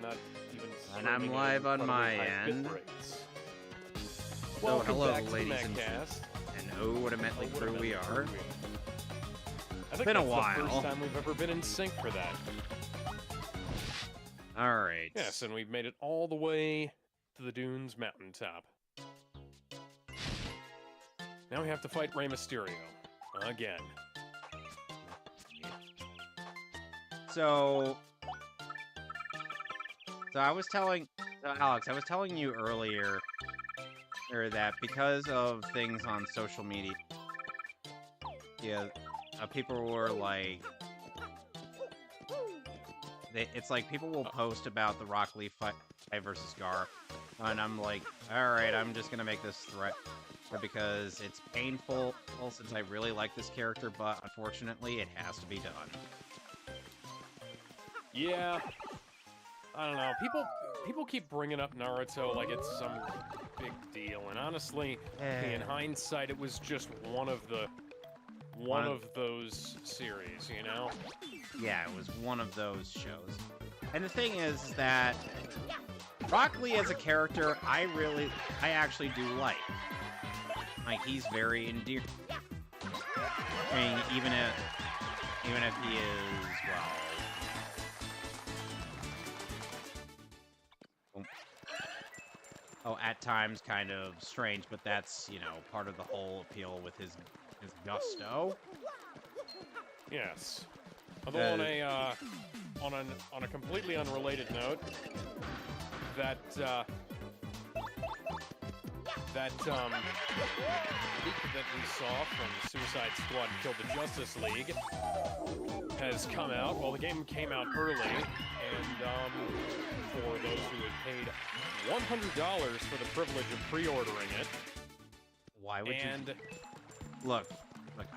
not even And I'm streaming live at on my incredibly high end. bit rates. So Welcome hello, back to ladies the and Mehcast. And oh, what a motley crew we are. I think been a that's while. the first time we've ever been in sync for that. Alright. Yes, and we've made it all the way to the Dunes mountaintop. Now we have to fight Rey Mysterio. Again. So Alex, I was telling you earlier that because of things on social media, people were like, it's like people will post about the Rock Lee fight versus Gar, and I'm like, alright, I'm just gonna make this threat because it's painful since I really like this character, but unfortunately it has to be done. Yeah, I don't know. People keep bringing up Naruto like it's some big deal, and honestly, in hindsight, it was just one of those series, you know? Yeah, it was one of those shows. And the thing is that Rock Lee as a character, I actually do like. Like, he's very endearing. I mean, even if he is, well, at times kind of strange, but that's, part of the whole appeal with his gusto. Yes. Although on a completely unrelated note, that leak that we saw from Suicide Squad Kill the Justice League has come out. Well, the game came out early, and for those who had paid $100 for the privilege of pre-ordering it. Why would you? Look,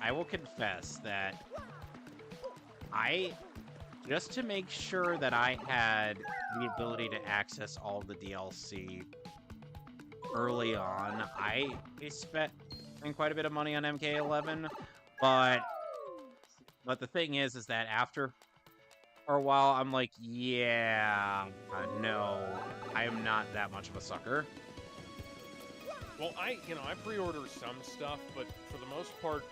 I will confess that just to make sure that I had the ability to access all the DLC early on, I spent quite a bit of money on MK11, but the thing is that after for a while, I'm like, yeah, no, I am not that much of a sucker. Well, I pre-order some stuff, but for the most part,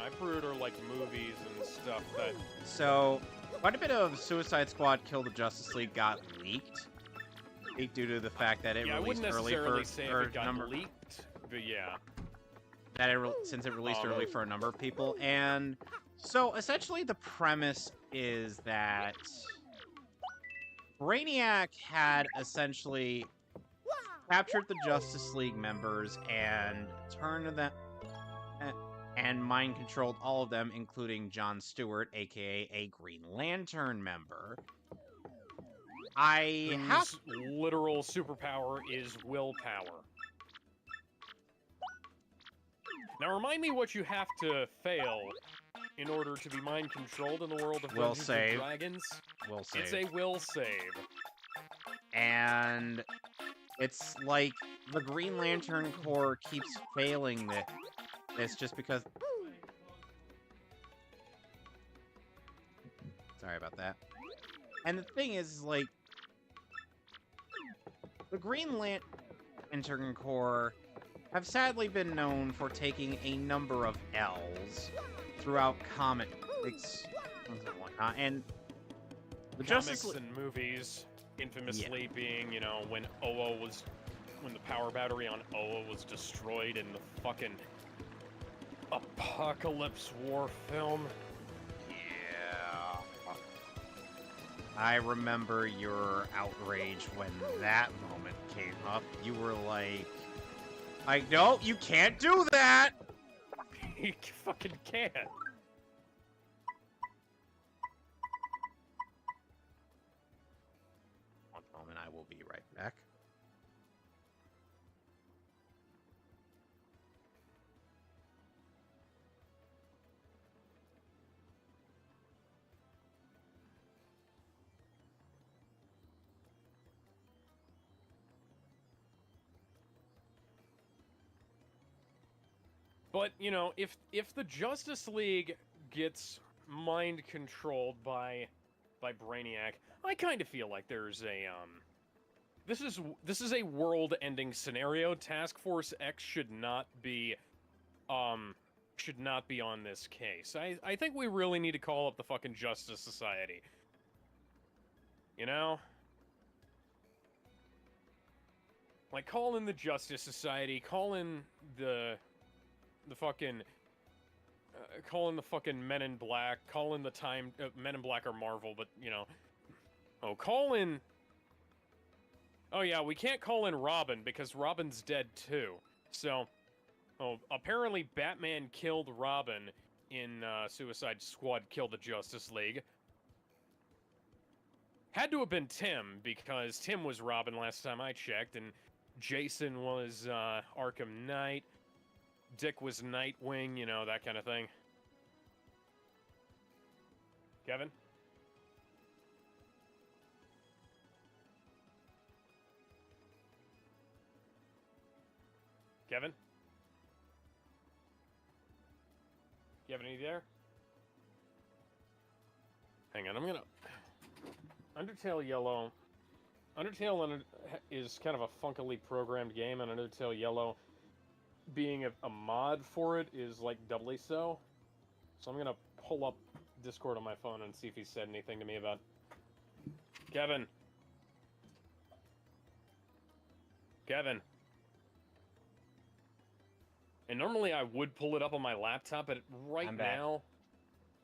I pre-order like movies and stuff that. So, quite a bit of Suicide Squad Kill the Justice League got leaked due to the fact that it released early for it got leaked, but yeah. Since it released early for a number of people, and so essentially the premise is that Brainiac had essentially captured the Justice League members and turned them and mind-controlled all of them, including John Stewart, aka a Green Lantern member. Whose literal superpower is willpower. Now remind me what you have to fail in order to be mind-controlled in the world of Dungeons and Dragons. Will save. It's a will save. And it's like the Green Lantern Corps keeps failing this just because... Sorry about that. And the thing is, like, the Green Lantern Corps have sadly been known for taking a number of L's throughout comics and whatnot, and the Comics and movies, infamously being, when the power battery on Oa was destroyed in the fucking Apocalypse War film. Yeah. I remember your outrage when that moment came up. You were like, no, you can't do that! You fucking can't. One moment, I will be right back. But, if the Justice League gets mind-controlled by by Brainiac. I kind of feel like there's a this is a world-ending scenario. Task Force X should not be on this case. I think we really need to call up the fucking Justice Society. You know? Like, call in the Justice Society, call in the fucking call in the fucking Men in Black, call in the time Men in Black are Marvel, but you know. Oh, call in. Oh yeah, we can't call in Robin because Robin's dead too. So, apparently Batman killed Robin in Suicide Squad Kill the Justice League. Had to have been Tim, because Tim was Robin last time I checked, and Jason was Arkham Knight. Dick was Nightwing, you know, that kind of thing. Kevin? Kevin? Kevin, are you there? Hang on, I'm gonna... Undertale Yellow... Undertale is kind of a funkily programmed game, and Undertale Yellow, being a mod for it, is like doubly so. So I'm gonna pull up Discord on my phone and see if he said anything to me about... Kevin! Kevin! And normally I would pull it up on my laptop, but right now...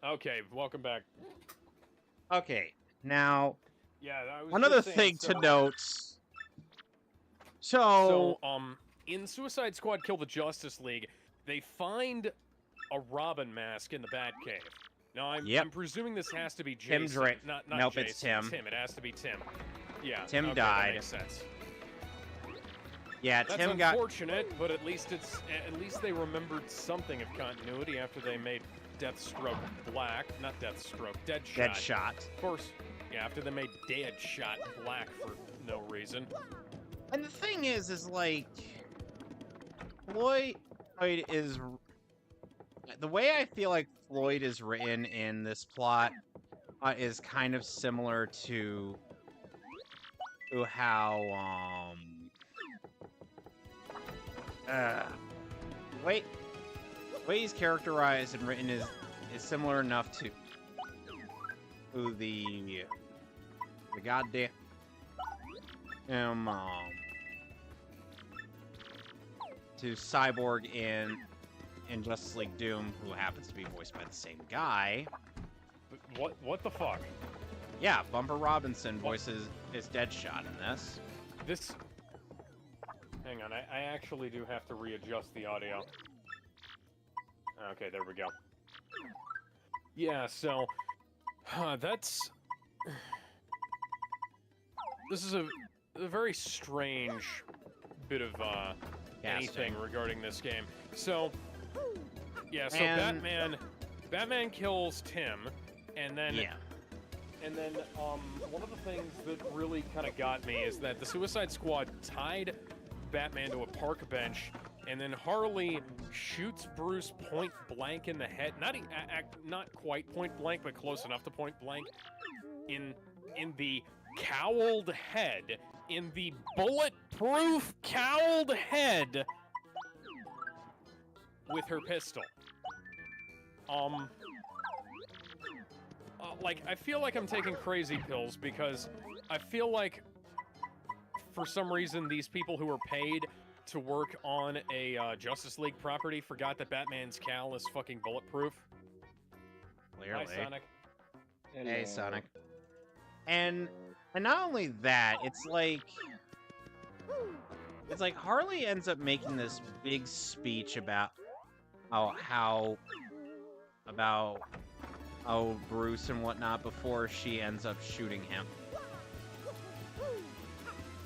Okay, welcome back. Okay, now... Yeah, I was another just saying, thing to note. So, in Suicide Squad Kill the Justice League, they find a Robin mask in the Batcave. Now, I'm presuming this has to be Jason. Not nope, Jason, it's Tim. Tim. It has to be Tim. Yeah, Tim okay, died. That makes sense. Yeah, That's Tim got... unfortunate, but at least they remembered something of continuity after they made Deathstroke black. Not Deathstroke, Deadshot. Deadshot. Of course. Yeah, after they made Deadshot black for no reason. And the thing is like... Floyd is... The way I feel like Floyd is written in this plot is kind of similar to how, the way he's characterized and written is similar enough to the goddamn to Cyborg in Justice League Doom, who happens to be voiced by the same guy. What the fuck? Yeah, Bumper Robinson voices is Deadshot in this. Hang on, I actually do have to readjust the audio. Okay, there we go. Yeah, so... that's... This is a very strange bit of, anything regarding this game. So... Yeah, so Batman kills Tim, and then... Yeah. And then, one of the things that really kind of got me is that the Suicide Squad tied Batman to a park bench, and then Harley shoots Bruce point blank in the head. Not quite point blank, but close enough to point blank. In the cowled head. In the bulletproof cowled head with her pistol. Like, I feel like I'm taking crazy pills because I feel like, for some reason, these people who are paid to work on a Justice League property forgot that Batman's cowl is fucking bulletproof. Clearly. Hi, Sonic. Hey, Sonic. And not only that, it's like Harley ends up making this big speech about how Bruce and whatnot before she ends up shooting him.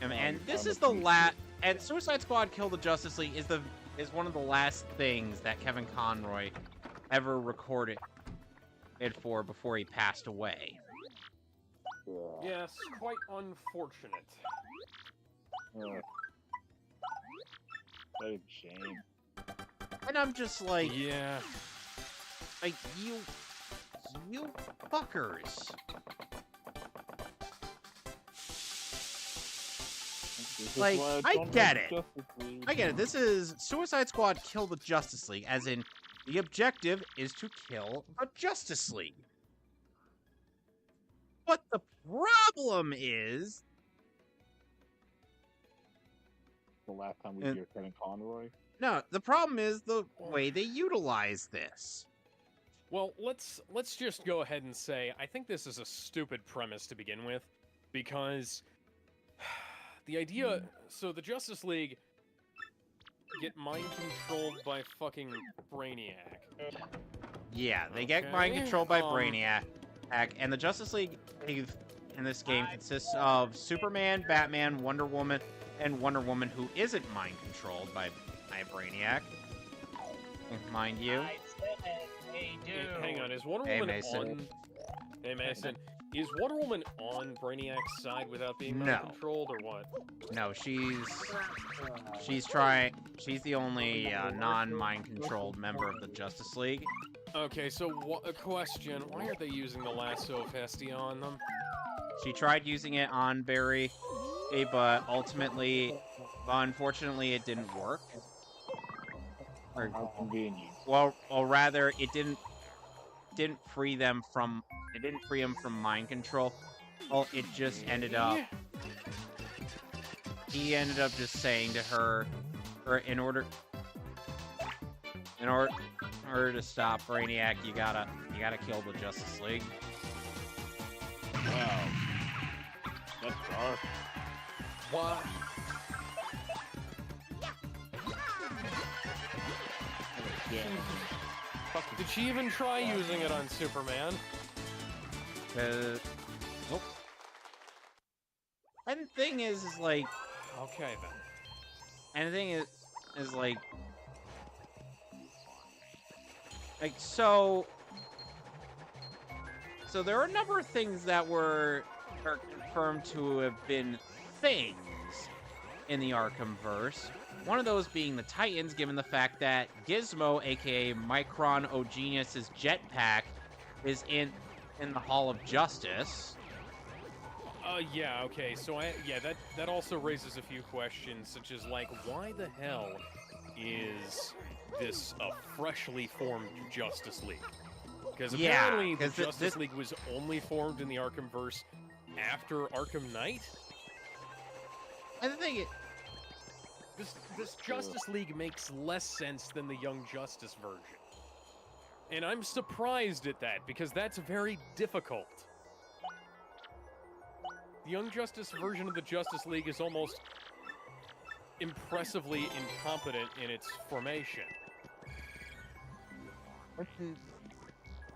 And this is the last. And Suicide Squad Kill the Justice League is one of the last things that Kevin Conroy ever recorded it for before he passed away. Yes, quite unfortunate. What a shame. And I'm just like, yeah, like you fuckers. Like, I get it. I get it. This is Suicide Squad Kill the Justice League, as in, the objective is to kill the Justice League. But the problem is... The last time we hear Kevin Conroy? No, the problem is the way they utilize this. Well, let's just go ahead and say I think this is a stupid premise to begin with, because the idea... So the Justice League get mind-controlled by fucking Brainiac. Yeah, they get mind-controlled by Brainiac, and the Justice League in this game consists of Superman, Batman, Wonder Woman, and Wonder Woman, who isn't mind-controlled by Brainiac. Mind you. Hey, dude. Hang on, is Wonder Woman on... Hey, Mason. Is Wonder Woman on Brainiac's side without being mind-controlled, or what? No, she's the only non-mind-controlled member of the Justice League. Okay, so a question. Why aren't they using the lasso of Hestia on them? She tried using it on Barry, but unfortunately, it didn't work. How convenient. Well, rather, it didn't free them from mind control. Well, it just ended up. He ended up just saying to her, in order to stop Brainiac, you gotta kill the Justice League. Wow. That's dark. What? Yeah. Did she even try using it on Superman? Nope. And the thing is like... Okay, then. And the thing is like... So there are a number of things that are confirmed to have been things in the Arkhamverse. One of those being the Titans, given the fact that Gizmo, aka Micron O'Genius's jetpack, is in the Hall of Justice. Yeah, okay, so that also raises a few questions, such as, like, why the hell is this a freshly formed Justice League? Because apparently the Justice League was only formed in the Arkhamverse after Arkham Knight? And the thing is... This Justice League makes less sense than the Young Justice version. And I'm surprised at that, because that's very difficult. The Young Justice version of the Justice League is almost impressively incompetent in its formation.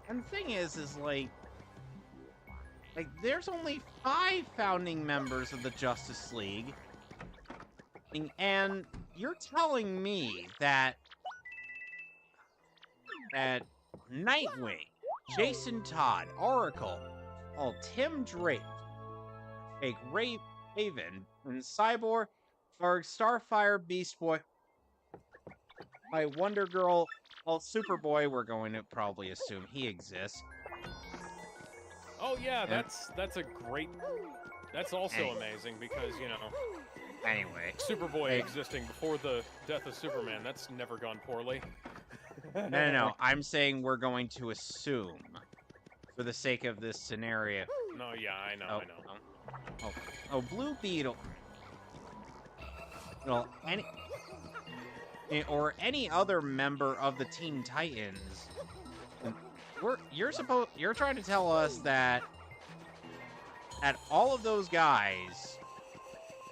And the thing is like there's only 5 founding members of the Justice League. And you're telling me that Nightwing, Jason Todd, Oracle, Tim Drake, Raven, and Cyborg, Starfire, Beast Boy, Wonder Girl, Superboy, we're going to probably assume he exists. Oh yeah, that's a great... That's also amazing, because, you know... Anyway. Superboy existing before the death of Superman, that's never gone poorly. No. I'm saying we're going to assume, for the sake of this scenario. No, yeah, I know. Blue Beetle. Well, any other member of the Teen Titans. You're trying to tell us that all of those guys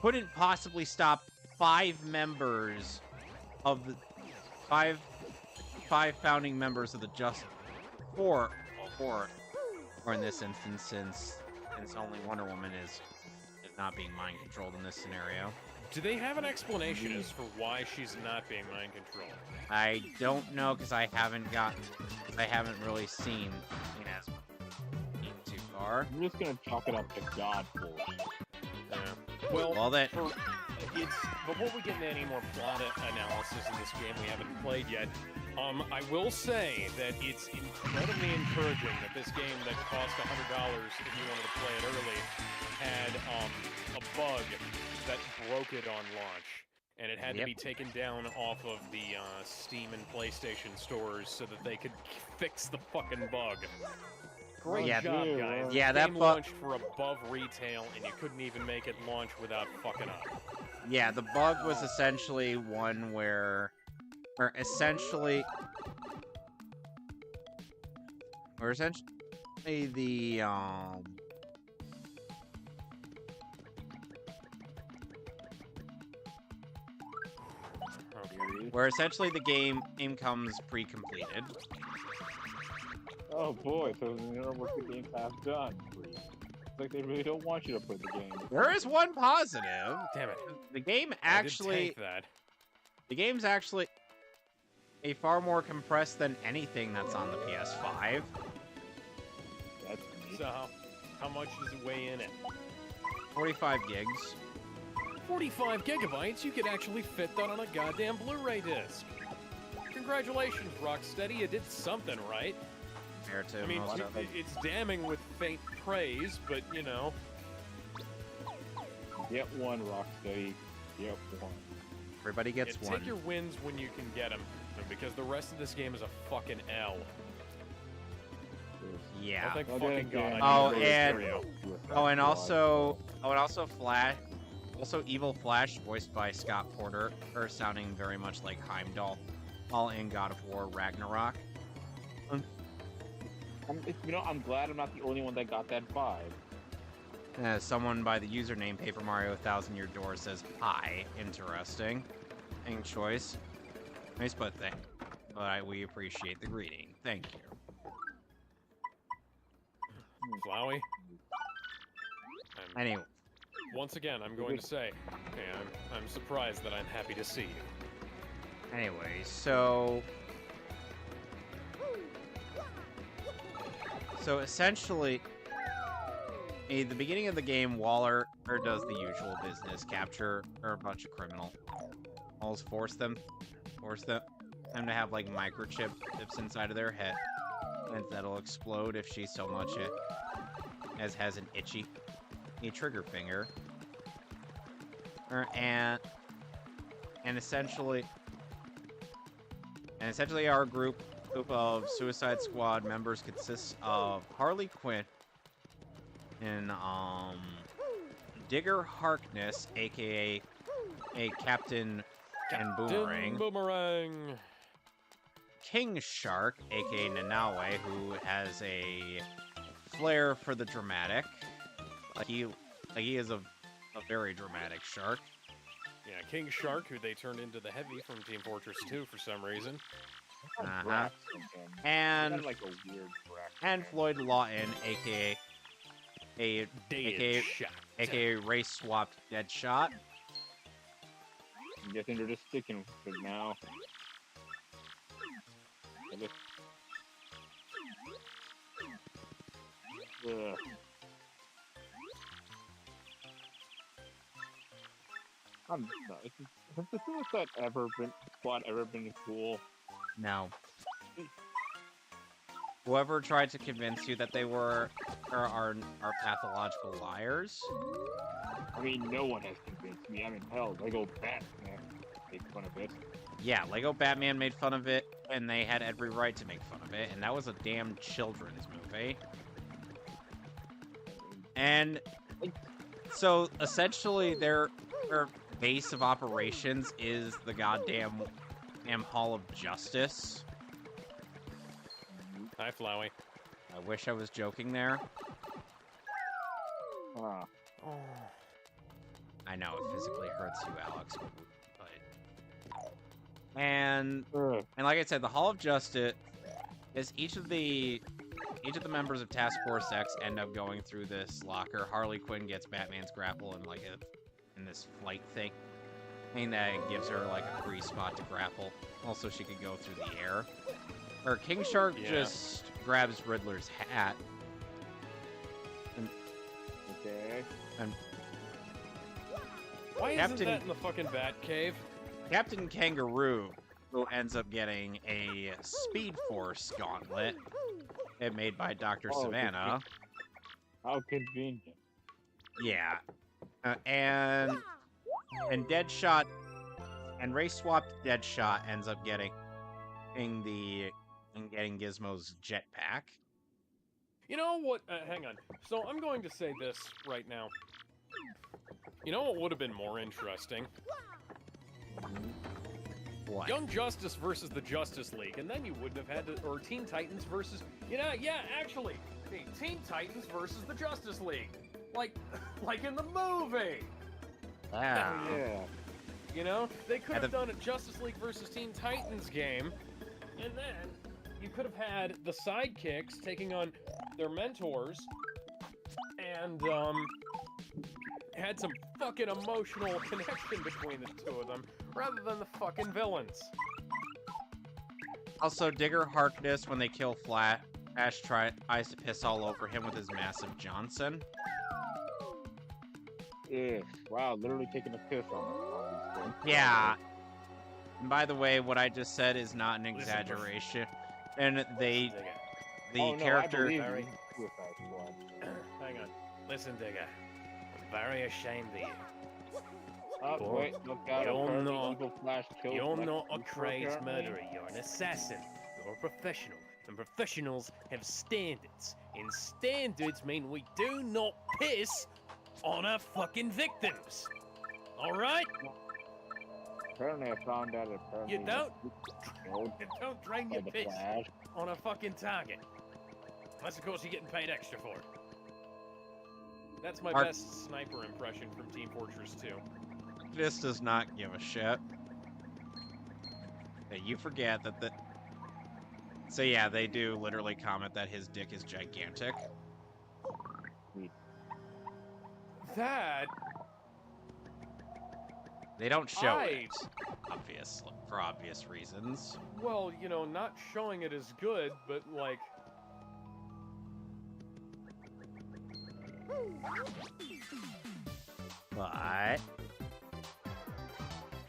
couldn't possibly stop 5 members of the five founding members of the four in this instance, since only Wonder Woman is not being mind controlled in this scenario. Do they have an explanation as for why she's not being mind controlled? I don't know, because I haven't really seen as too far. I'm just gonna chalk it up to God force. Yeah. Well, before we get into any more plot analysis in this game we haven't played yet, I will say that it's incredibly encouraging that this game that cost $100 if you wanted to play it early had a bug that broke it on launch, and it had to Yep. be taken down off of the Steam and PlayStation stores so that they could fix the fucking bug. Great Yeah, job, dude, guys. well- Yeah, The that game bug. launched for above retail, and you couldn't even make it launch without fucking up. Yeah, the bug was essentially one where, or essentially the Okay. where essentially the game comes pre-completed. Oh boy, so you know what the Game Pass done for you. It's like they really don't want you to play the game. There is one positive. Damn it. The game I did actually, tank that. the game's actually a far more compressed than anything that's on the PS5. That's neat. So, how much does it weigh in at? 45 gigs. 45 gigabytes? You could actually fit that on a goddamn Blu-ray disc. Congratulations, Rocksteady, you did something right. Compared to I mean, most of it's damning with faint praise, but, you know. Get one, Rocksteady. Get one. everybody gets Yeah, one. take your wins when you can get them, because the rest of this game is a fucking L. Yeah. Oh, thank Well, fucking then God. again, I Oh, need Rose and- Stereo. Oh, and also Evil Flash, voiced by Scott Porter, or sounding very much like Heimdall, all in God of War Ragnarok. I'm glad I'm not the only one that got that vibe. Someone by the username Paper Mario 1000 Year Door says, "Hi, interesting. Interesting choice. Nice but we appreciate the greeting. Thank you." Flowey. Anyway, Once again, I'm going to say, okay, I'm surprised that I'm happy to see you. so essentially, at the beginning of the game, Waller does the usual business, capture a bunch of criminals, force them to have like microchips inside of their head, and that'll explode if she so much as has an itchy trigger finger, and essentially our group of Suicide Squad members consists of Harley Quinn and Digger Harkness, aka Captain and Boomerang, Boomerang. King Shark, aka Nanawe, who has a flair for the dramatic. He is a very dramatic shark. Yeah, King Shark, who they turned into the Heavy from Team Fortress 2 for some reason. Uh-huh. And And like a weird Brax and thing. Floyd Lawton, aka Deadshot. race swapped Deadshot. I'm guessing they're just sticking with it now. I just- Ugh. I'm sorry. Has the Suicide Squad ever been cool? No. Whoever tried to convince you that they are pathological liars. I mean, no one has convinced me. I mean, hell, Lego Batman made fun of it. Yeah, Lego Batman made fun of it, and they had every right to make fun of it, and that was a damn children's movie. And so essentially their base of operations is the goddamn Hall of Justice. Hi, Flowey. I wish I was joking there. Ah, Oh. I know it physically hurts you, Alex, but and ugh. like I said, the Hall of Justice is each of the members of Task Force X end up going through this locker. Harley Quinn gets Batman's grapple in in this flight thing, and that gives her like a free spot to grapple. Also, she could go through the air. Or King Shark Yeah. just grabs Riddler's hat. Okay. Why Captain- isn't that in the fucking Batcave? Captain Kangaroo, who ends up getting a Speed Force gauntlet, made by Dr. Oh, Savannah. How convenient. Yeah. And and Deadshot and race swapped Deadshot ends up getting Gizmo's jetpack. You know what? Hang on. So I'm going to say this right now. You know what would have been more interesting? What? Young Justice versus the Justice League, and then you wouldn't have had to, or Teen Titans versus, actually, Teen Titans versus the Justice League, like in the movie. Yeah. Yeah. You know, they could have done a Justice League versus Teen Titans game, and then you could have had the sidekicks taking on their mentors, and had some fucking emotional connection between the two of them, rather than the fucking villains. Also, Digger Harkness, when they kill Flash, tries to piss all over him with his massive Johnson. Yeah. Wow, literally taking a piss on these things. Yeah. And by the way, what I just said is not an exaggeration. And the character... I believe you. Suicide Squad. Hang on. Listen, Digger. I'm very ashamed of you. Oh, wait, look out. You're not- Evil Flash kills You're Lex not a Luthor, crazed apparently. murderer. You're an assassin. You're a professional. And professionals have standards. And standards mean we do not piss on our fucking victims. Alright? Apparently, I found out apparently. You don't? Killed You don't drain by your the piss Flash. on a fucking target. Unless, of course, you're getting paid extra for it. That's my best sniper impression from Team Fortress 2. This does not give a shit. That you forget that the... So yeah, they do literally comment that his dick is gigantic. That... They don't show I- it, obviously, for obvious reasons. Well, you know, not showing it is good, but, like... But...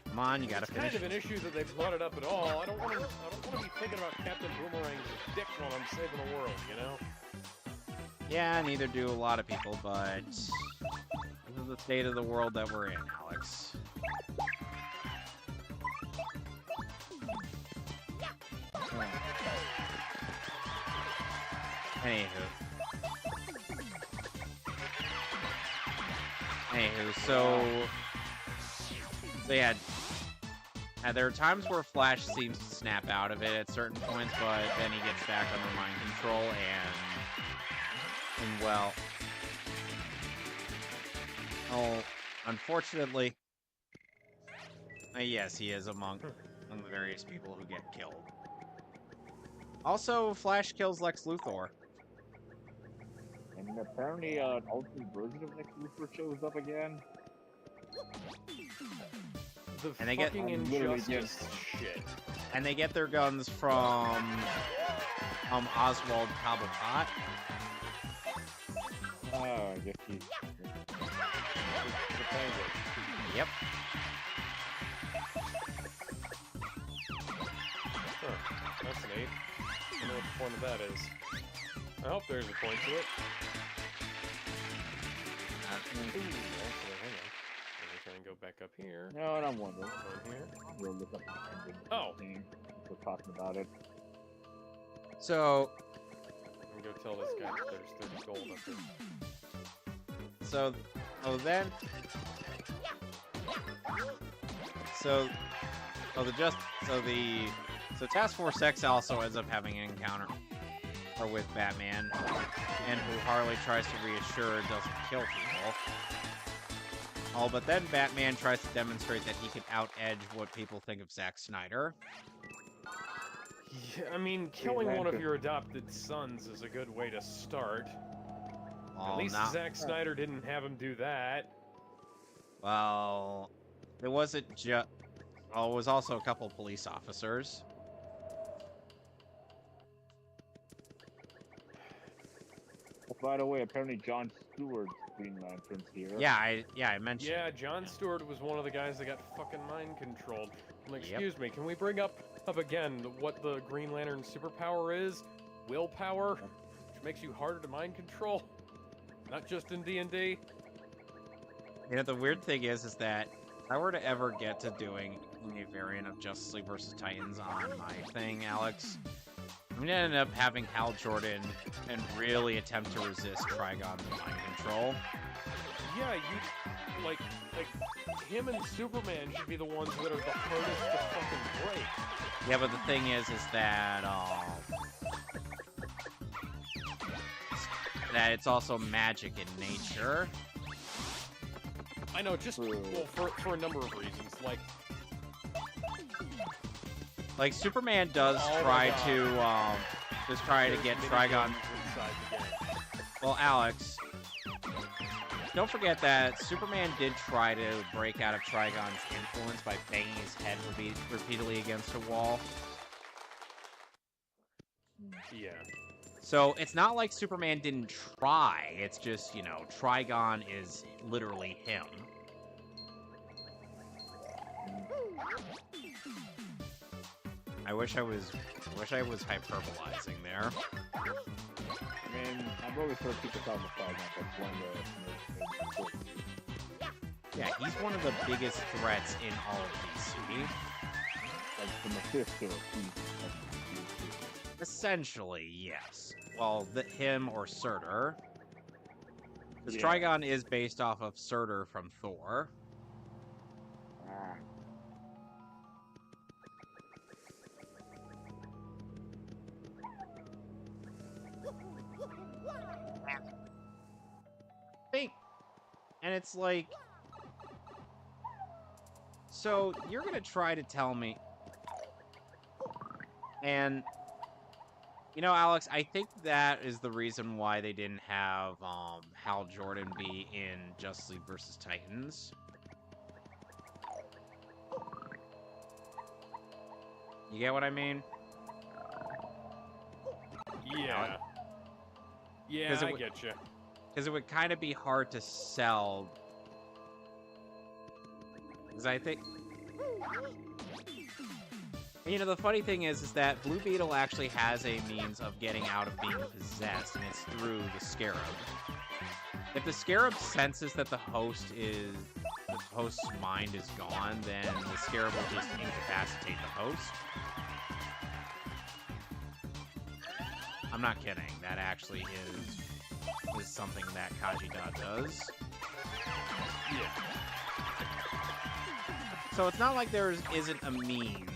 Come on, you gotta It's finish. kind of an issue that they brought it up at all. I don't want to be thinking about Captain Boomerang's dick while I'm saving the world, you know? Yeah, neither do a lot of people, but... This is the state of the world that we're in, Alex. Anywho, so yeah, there are times where Flash seems to snap out of it at certain points, but then he gets back under mind control, and well, unfortunately, yes, he is among the various people who get killed. Also, Flash kills Lex Luthor. And apparently, an alternate version of Lex Luthor shows up again. The And they get- fucking I'm literally injustice shit. And they get their guns from Oswald Cobblepot. Oh, I guess he's... The Penguin. Yep. Huh, that's neat. I don't know what the point of that is. I hope there's a point to it. Ooh, actually, hang on. Let me try and go back up here. No, and I'm wondering. Down here. We'll look up the ending. Oh. Thing. We're talking about it. So, I'm gonna go tell this guy that there's 30 gold up there. so Task Force X also ends up having an encounter with Batman, and who Harley tries to reassure doesn't kill people. Oh, but then Batman tries to demonstrate that he can out-edge what people think of Zack Snyder. Yeah, I mean, killing one of your adopted sons is a good way to start. At least Zack Snyder didn't have him do that. Well, it wasn't just... Oh, it was also a couple police officers. By the way, apparently John Stewart's Green Lantern's here. Yeah, I mentioned. Yeah, John Stewart was one of the guys that got fucking mind controlled. Like, Yep. excuse me, can we bring up again what the Green Lantern superpower is? Willpower, which makes you harder to mind control. Not just in D&D. You know, the weird thing is that If I were to ever get to doing a variant of Justice League vs. Titans on my thing, Alex, I'm gonna end up having Hal Jordan and really attempt to resist Trigon's mind control. Yeah, you like him and Superman should be the ones that are the hardest to fucking break. Yeah, but the thing is that it's also magic in nature. I know, just well, for a number of reasons, like Superman does try to get Trigon inside the game. Well, Alex, don't forget that Superman did try to break out of Trigon's influence by banging his head repeatedly against a wall. Yeah. So it's not like Superman didn't try. It's just, you know, Trigon is literally him. I wish I was hyperbolizing there. I mean, I've always heard people call him the Trigon, that's one of the... Yeah, he's one of the biggest threats in all of DC. Like, the Mephisto piece. Essentially, yes. Well, him or Surtur. Because Yeah. Trigon is based off of Surtur from Thor. Ah. And it's like... So, you're gonna try to tell me... And... You know, Alex, I think that is the reason why they didn't have Hal Jordan be in Justice League vs. Titans. You get what I mean? Yeah. Yeah, I get you. Because it would kind of be hard to sell. Because I think... You know, the funny thing is that Blue Beetle actually has a means of getting out of being possessed, and it's through the Scarab. If the Scarab senses that the host's mind is gone, then the Scarab will just incapacitate the host. I'm not kidding. That actually is something that Kajida does. Yeah. So it's not like there isn't a means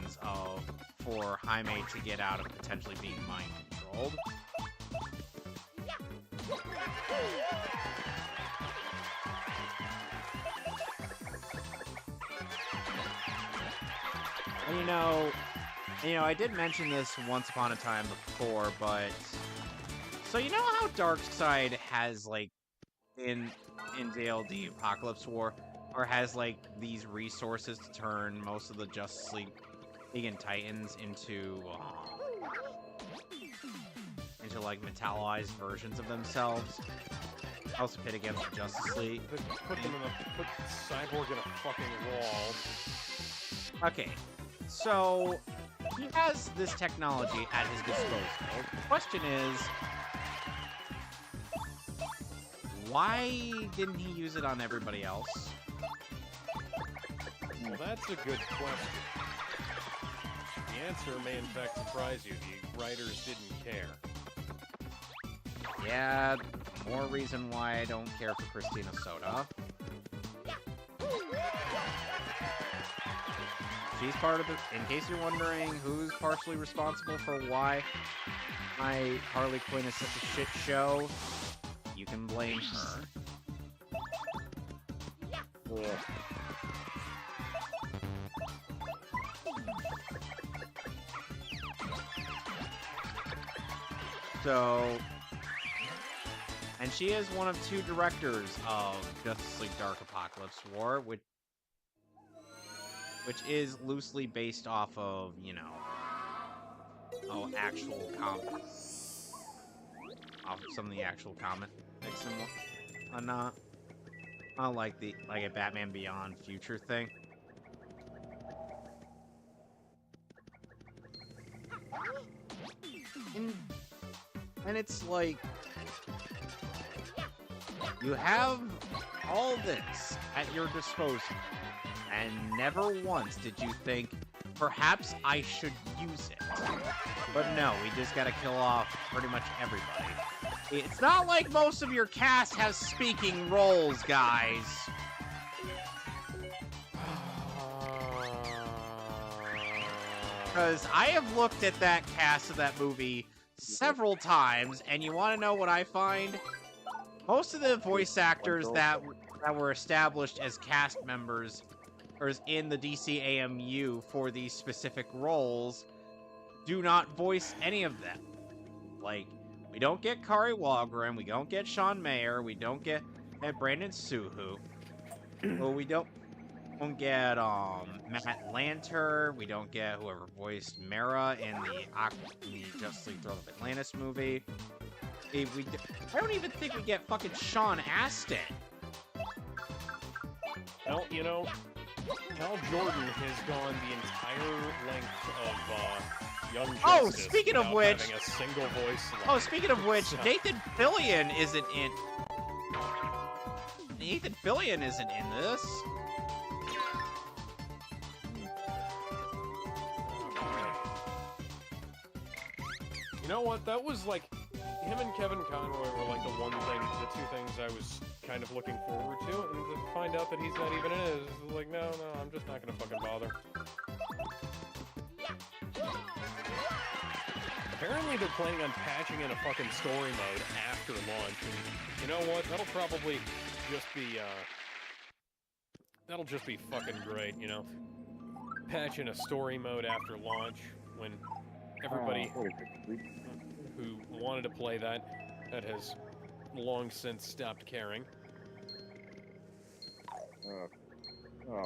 for Jaime to get out of potentially being mind controlled. And you know, I did mention this once upon a time before, but so you know how Darkseid has like in JLD Apocalypse War, or has like these resources to turn most of the Justice League and Titans into like metallized versions of themselves. Also pit against the Justice League. Put Cyborg in a fucking wall. Okay, so he has this technology at his disposal. The question is, why didn't he use it on everybody else? Well, that's a good question. The answer may in fact surprise you. The writers didn't care. Yeah, more reason why I don't care for Christina Soda. She's part of the... In case you're wondering who's partially responsible for why my Harley Quinn is such a shit show, you can blame her. Yeah. So... And she is one of two directors of Justice League Dark Apocalypse War, which is loosely based off of, you know, actual comics. Off of some of the actual comics and whatnot. Not like a Batman Beyond Future thing. And it's like... You have all this at your disposal, and never once did you think, perhaps I should use it. But no, we just gotta kill off pretty much everybody. It's not like most of your cast has speaking roles, guys. Because I have looked at that cast of that movie several times, and you want to know what I find? Most of the voice actors that were established as cast members or in the DCAMU for these specific roles do not voice any of them. Like, we don't get Kari Wahlgren, we don't get Sean Mayer, we don't get Brandon Suhu. Well, we don't get Matt Lanter, we don't get whoever voiced Mera in the Justice League Throne of Atlantis movie. I don't even think we get fucking Sean Astin. Well, you know, Hal Jordan has gone the entire length of Young Justice. Oh, speaking of which, having a single voice line. oh, speaking of which, Nathan Fillion isn't in. Nathan Fillion isn't in this. You know what? That was like him and Kevin Conroy were like the two things I was kind of looking forward to, and to find out that he's not even in it is like, no, I'm just not gonna fucking bother. Apparently they're planning on patching in a fucking story mode after launch, and you know what? That'll probably just be, that'll just be fucking great, you know? Patch in a story mode after launch, when everybody who wanted to play that has long since stopped caring.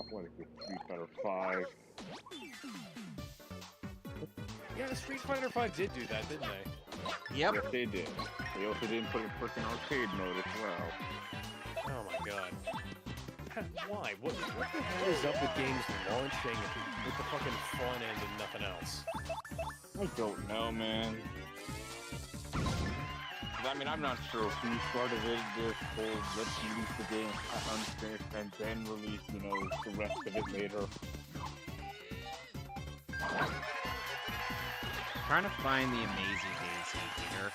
What is it? Street Fighter 5. Yeah, Street Fighter 5 did do that, didn't they? Yep. Yes, they did. They also didn't put it in arcade mode as well. Oh my god. Why? What the hell is up with games launching with the fucking front end and nothing else? I don't know, man. I mean, I'm not sure who started this whole let's release the game unfinished and then release, you know, the rest of it later. Trying to find the Amazing Daisy here.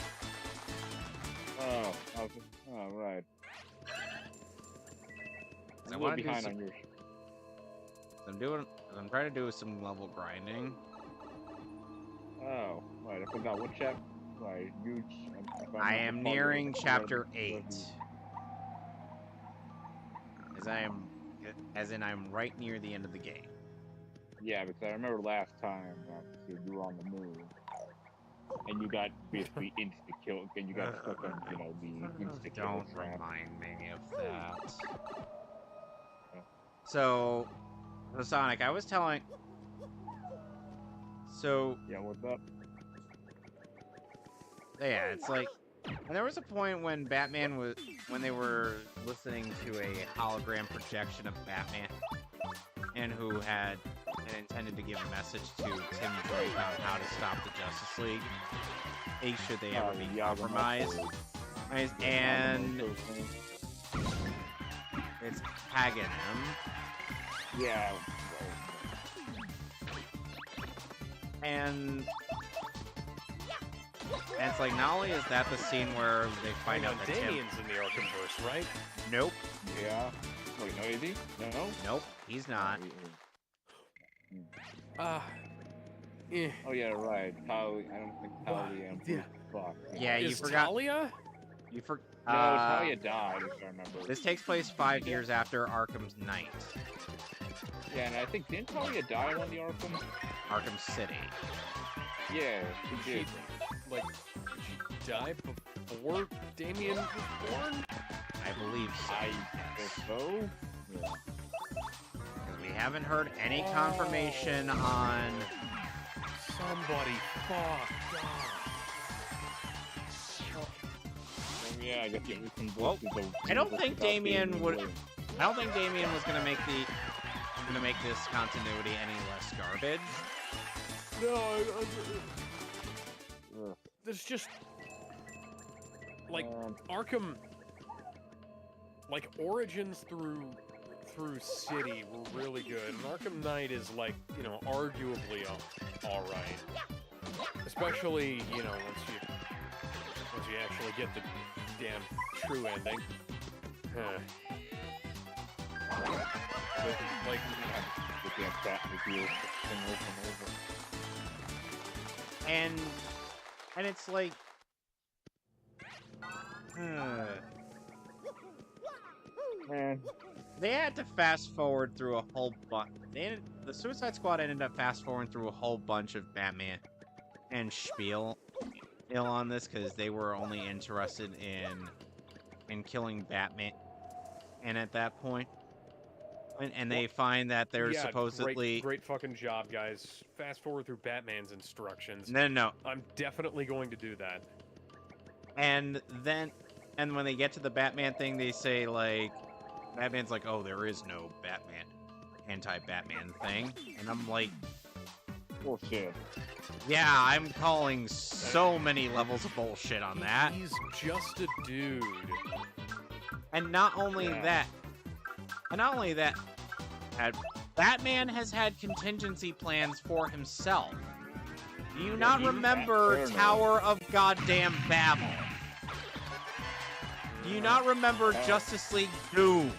Oh, right. I I'm a want little to do behind some, on yours. I'm trying to do some level grinding. Oh, right. I forgot what chapter. Right, huge. I am nearing chapter 8. As in I'm right near the end of the game. Yeah, because I remember last time you were on the move, and you got basically insta killed, and you got stuck on, you know, the insta kill Don't trap. remind me of that. So Sonic, I was telling. So Yeah, what's up? yeah, it's like, and there was a point when when they were listening to a hologram projection of Batman, and who had intended to give a message to Tim Drake on how to stop the Justice League, should they ever be compromised. And it's Pagan him. Yeah. And it's like, not only is that the scene where they find out that Tim... Damien's in the Arkhamverse, right? Nope. Yeah. Wait, no, is he? No? Nope, he's not. Oh, yeah, right. Tali, I don't think Talia and Bruce fuck. Yeah, you Is forgot... Talia? You forgot... No, Talia died, if I remember. This takes place 5 years after Arkham's Knight. Yeah, and I think, didn't Talia die on the Arkham? Arkham City. Yeah, she did. Like, she died before Damien was born? I believe so. I yes. guess so. Yeah. 'Cause we haven't heard any confirmation on... Somebody fuck Yeah, I guess we can Well, I don't think Damien would... I don't think Damien was gonna make this continuity any less garbage. No, there's just... Like, Arkham... like Origins through City were really good, and Arkham Knight is like, you know, arguably all right. Especially, you know, once you actually get the damn true ending. Huh. But, like, looking at that review thing over and over. And it's like, Man, they had to fast forward through a whole bunch. The Suicide Squad ended up fast forwarding through a whole bunch of Batman and spiel on this because they were only interested in killing Batman. And at that point, and they find that there's yeah, supposedly great fucking job, guys. Fast forward through Batman's instructions. no. I'm definitely going to do that. And when they get to the Batman thing, they say like, Batman's like, oh, there is no Batman, anti-Batman thing, and I'm like, bullshit. yeah, I'm calling so many levels of bullshit on that. He's just a dude. And not only that, Batman has had contingency plans for himself. Do you not remember Tower of Goddamn Babel? Do you not remember Justice League Doom?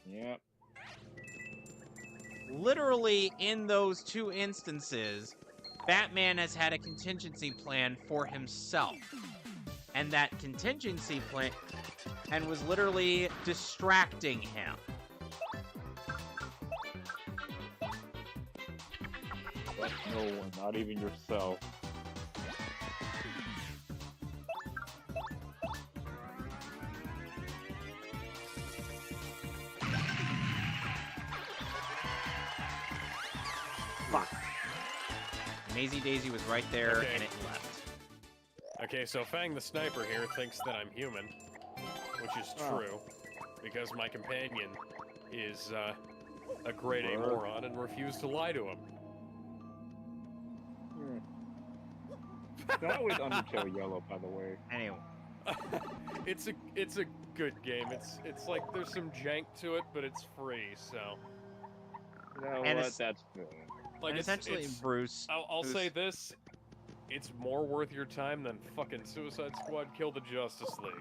Yep. Literally, in those two instances, Batman has had a contingency plan for himself. And that contingency plan was literally distracting him. But no one, not even yourself. Fuck. Maisie Daisy was right there, Okay. and it left. Okay, so Fang the Sniper here thinks that I'm human, which is true, because my companion is a grade A moron and refused to lie to him. Not always Undertale Yellow, by the way. Anyway. It's a good game. It's like there's some jank to it, but it's free, so. You know And what? it's- That's good. Like And essentially, Bruce. I'll say this: it's more worth your time than fucking Suicide Squad Kill the Justice League.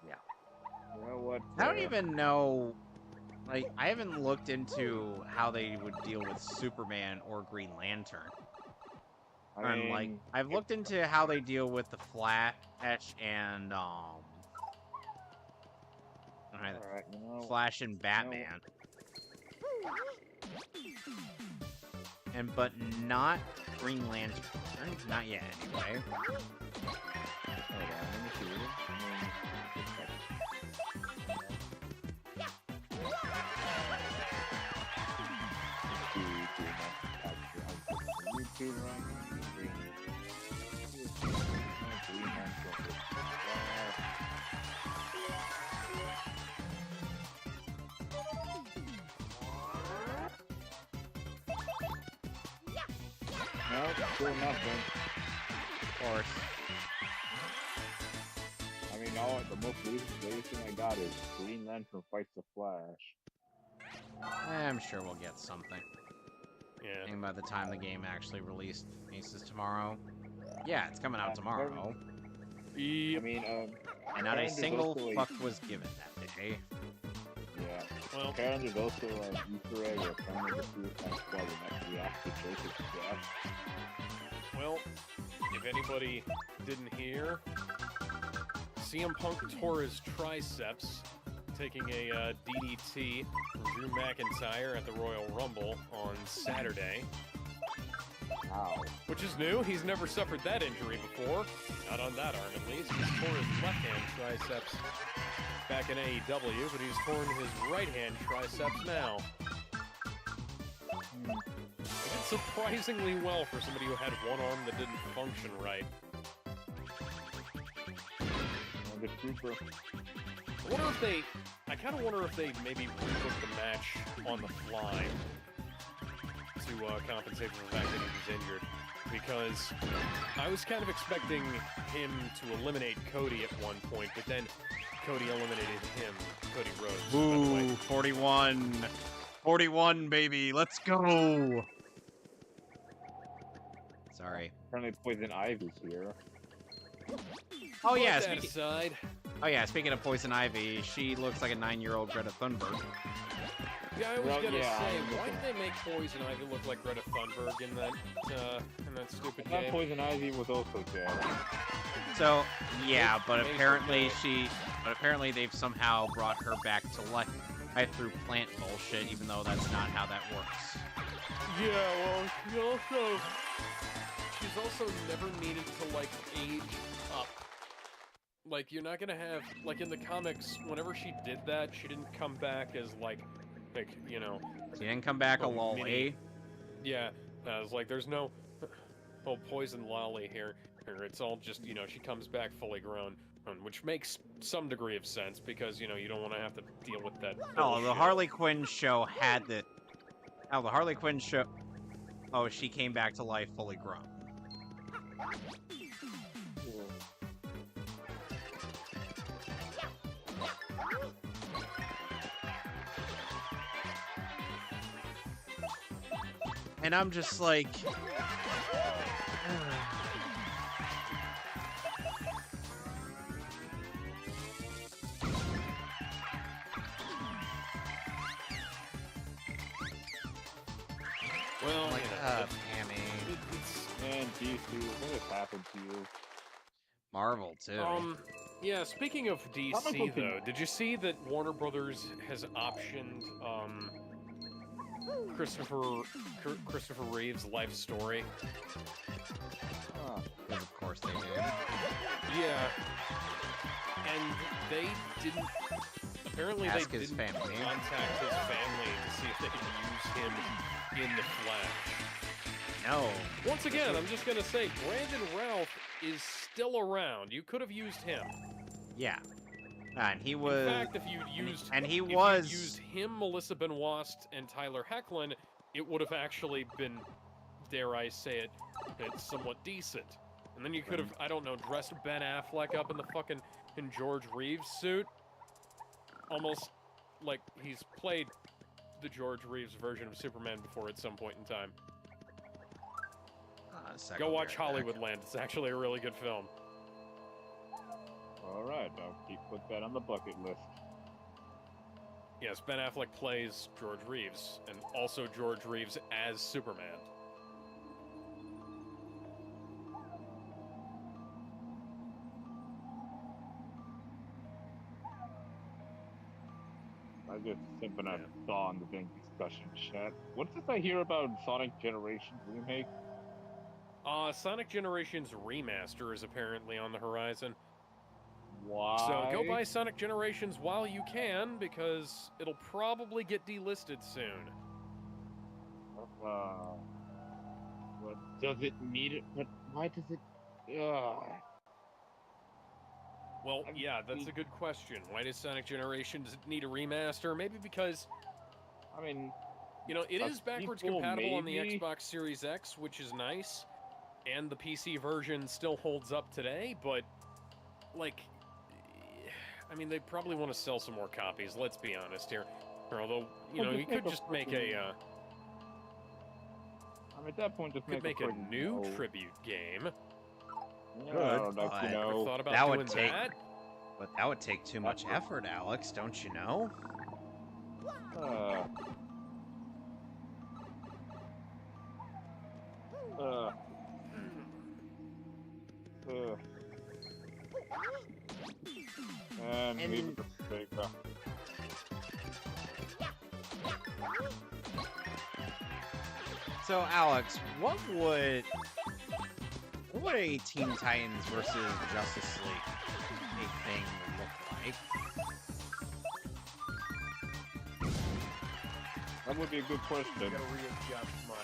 You know what? I don't even know. Like, I haven't looked into how they would deal with Superman or Green Lantern. I mean, I've looked into how they deal with the Flash and alright, you know, Flash and Batman. But not Green Lantern. Not yet, anyway. hold on, let me see. YouTube no, still nothing. Of course. I mean, the most latest thing I got is Green Lantern fights the Flash. I'm sure we'll get something. Yeah. And by the time the game actually releases tomorrow. Yeah, it's coming out tomorrow. I Yep. mean, And not a there's single also a- fuck was given that day. yeah. Well, Apparently, there's also an Easter egg or something to Suicide Squad that actually after Jacob's death. well, if anybody didn't hear, CM Punk tore his triceps taking a DDT from Drew McIntyre at the Royal Rumble on Saturday. Wow. Which is new. He's never suffered that injury before. Not on that arm, at least. He's torn his left-hand triceps back in AEW, but he's torn his right-hand triceps now. He did surprisingly well for somebody who had one arm that didn't function right. The trooper. I kind of wonder if they maybe rebooked the match on the fly to compensate for the fact that he was injured. Because I was kind of expecting him to eliminate Cody at one point, but then Cody eliminated him, Cody Rhodes. By the way. Ooh, 41. 41, baby. Let's go. Sorry. Apparently Poison Ivy's here. Oh yeah, Put that aside. speaking of Poison Ivy, she looks like a 9-year-old Greta Thunberg. Yeah, I was Well, gonna yeah, say, I'm why did they make Poison Ivy look like Greta Thunberg in that stupid That game? Poison Ivy was also dead. So, yeah, but Amazing apparently game. they've somehow brought her back to life through plant bullshit, even though that's not how that works. Yeah, well, she's also never needed to, like, age up. Like, you're not gonna have, like, in the comics, whenever she did that, she didn't come back as, like, you know... She didn't come back a mini- lolly. Yeah, I was like, there's no, poison lolly here. It's all just, she comes back fully grown, which makes some degree of sense, because, you don't want to have to deal with that Oh, the bullshit. Harley Quinn show had that. Oh, the Harley Quinn show. Oh, she came back to life fully grown. And I'm just like... Well, like, Tammy. Man, DC, what has happened to you? Marvel, too. Yeah, speaking of Comic DC, book though, did you see that Warner Brothers has optioned, Christopher Reeve's life story? Huh. Because of course they did. Yeah. And they didn't... Apparently Ask they his didn't family. contact his family to see if they could use him in the Flash. No. Once again, I'm just gonna say, Brandon Routh is still around. You could have used him. Yeah. And he was... In fact, if you'd used... And he if was... you'd used him, Melissa Benoist, and Tyler Hoechlin, it would have actually been, dare I say it, somewhat decent. And then you could have, I don't know, dressed Ben Affleck up in the fucking... in George Reeves' suit. Almost like he's played the George Reeves version of Superman before at some point in time. Go watch Hollywoodland. It's actually a really good film. Alright, I'll put that on the bucket list. Yes, Ben Affleck plays George Reeves, and also George Reeves as Superman. I just something I saw in the Ving discussion chat. What's this I hear about Sonic Generations remake? Sonic Generations Remaster is apparently on the horizon. Why? So go buy Sonic Generations while you can, because it'll probably get delisted soon. What does it need it? But why does it? Well, yeah, that's a good question. Why does Sonic Generations need a remaster? Maybe because, I mean, it is backwards people, compatible on the maybe? Xbox Series X, which is nice, and the PC version still holds up today, but, like, I mean, they probably want to sell some more copies, let's be honest here. Or although, you could just make a, I mean, at that point, just make a freaking, new tribute game. Good, like, but- Ever thought about that doing would take- that? But that would take too much effort, Alex, don't you know? And leave it to Sega. So, Alex, what would a Teen Titans versus Justice League thing look like? That would be a good question. I gotta readjust my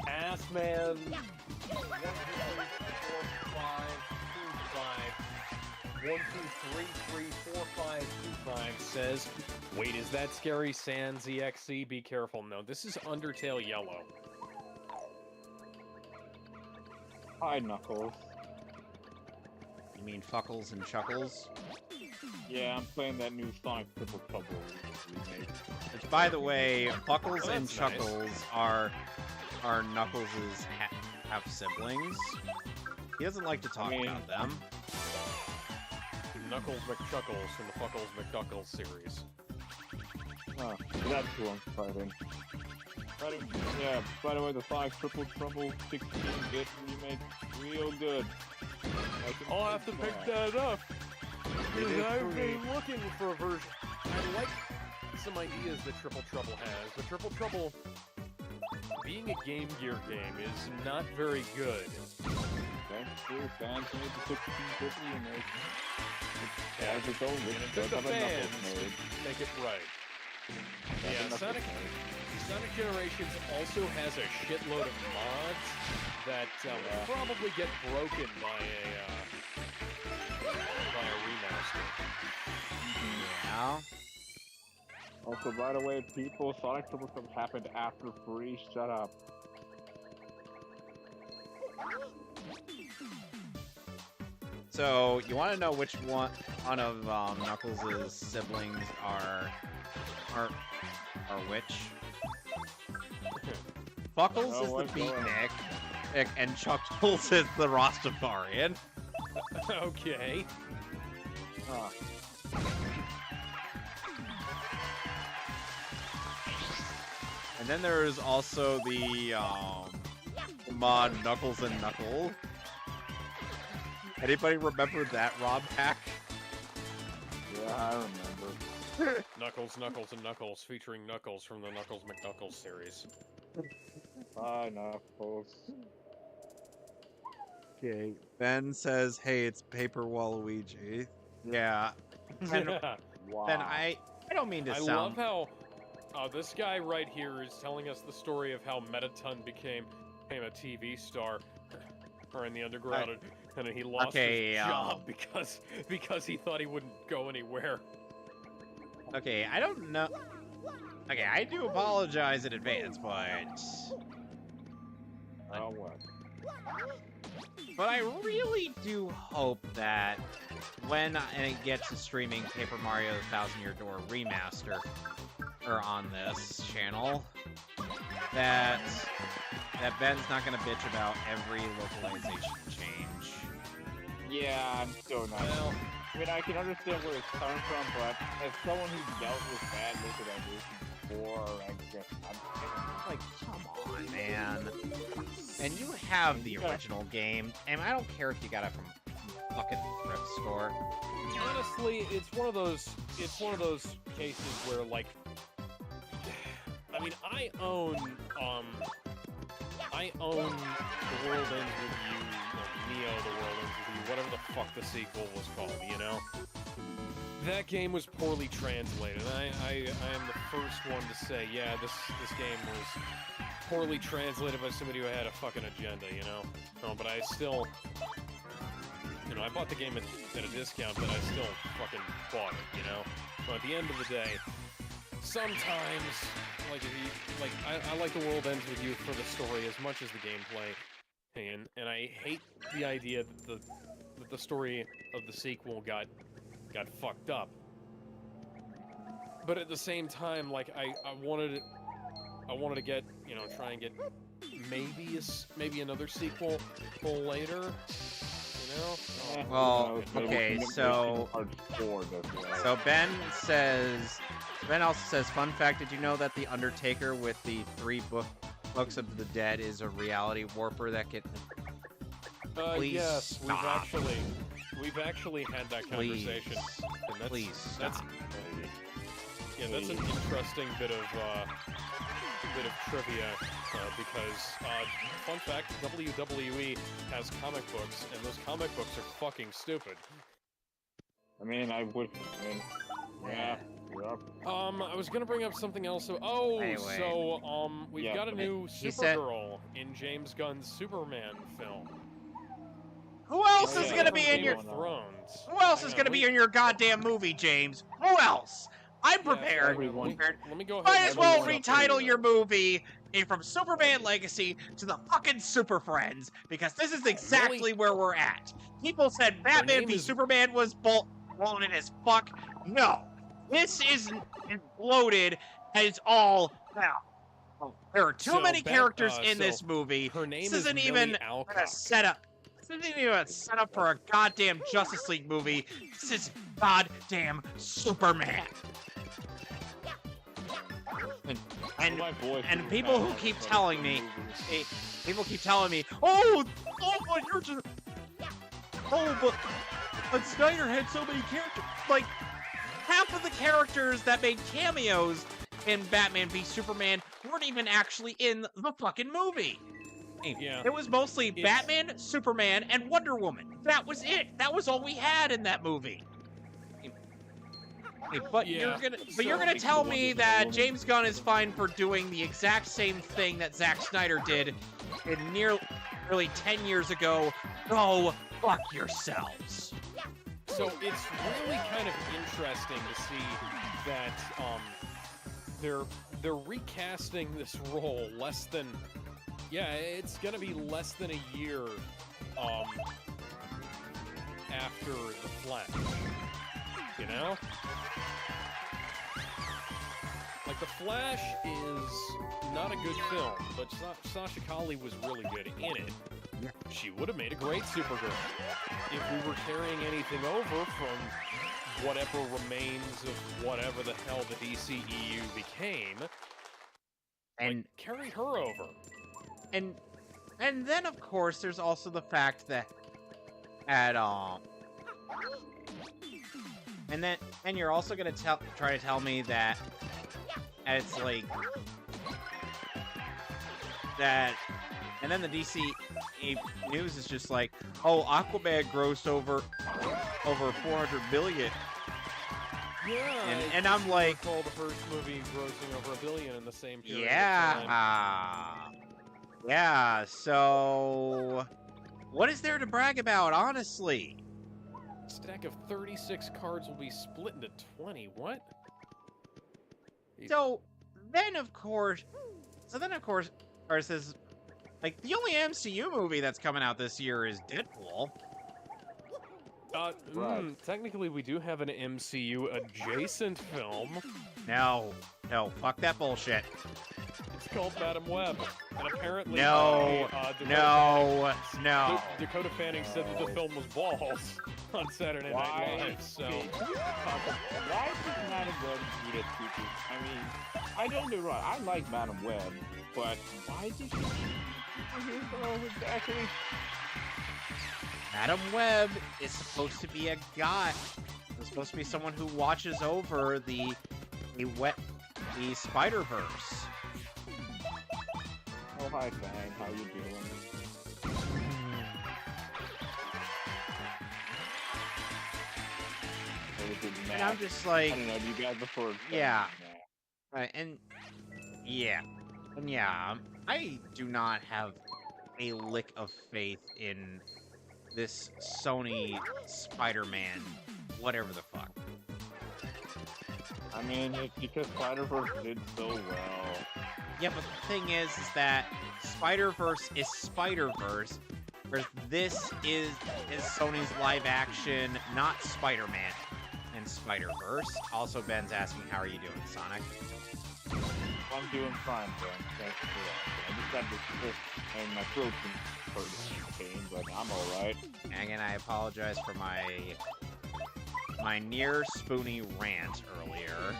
Assman 1234525 says, wait, is that Scary Sans EXE? Be careful. No, this is Undertale Yellow. Hi, Knuckles. You mean Fuckles and Chuckles? Yeah, I'm playing that new Sonic Triple Trouble remake. Which, by the way, Fuckles Oh, and that's nice. Chuckles are Knuckles' half siblings. He doesn't like to talk about them. Knuckles McChuckles from the Fuckles McDuckles series. Huh, that's who I'm fighting. Yeah, by the way, the Sonic Triple Trouble 16-bit remake, real good. I'll have to pick that up. Because I've been looking for a version. I like some ideas that Triple Trouble has, but Triple Trouble, being a Game Gear game, is not very good. That's true, fans made the 16-bit remake. Yeah, As its own, and it's the a Knuckles fans mode. make it right. That's a Yeah, Knuckles Sonic Generations also has a shitload of mods that will probably get broken by a remaster. Yeah. Also, by the way, people, Sonic Triple Trouble happened after free. Shut up. So, you want to know which one of Knuckles' siblings are which? Fuckles is the beatnik, and Chuckles is the Rastafarian. Okay. Huh. And then there is also the mod Knuckles and Knuckle. Anybody remember that ROM hack? Yeah, I remember. Knuckles, Knuckles, and Knuckles, featuring Knuckles from the Knuckles McDuckles series. Bye, Knuckles. Okay. Ben says, "Hey, it's Paper Waluigi." Yeah. And Wow. Ben, I don't mean to I sound. love how this guy right here is telling us the story of how Mettaton became a TV star or in the underground, and he lost his job because he thought he wouldn't go anywhere. Okay, I don't know. Okay, I do apologize in advance, but Oh, what? I really do hope that when it gets to streaming Paper Mario: The Thousand Year Door Remaster on this channel, that Ben's not gonna bitch about every localization change. Yeah, I'm still not. Well, I mean, I can understand where it's coming from, but as someone who's dealt with bad localization before, I guess I'm Like, come on, man. And you have the original game, and I don't care if you got it from fucking thrift store. honestly, it's one of those cases where, like, I mean, I own The World Ends With You, or Neo: The World Ends With You, whatever the fuck the sequel was called, you know? That game was poorly translated. I am the first one to say, yeah, this game was poorly translated by somebody who had a fucking agenda, you know? No, but I still, you know, I bought the game at a discount, but I still fucking bought it, you know? So at the end of the day, sometimes, like, I like The World Ends With You for the story as much as the gameplay, and I hate the idea that the story of the sequel got fucked up. But at the same time, like, I wanted to get, you know, try and get maybe another sequel later, you know? Well, okay, so Ben also says, fun fact, did you know that The Undertaker with the 3 books of the dead is a reality warper that can... Please yes, stop. we've actually had that conversation. And that's, Please that's, stop. yeah, that's an interesting bit of trivia, because, fun fact, WWE has comic books, and those comic books are fucking stupid. I mean, yeah. I was gonna bring up something else. Oh, Anyway. so, we've Yeah, got a new he said- Supergirl in James Gunn's Superman film. Who else Oh, is yeah, gonna that's be in Game your... of Thrones? Who else is gonna be in your goddamn movie, James? Who else? I'm Yeah, prepared. everyone- let me go ahead. Might and as well everyone up retitle here. your movie from Superman Legacy to the fucking Super Friends, because this is exactly where we're at. People said Batman name v is- Superman was bloated as fuck. No, this is as bloated as all hell. There are too many characters in this movie. Her name This is isn't Millie even Alcock. a setup. This isn't even a setup for a goddamn Justice League movie. This is goddamn Superman. And My voice and is people bad who on keep the telling me, movies. people keep telling me, oh, but you're just, but Snyder had so many characters. Like, half of the characters that made cameos in Batman v Superman weren't even actually in the fucking movie. Yeah. It was mostly Batman, Superman, and Wonder Woman. That was it. That was all we had in that movie. But Yeah. you're gonna tell me that James Gunn is fine for doing the exact same thing that Zack Snyder did in nearly 10 years ago. Go fuck yourselves. So it's really kind of interesting to see that they're recasting this role less than it's gonna be less than a year after The Flash. You know? Like, The Flash is not a good film, but Sasha Calle was really good in it. She would have made a great Supergirl. If we were carrying anything over from whatever remains of whatever the hell the DCEU became, And carry her over. and then of course there's also the fact that and you're also gonna try to tell me that it's like that, and then the DC news is just like, oh, Aquaman grossed over 400 million. Yeah, and I'm like, recall the first movie grossing over $1 billion in the same period of time. Yeah, so what is there to brag about, honestly? Stack of 36 cards will be split into 20. What? So then of course there's like the only MCU movie that's coming out this year is Deadpool. Right. Technically, we do have an MCU adjacent film. No, fuck that bullshit. It's called Madam Web, and apparently, No. Dakota Fanning said that the film was balls on Saturday Night Live. So why does Madam Web need a sequel? I mean, I don't get me wrong. I like Madam Web, but why did she need a superhero exactly? Madam Web is supposed to be a guy. It's supposed to be someone who watches over the Spider-Verse. Oh, hi, Fang. How you doing? And I'm just I like, don't know, do you guys before? Yeah. and I do not have a lick of faith in this Sony Spider-Man, whatever the fuck. I mean, it's because Spider-Verse did so well. Yeah, but the thing is that Spider-Verse is Spider-Verse, whereas this is Sony's live action, not Spider-Man and Spider-Verse. Also, Ben's asking, how are you doing, Sonic? I'm doing fine, Ben. Thanks for that. I just got this sick and my throat's in pain, but I'm alright. And again, I apologize for my near spoony rant earlier.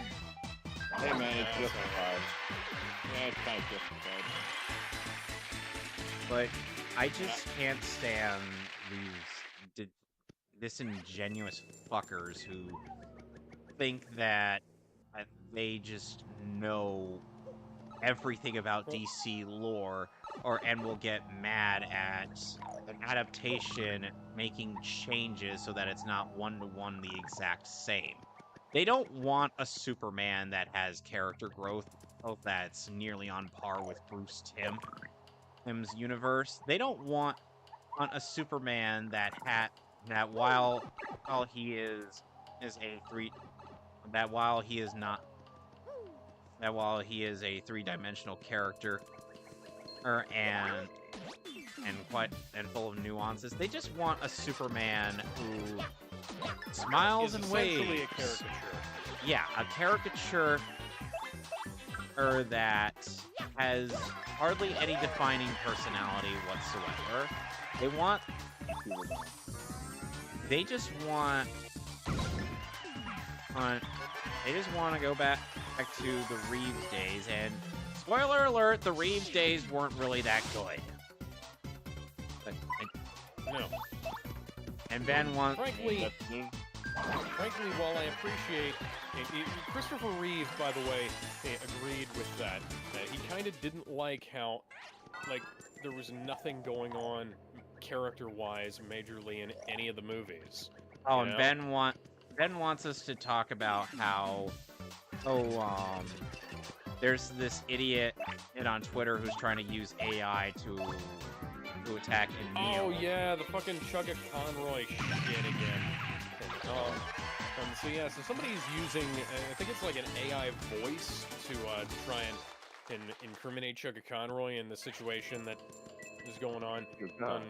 Hey man, it's justified. Yeah, it's kind of justified. But I just can't stand these disingenuous fuckers who think that they just know everything about DC lore, and will get mad at an adaptation making changes so that it's not one-to-one the exact same. They don't want a Superman that has character growth that's nearly on par with Bruce Timm's universe. They don't want a Superman that while he is a that while he is not, that while he is a three-dimensional character, and full of nuances, they just want a Superman who smiles and waves. Essentially a caricature. Yeah, a caricature that has hardly any defining personality whatsoever. They just want to go back to the Reeves days, and spoiler alert, the Reeves days weren't really that good. No. And Ben wants... Frankly, while I appreciate... Christopher Reeve, by the way, agreed with that. He kind of didn't like how, there was nothing going on character-wise majorly in any of the movies. Oh, and Ben wants us to talk about how, there's this idiot on Twitter who's trying to use AI to attack Neo. Oh yeah, the fucking Chugga Conroy shit again. So somebody's using, I think it's like an AI voice to try and incriminate Chugga Conroy in the situation that is going on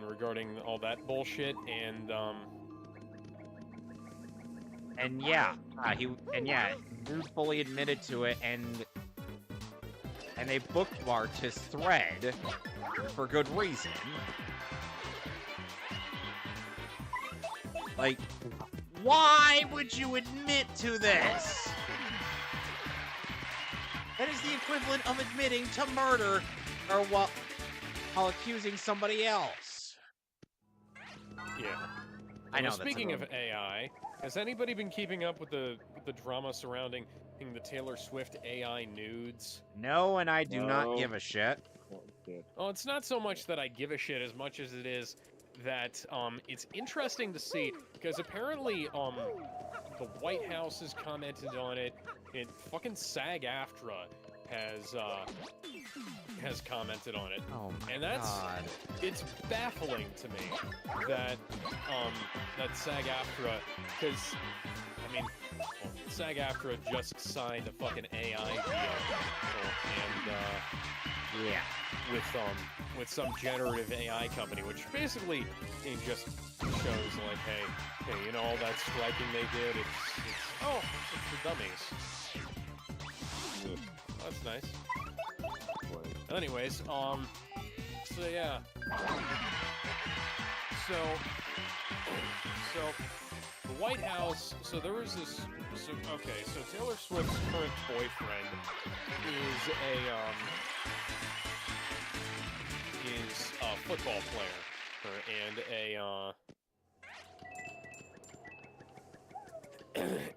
regarding all that bullshit, he fully admitted to it, and they bookmarked his thread for good reason. Like, why would you admit to this? That is the equivalent of admitting to murder or while accusing somebody else. Yeah. I know. Speaking of AI, has anybody been keeping up with the drama surrounding the Taylor Swift AI nudes? No, and I do not give a shit. Oh, it's not so much that I give a shit as much as it is that it's interesting to see, because apparently the White House has commented on it, and fucking SAG-AFTRA has commented on it. Oh my God. It's baffling to me that that SAG-AFTRA, because SAG-AFTRA just signed a fucking AI deal, with some generative AI company, which basically it just shows like, hey, all that striking they did, it's for dummies. That's nice. Anyways, so yeah. So the White House, so there was this, so Taylor Swift's current boyfriend is a football player,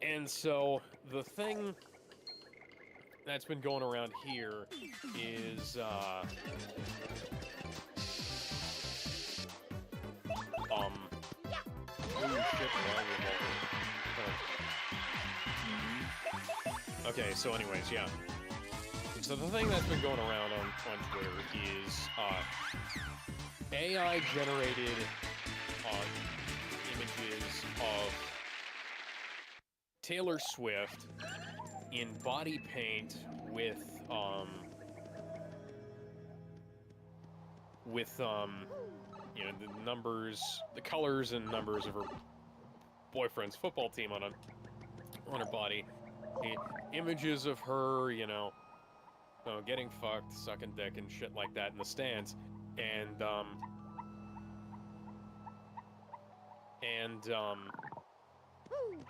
and so the thing that's been going around here is okay, so anyways, yeah. So the thing that's been going around on Twitter is AI generated images of Taylor Swift in body paint with the numbers, the colors and numbers of her boyfriend's football team on her body. Images of her, getting fucked, sucking dick and shit like that in the stands, and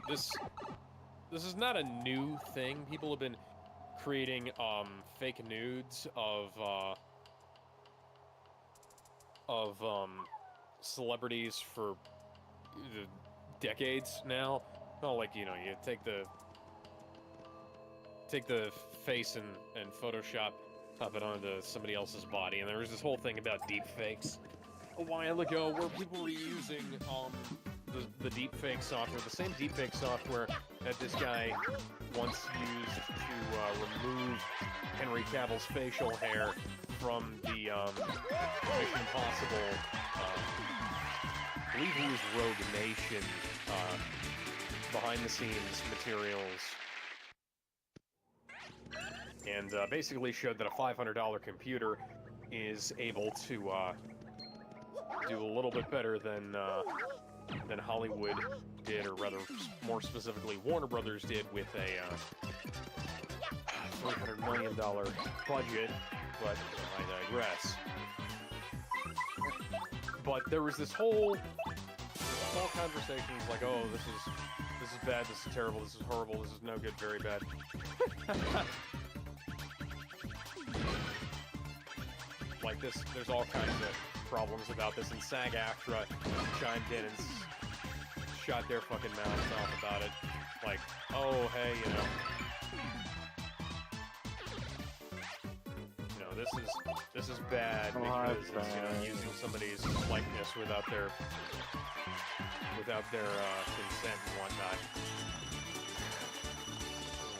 this is not a new thing. People have been creating fake nudes of celebrities for decades now. Oh, like, you take the face and Photoshop, pop it onto somebody else's body, and there was this whole thing about deep fakes a while ago where people were using the deepfake software, the same deepfake software that this guy once used to remove Henry Cavill's facial hair from the Mission Impossible, I believe he was Rogue Nation, behind-the-scenes materials and basically showed that a $500 computer is able to do a little bit better than Hollywood did, or rather, more specifically, Warner Brothers did with a $300 million budget. But I digress. But there was this whole conversation like, oh, this is bad, this is terrible, this is horrible, this is no good, very bad. Like this, there's all kinds of problems about this, and SAG-AFTRA chimed in and shot their fucking mouths off about it. Like, oh, hey, this is bad because it's, using somebody's likeness without their consent and whatnot.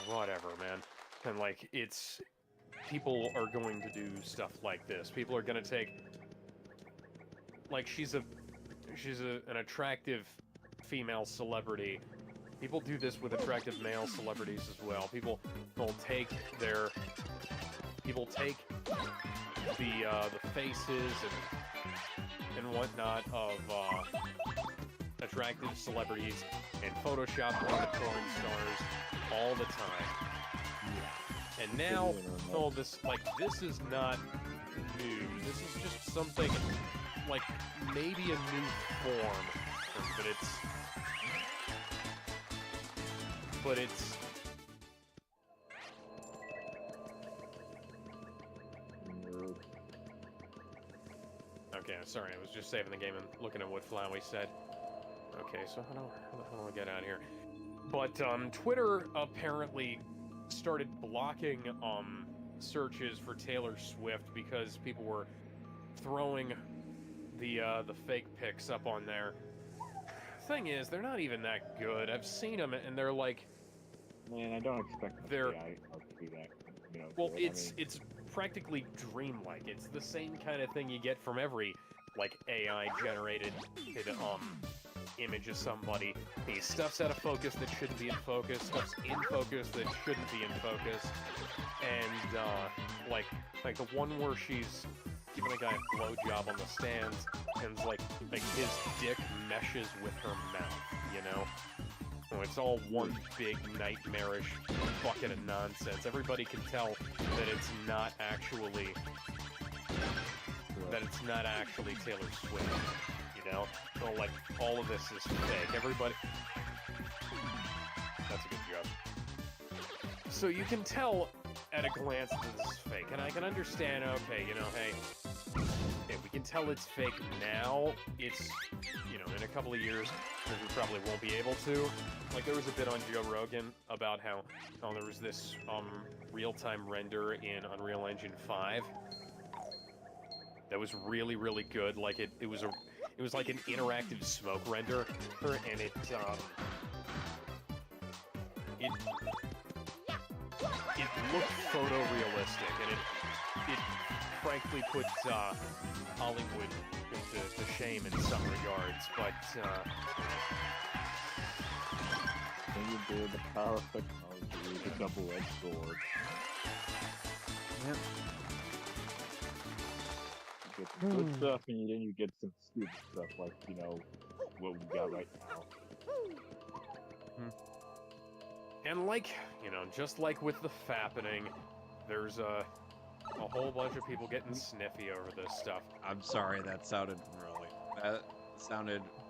Whatever, man. And like, people are going to do stuff like this. People are going to take, like, she's an attractive female celebrity. People do this with attractive male celebrities as well. People take the faces and whatnot of attractive celebrities and Photoshop them into porn stars all the time. And now, this is not new. This is just something, like, maybe a new form, but it's okay, sorry, I was just saving the game and looking at what Flowey said. Okay, so how the hell do I get out of here? But, Twitter apparently started blocking, searches for Taylor Swift because people were throwing the fake pics up on there. Thing is, they're not even that good. I've seen them, and they're like... Man, I don't expect them to do that. Well, it's practically dreamlike. It's the same kind of thing you get from every, like, AI-generated image of somebody. He stuff's out of focus that shouldn't be in focus, stuff's in focus that shouldn't be in focus, and, like the one where she's giving a guy a blowjob on the stands, and, like his dick meshes with her mouth, you know? Oh, it's all one big nightmarish bucket of nonsense. Everybody can tell that it's not actually Taylor Swift, you know? So, like, all of this is fake. Everybody... That's a good job. So you can tell at a glance that this is fake, and I can understand, okay, hey, we can tell it's fake now. It's, in a couple of years, we probably won't be able to. Like, there was a bit on Joe Rogan about how there was this real-time render in Unreal Engine 5 that was really, really good. Like, it was like an interactive smoke render, and it looked photorealistic, and it frankly put Hollywood to shame in some regards, but when you do the power of technology, the double-edged sword. Yep. You get some good stuff, and then you get some stupid stuff, like, what we got right now. And like, just like with the fappening, there's a whole bunch of people getting sniffy over this stuff. I'm sorry, that sounded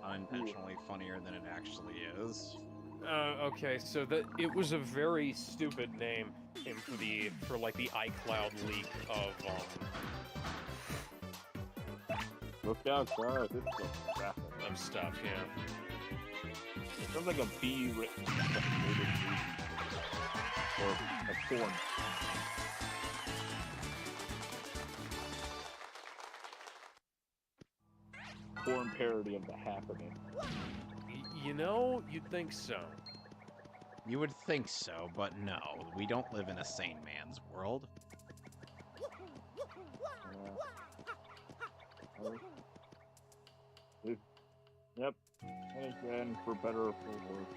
unintentionally funnier than it actually is. Okay, so it was a very stupid name for like the iCloud leak of Look out, guys! It's so rapid. Of stuff, yeah. It sounds like a B-written movie, or a porn. Porn parody of The Happening. You'd think so. You would think so, but no. We don't live in a sane man's world. Yep. And again, for better or for worse.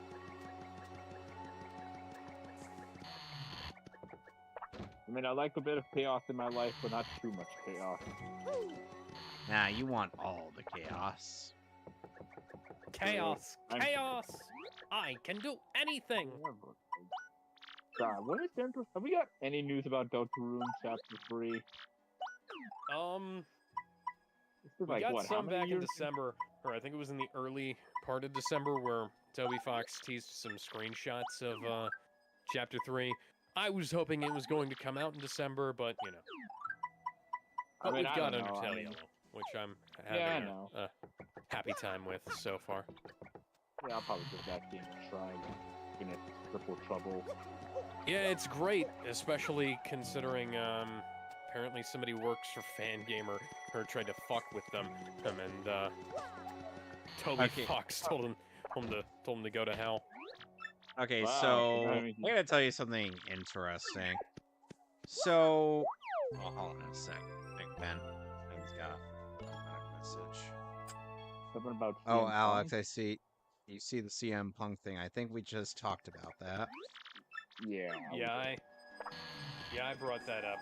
I mean, I like a bit of chaos in my life, but not too much chaos. Nah, you want all the chaos. Chaos! Chaos! I can do anything! God, when is Denver? Have we got any news about Deltarune Chapter 3? This is We like, got what, how some many back in years? December, or I think it was in the early part of December, where Toby Fox teased some screenshots of Chapter 3. I was hoping it was going to come out in December, but, you know. But we've got Undertale Yellow, which I'm having a happy time with so far. Yeah, I'll probably give that game a try. Even if triple trouble. Yeah, it's great, especially considering apparently somebody works for Fangamer or tried to fuck with them, and Toby Fox told him to go to hell. Okay, Wow. so I'm gonna tell you something interesting. So, hold on a sec, Big Ben. He's got a message. Something about Oh, CM Alex, Punk? I see. You see the CM Punk thing. I think we just talked about that. Yeah. I brought that up.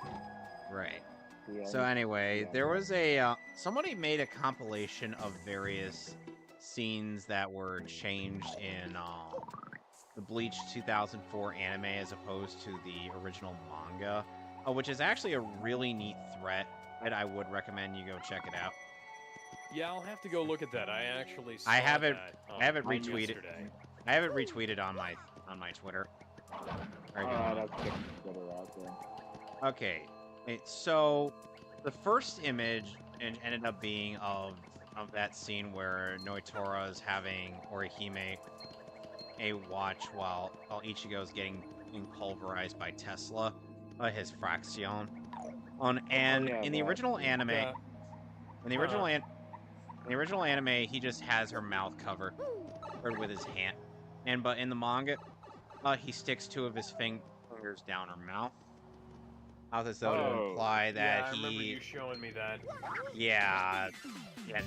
Right. Yeah, So anyway, there was a somebody made a compilation of various scenes that were changed in the Bleach 2004 anime as opposed to the original manga, which is actually a really neat thread, and I would recommend you go check it out. Yeah, I'll have to go look at that. I actually saw I haven't retweeted. retweeted. I haven't retweeted on my Twitter. That's good out there. Okay, so the first image ended up being of that scene where Noitora is having Orihime a watch while Ichigo's getting pulverized by Tesla, his Fraction. In the original anime, in the original anime, he just has her mouth covered with his hand, but in the manga, he sticks two of his fingers down her mouth as though to imply that I remember you showing me that. Yeah,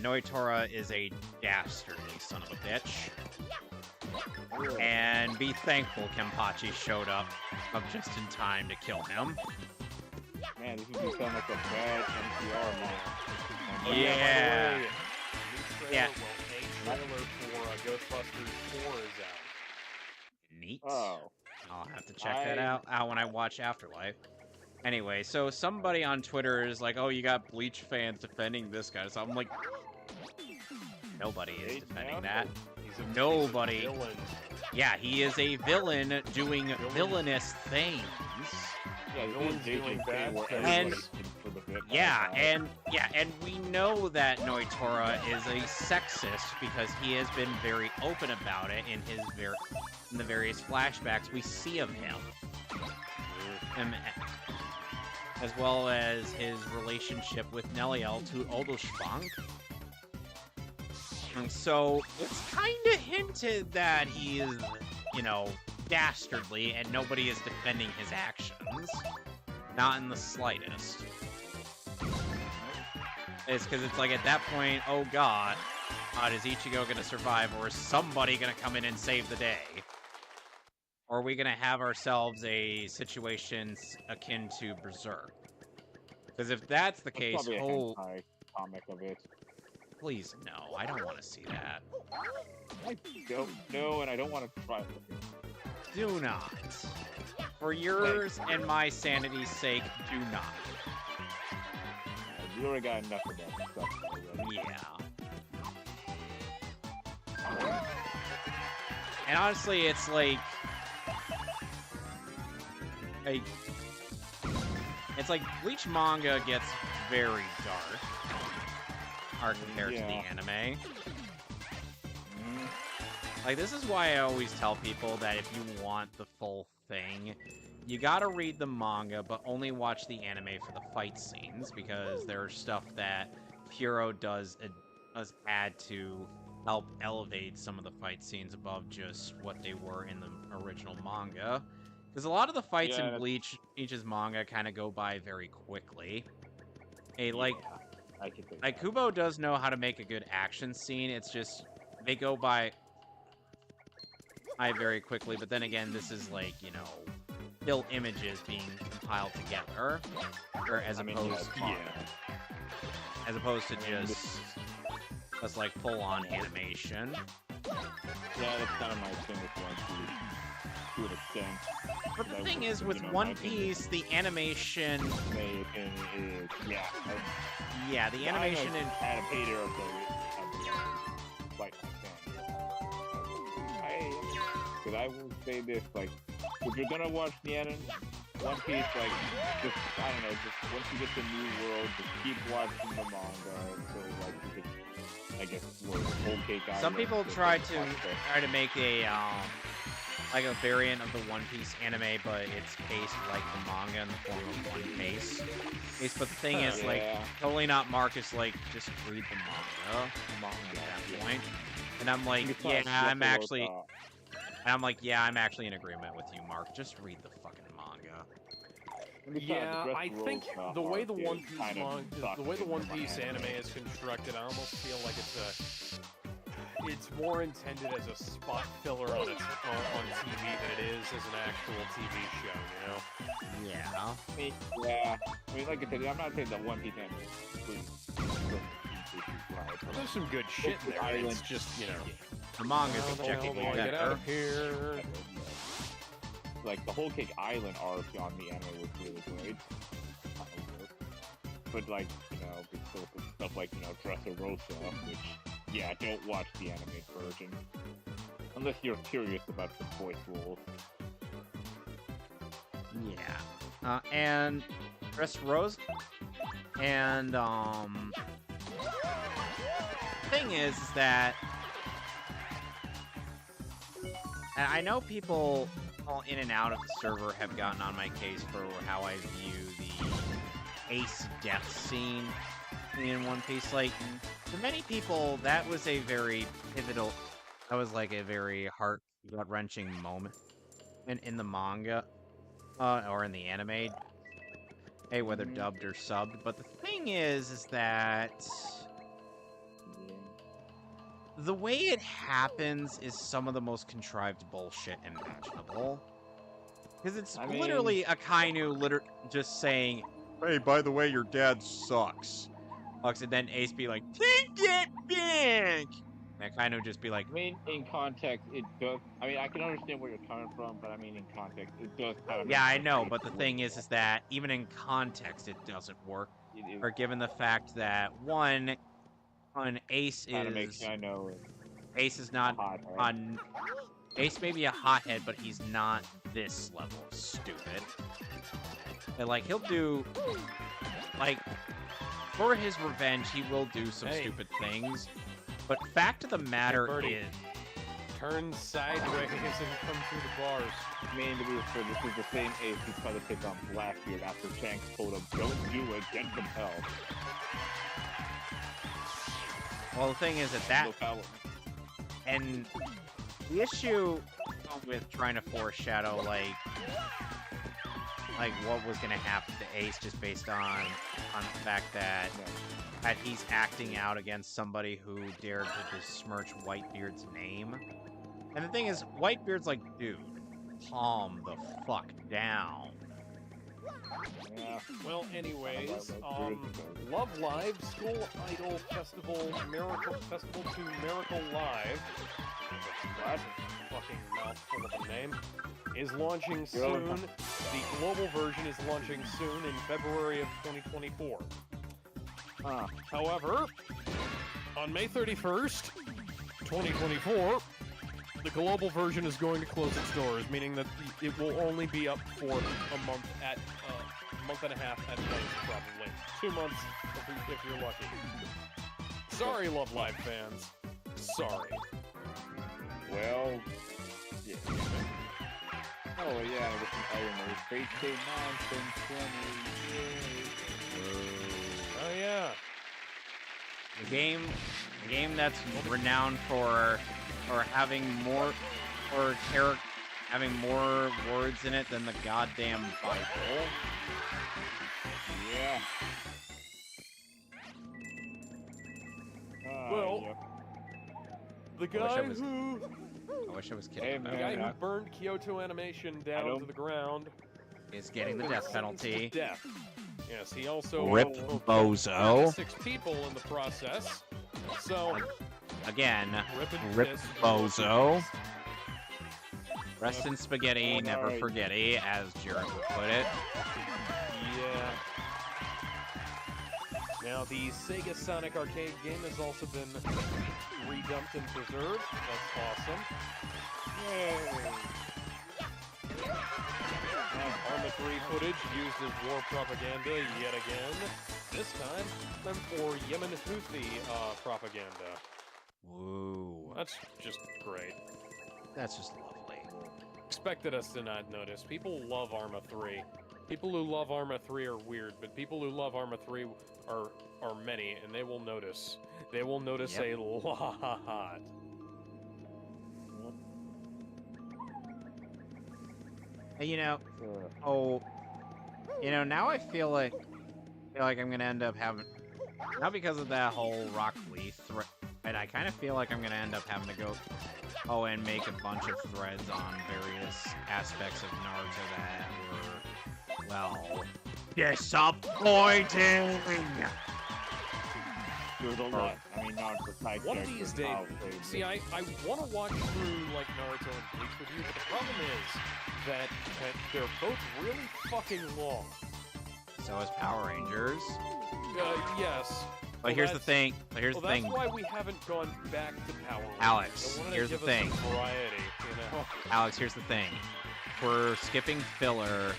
Noitora is a dastardly son of a bitch. And be thankful Kenpachi showed up just in time to kill him. Man, this is gonna sound like a bad NPR now. Yeah. Yeah. Well, a trailer for Ghostbusters 4 is out. Neat. Oh. I'll have to check that out when I watch Afterlife. Anyway, so somebody on Twitter is like, oh, you got Bleach fans defending this guy. So I'm like, nobody is defending that. Nobody. He's a villain. Yeah, he is a villain doing villainous things. Yeah, villain's doing bad things. And we know that Noitora is a sexist because he has been very open about it in the various flashbacks we see of him. As well as his relationship with Neliel to Odelschwank. And so it's kind of hinted that he is, dastardly and nobody is defending his actions. Not in the slightest. It's because it's like at that point, oh god, is Ichigo going to survive or is somebody going to come in and save the day? Or are we going to have ourselves a situation akin to Berserk? Because if that's the case, comic of it. Please, no, I don't want to see that. I don't know, and I don't want to try it. Do not. For yours and my sanity's sake, do not. You already got enough of that stuff already. Yeah. And honestly, it's like... It's like Bleach manga gets very dark compared to the anime. Like, this is why I always tell people that if you want the full thing, you gotta read the manga, but only watch the anime for the fight scenes, because there's stuff that Puro does add to help elevate some of the fight scenes above just what they were in the original manga. Because a lot of the fights in Bleach's manga kind of go by very quickly. Kubo does know how to make a good action scene. It's just they go by very quickly. But then again, this is like, still images being compiled together, or as opposed to just like full-on animation. Yeah, that's kind of my thing with One Piece, to an extent. But the thing is, with One Piece, the animation... Yeah, the animation in... I'm a hater of the like, because I will say this, like, if you're gonna watch the anime, One Piece, like, just, I don't know, just once you get to New World, just keep watching the manga until, like, you get, I guess, whole cake out. Some people try to make a variant of the One Piece anime, but it's based like the manga in the form of One Piece. But the thing is, like, totally not Marcus, like, just read the manga at that point. And I'm like, I'm actually in agreement with you, Mark. Just read the fucking manga. Yeah, I think the way the One Piece anime is constructed, I almost feel like it's more intended as a spot filler on TV than it is as an actual TV show, you know? Yeah. I mean, like I said, I'm not saying that One Piece anime is there's some good shit in there. It's just, you know, the manga's objectively get out of here. Like the Whole Cake Island arc on the anime was really great. But like, you know, because of stuff like, you know, Dressrosa, which, yeah, don't watch the anime version. Unless you're curious about the voice roles. Yeah. And Dressrosa, and thing is that I know people all in and out of the server have gotten on my case for how I view the Ace death scene in One Piece. Like, for many people, that was a very pivotal, that was like a very gut-wrenching moment in the manga, or in the anime, whether dubbed or subbed. But the thing is that the way it happens is some of the most contrived bullshit imaginable. Because it's literally Akainu just saying, "Hey, by the way, your dad sucks." And then Ace be like, "Take it back!" And Akainu just be like... I mean, in context, it does... I mean, I can understand where you're coming from, but I mean, in context, it does kind of... Yeah, I know, but the thing is that even in context, it doesn't work. Or given the fact that, one, Ace is... I know. Ace is not on... Ace may be a hothead, but he's not this level of stupid. And, like, he'll do... Like, for his revenge, he will do some stupid things. But fact of the matter is... Turn sideways and come through the bars. I mean, to be fair, this is the same Ace who tried to take on Blackbeard after Shanks told him, "Don't do it, get some help." Well, the thing is that... And the issue with trying to foreshadow, like what was going to happen to Ace just based on the fact that he's acting out against somebody who dared to besmirch Whitebeard's name. And the thing is, Whitebeard's like, dude, calm the fuck down. Yeah. Well, anyways, Love Live School Idol Festival Miracle Festival to Miracle Live. What? Fucking mouthful of a name. Is launching soon. The global version is launching soon in February of 2024. However, on May 31st, 2024, the global version is going to close its doors, meaning that it will only be up for a month and a half at most, probably. 2 months if you're lucky. Sorry, Love Live fans. Sorry. Well, yeah. Oh yeah, I guess I remember. Fate Day Nonsense 20. Oh yeah. The game that's renowned for having more having more words in it than the goddamn Bible. Yeah. Well, yep. The guy who... I wish I was kidding. The guy who burned Kyoto Animation down to the ground is getting the been death sentenced to penalty. Death. Yes, he also Rip killed Bozo. 6 people in the process. So Again, rip and Rip piss, Bozo. Rest in Oh, spaghetti, never alright. forgetty, as Jared would put it. Yeah. Now the Sega Sonic arcade game has also been redumped and preserved. That's awesome. Yay. Arma 3 footage used as war propaganda yet again. This time for Yemen Houthi propaganda. Woo. That's just great. That's just lovely. Expected us to not notice. People love Arma 3. People who love Arma 3 are weird, but people who love Arma 3 are many, and they will notice. They will notice Yep. a lot. Hey, you know, Uh, now I feel like I'm gonna end up having, not because of that whole Rock Lee thread, but I kind of feel like I'm gonna end up having to go, and make a bunch of threads on various aspects of Naruto that were, well, disappointing. There's a lot. I mean, not for side One of characters, these days, I'll say, but- see, I want to watch through, like, Naruto and Bleach with you, but the problem is that they're both really fucking long. So is Power Rangers. Yes. But Well, here's the that's- thing. That's That's why we haven't gone back to Power Rangers. Alex, I wanted to here's the give us thing. some variety, you know? Alex, here's the thing. We're skipping filler.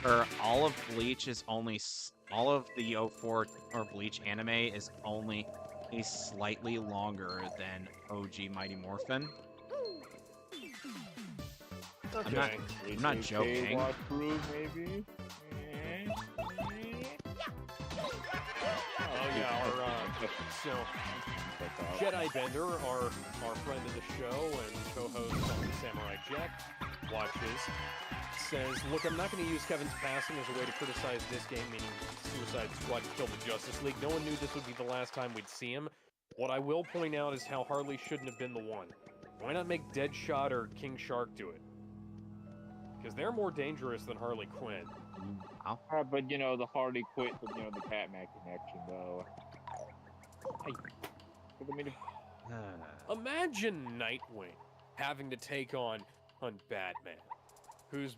For all of Bleach is only all of the 04 or Bleach anime is only slightly longer than OG Mighty Morphin. I'm not AJK joking. walkthrough, maybe? Oh yeah, our so Jedi Bender, our friend of the show and co-host on Samurai Jack watches, says, "Look, I'm not going to use Kevin's passing as a way to criticize this game, meaning Suicide Squad killed the Justice League. No one knew this would be the last time we'd see him. What I will point out is how Harley shouldn't have been the one. Why not make Deadshot or King Shark do it? Because they're more dangerous than Harley Quinn." But you know, the Harley quit with, you know, the Batman connection, though. Hey. I mean, Imagine Nightwing having to take on Batman, who's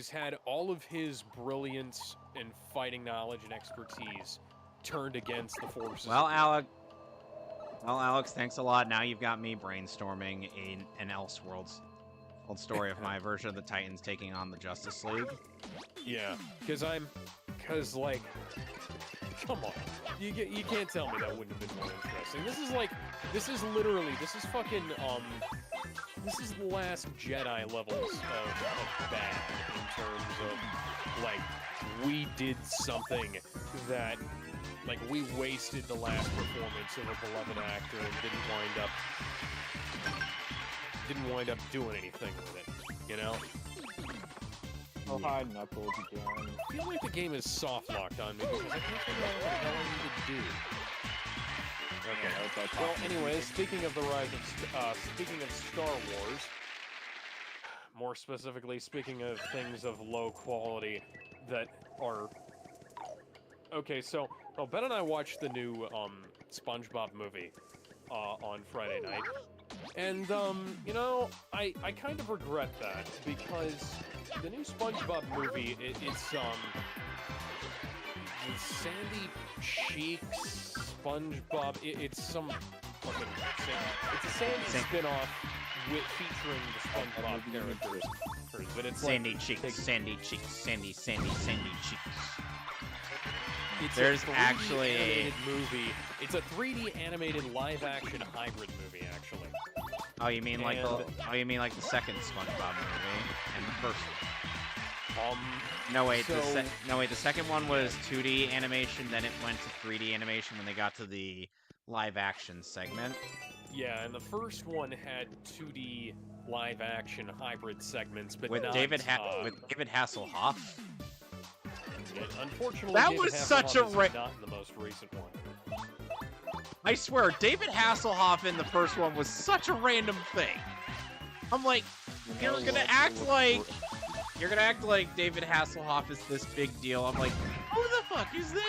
had all of his brilliance and fighting knowledge and expertise turned against the forces. Well, Alex, thanks a lot. Now you've got me brainstorming an Elseworlds old story of my version of the Titans taking on the Justice League. Yeah, because like, come on, you can't tell me that wouldn't have been more interesting. This is fucking this is the last Jedi levels of bad in terms of, like, we did something that, like, we wasted the last performance of a beloved actor and didn't wind up doing anything with it, you know? oh, hi, Knuckles again. I feel like the game is soft locked on me because I can't figure out what the hell I need to do. Okay. Well, anyways, speaking of the rise of, speaking of Star Wars, more specifically, speaking of things of low quality that are... Okay, so, Ben and I watched the new, SpongeBob movie, on Friday night. And, you know, I kind of regret that, because the new SpongeBob movie, it's the Sandy Cheeks SpongeBob, it's some fucking... It's a Sandy spin-off featuring the SpongeBob characters. But it's Sandy like, Cheeks, Sandy Cheeks, Sandy Cheeks. It's There's a 3D actually animated movie. It's a 3D animated live-action hybrid movie, actually. Oh, you mean like And- the second SpongeBob movie and the first one? No wait, so- the second one was 2D animation, then it went to 3D animation when they got to the live action segment. Yeah, and the first one had 2D live-action hybrid segments, but With not, David Hasselhoff. Unfortunately, That David was such a Hasselhoff is not in the most recent one. I swear, David Hasselhoff in the first one was such a random thing. I'm like, you're gonna act like act like David Hasselhoff is this big deal. I'm like, who the fuck is this?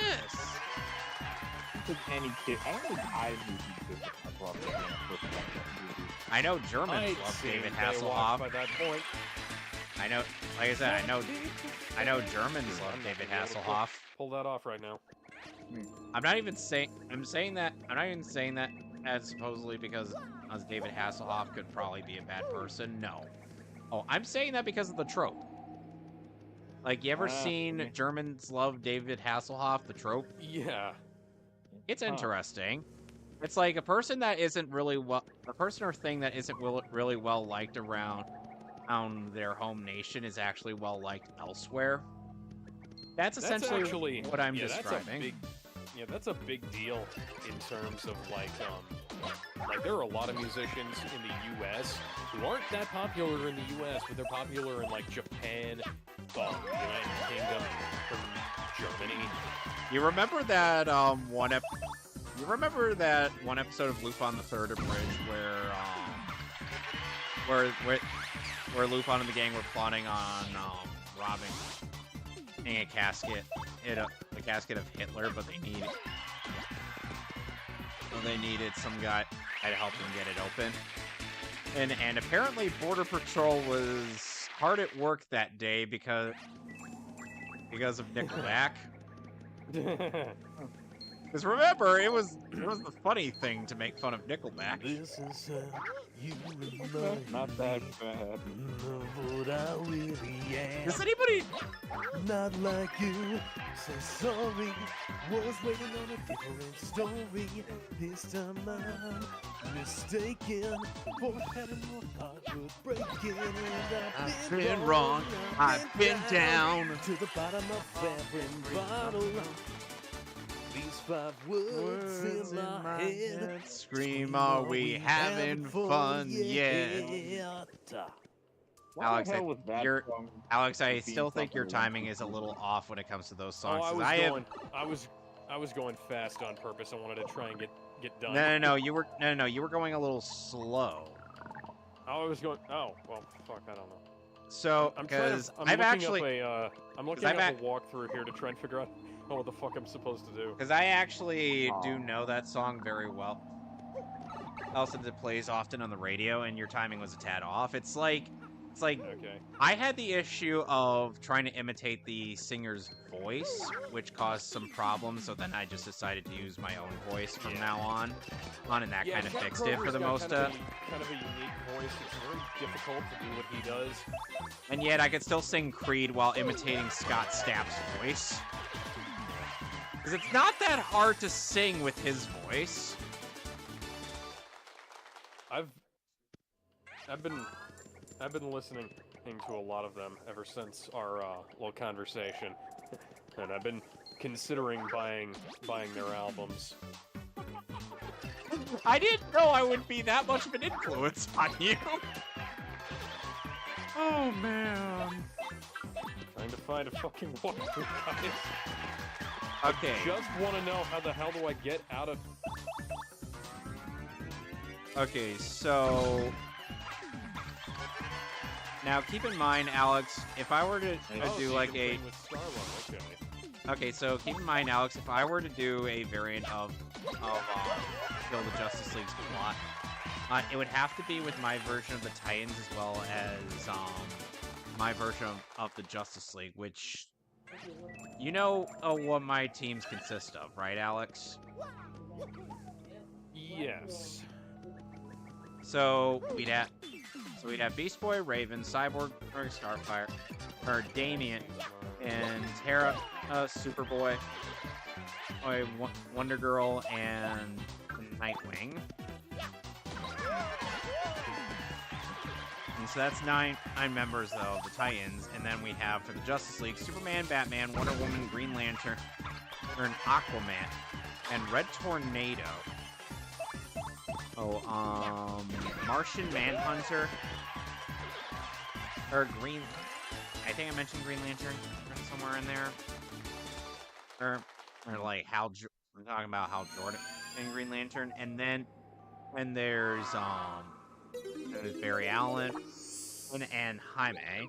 I don't think any kid. I don't think I knew this. I brought that in the first time that movie. I know Germans I'd love seen David Baywatch Hasselhoff. by that point. I know, like I said, I know Germans love I'm not David gonna be able to Hasselhoff. Pull that off right now. I'm not even saying that as supposedly because David Hasselhoff could probably be a bad person. No. Oh, I'm saying that because of the trope. Like, you ever seen Germans love David Hasselhoff, the trope? Yeah. It's interesting. It's like a person that isn't really a person or thing that isn't really well liked around their home nation is actually well liked elsewhere. That's essentially actually, what I'm describing. That's a big deal in terms of like there are a lot of musicians in the U.S. who aren't that popular in the U.S., but they're popular in like Japan, United Kingdom, Germany. You remember that one episode of Lupin the Third Abridged where Lupin and the gang were plotting on robbing a casket, the casket of Hitler, but they needed some guy to help them get it open. And apparently Border Patrol was hard at work that day because of Nickelback. Because remember, it was the funny thing to make fun of Nickelback. This is you Not that bad. what I really am. Does anybody? Not like you. So sorry. Was waiting on a different story. This time I'm mistaken for having more heart breaking. I've been wrong. I've been down to the bottom of every bottle. These 5 words in my head scream, are we having fun yet? Alex, Alex, I still think your timing is a little off when it comes to those songs. I was going fast on purpose. I wanted to try and get done. No, you were going a little slow. I was going. Oh, well, fuck, I don't know. So, because I'm looking up a walkthrough here to try and figure out what the fuck I'm supposed to do. Because I actually do know that song very well. Also, it plays often on the radio, and your timing was a tad off. It's like Okay. I had the issue of trying to imitate the singer's voice, which caused some problems. So then I just decided to use my own voice from now on, and that kind of fixed it for the most. Kind of a unique voice. It's very difficult to do what he does. And yet I could still sing Creed while imitating Scott Stapp's voice. Because it's not that hard to sing with his voice. I've been listening to a lot of them ever since our little conversation, and I've been considering buying their albums. I didn't know I would be that much of an influence on you. Oh man. Trying to find a fucking walkthrough, guys. Okay. I just want to know how the hell do I get out of... Okay, so... Now, keep in mind, Alex, if I were to do like a... Okay, so keep in mind, Alex, if I were to do a variant of Kill the Justice League's plot, it would have to be with my version of the Titans as well as my version of the Justice League, which... You know what my teams consist of, right, Alex? Yes. So we'd have Beast Boy, Raven, Cyborg, or Starfire, or Damien, and Terra, Superboy, Wonder Girl, and Nightwing. And so that's nine members, though, of the Titans. And then we have, for the Justice League, Superman, Batman, Wonder Woman, Green Lantern, or an Aquaman, and Red Tornado. Martian Manhunter, or Green... I think I mentioned Green Lantern somewhere in there. Or like we're talking about Hal Jordan and Green Lantern. And then there's Barry Allen and Jaime.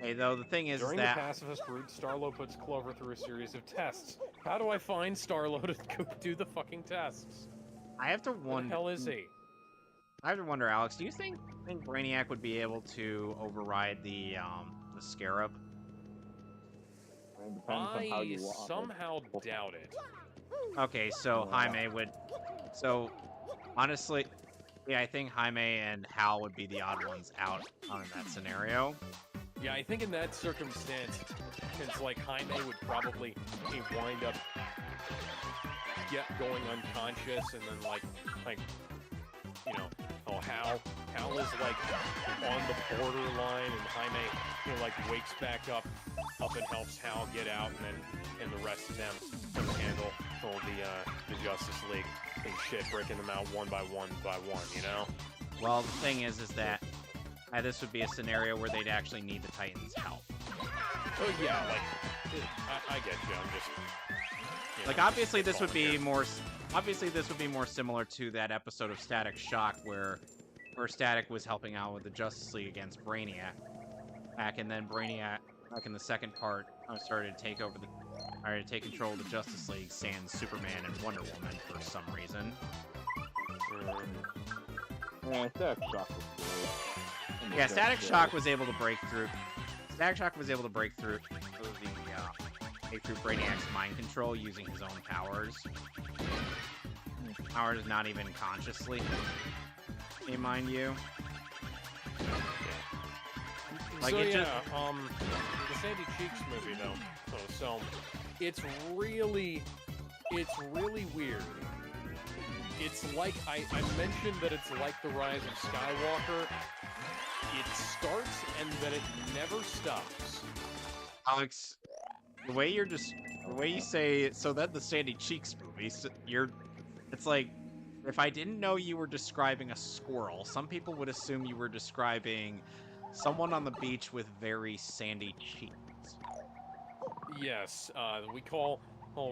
Hey, though, the thing is During that... the pacifist route, Starlo puts Clover through a series of tests. How do I find Starlo to go do the fucking tests? I have to Where the wonder... hell is he? I have to wonder, Alex, do you think Brainiac would be able to override the Scarab? It depends on how you I want it. somehow doubt it. Okay, so Yeah. Jaime would... So, honestly, yeah, I think Jaime and Hal would be the odd ones out in that scenario. Yeah, I think in that circumstance, it's like Jaime would probably wind up going unconscious, and then like you know, oh Hal is like on the borderline, and Jaime like wakes back up and helps Hal get out, and the rest of them can handle all the Justice League and shit, breaking them out one by one, you know? Well, the thing is that this would be a scenario where they'd actually need the Titans' help. Oh yeah, like I get you. I'm just like obviously this would be more similar to that episode of Static Shock where Static was helping out with the Justice League against Brainiac. And then Brainiac, like in the second part, started to take control of the Justice League, sans Superman and Wonder Woman for some reason. Yeah, Static Shock was good. Yeah, Static Shock was able to break through. Static Shock was able to break through Brainiac's mind control using his own powers. Powers not even consciously, mind you. Like so it yeah, just... the Sandy Cheeks movie though. So it's really weird. It's like I mentioned that it's like the Rise of Skywalker. It starts and then it never stops. Alex, the way you say so that the Sandy Cheeks movie, it's like if I didn't know you were describing a squirrel, some people would assume you were describing someone on the beach with very sandy cheeks. Yes, we call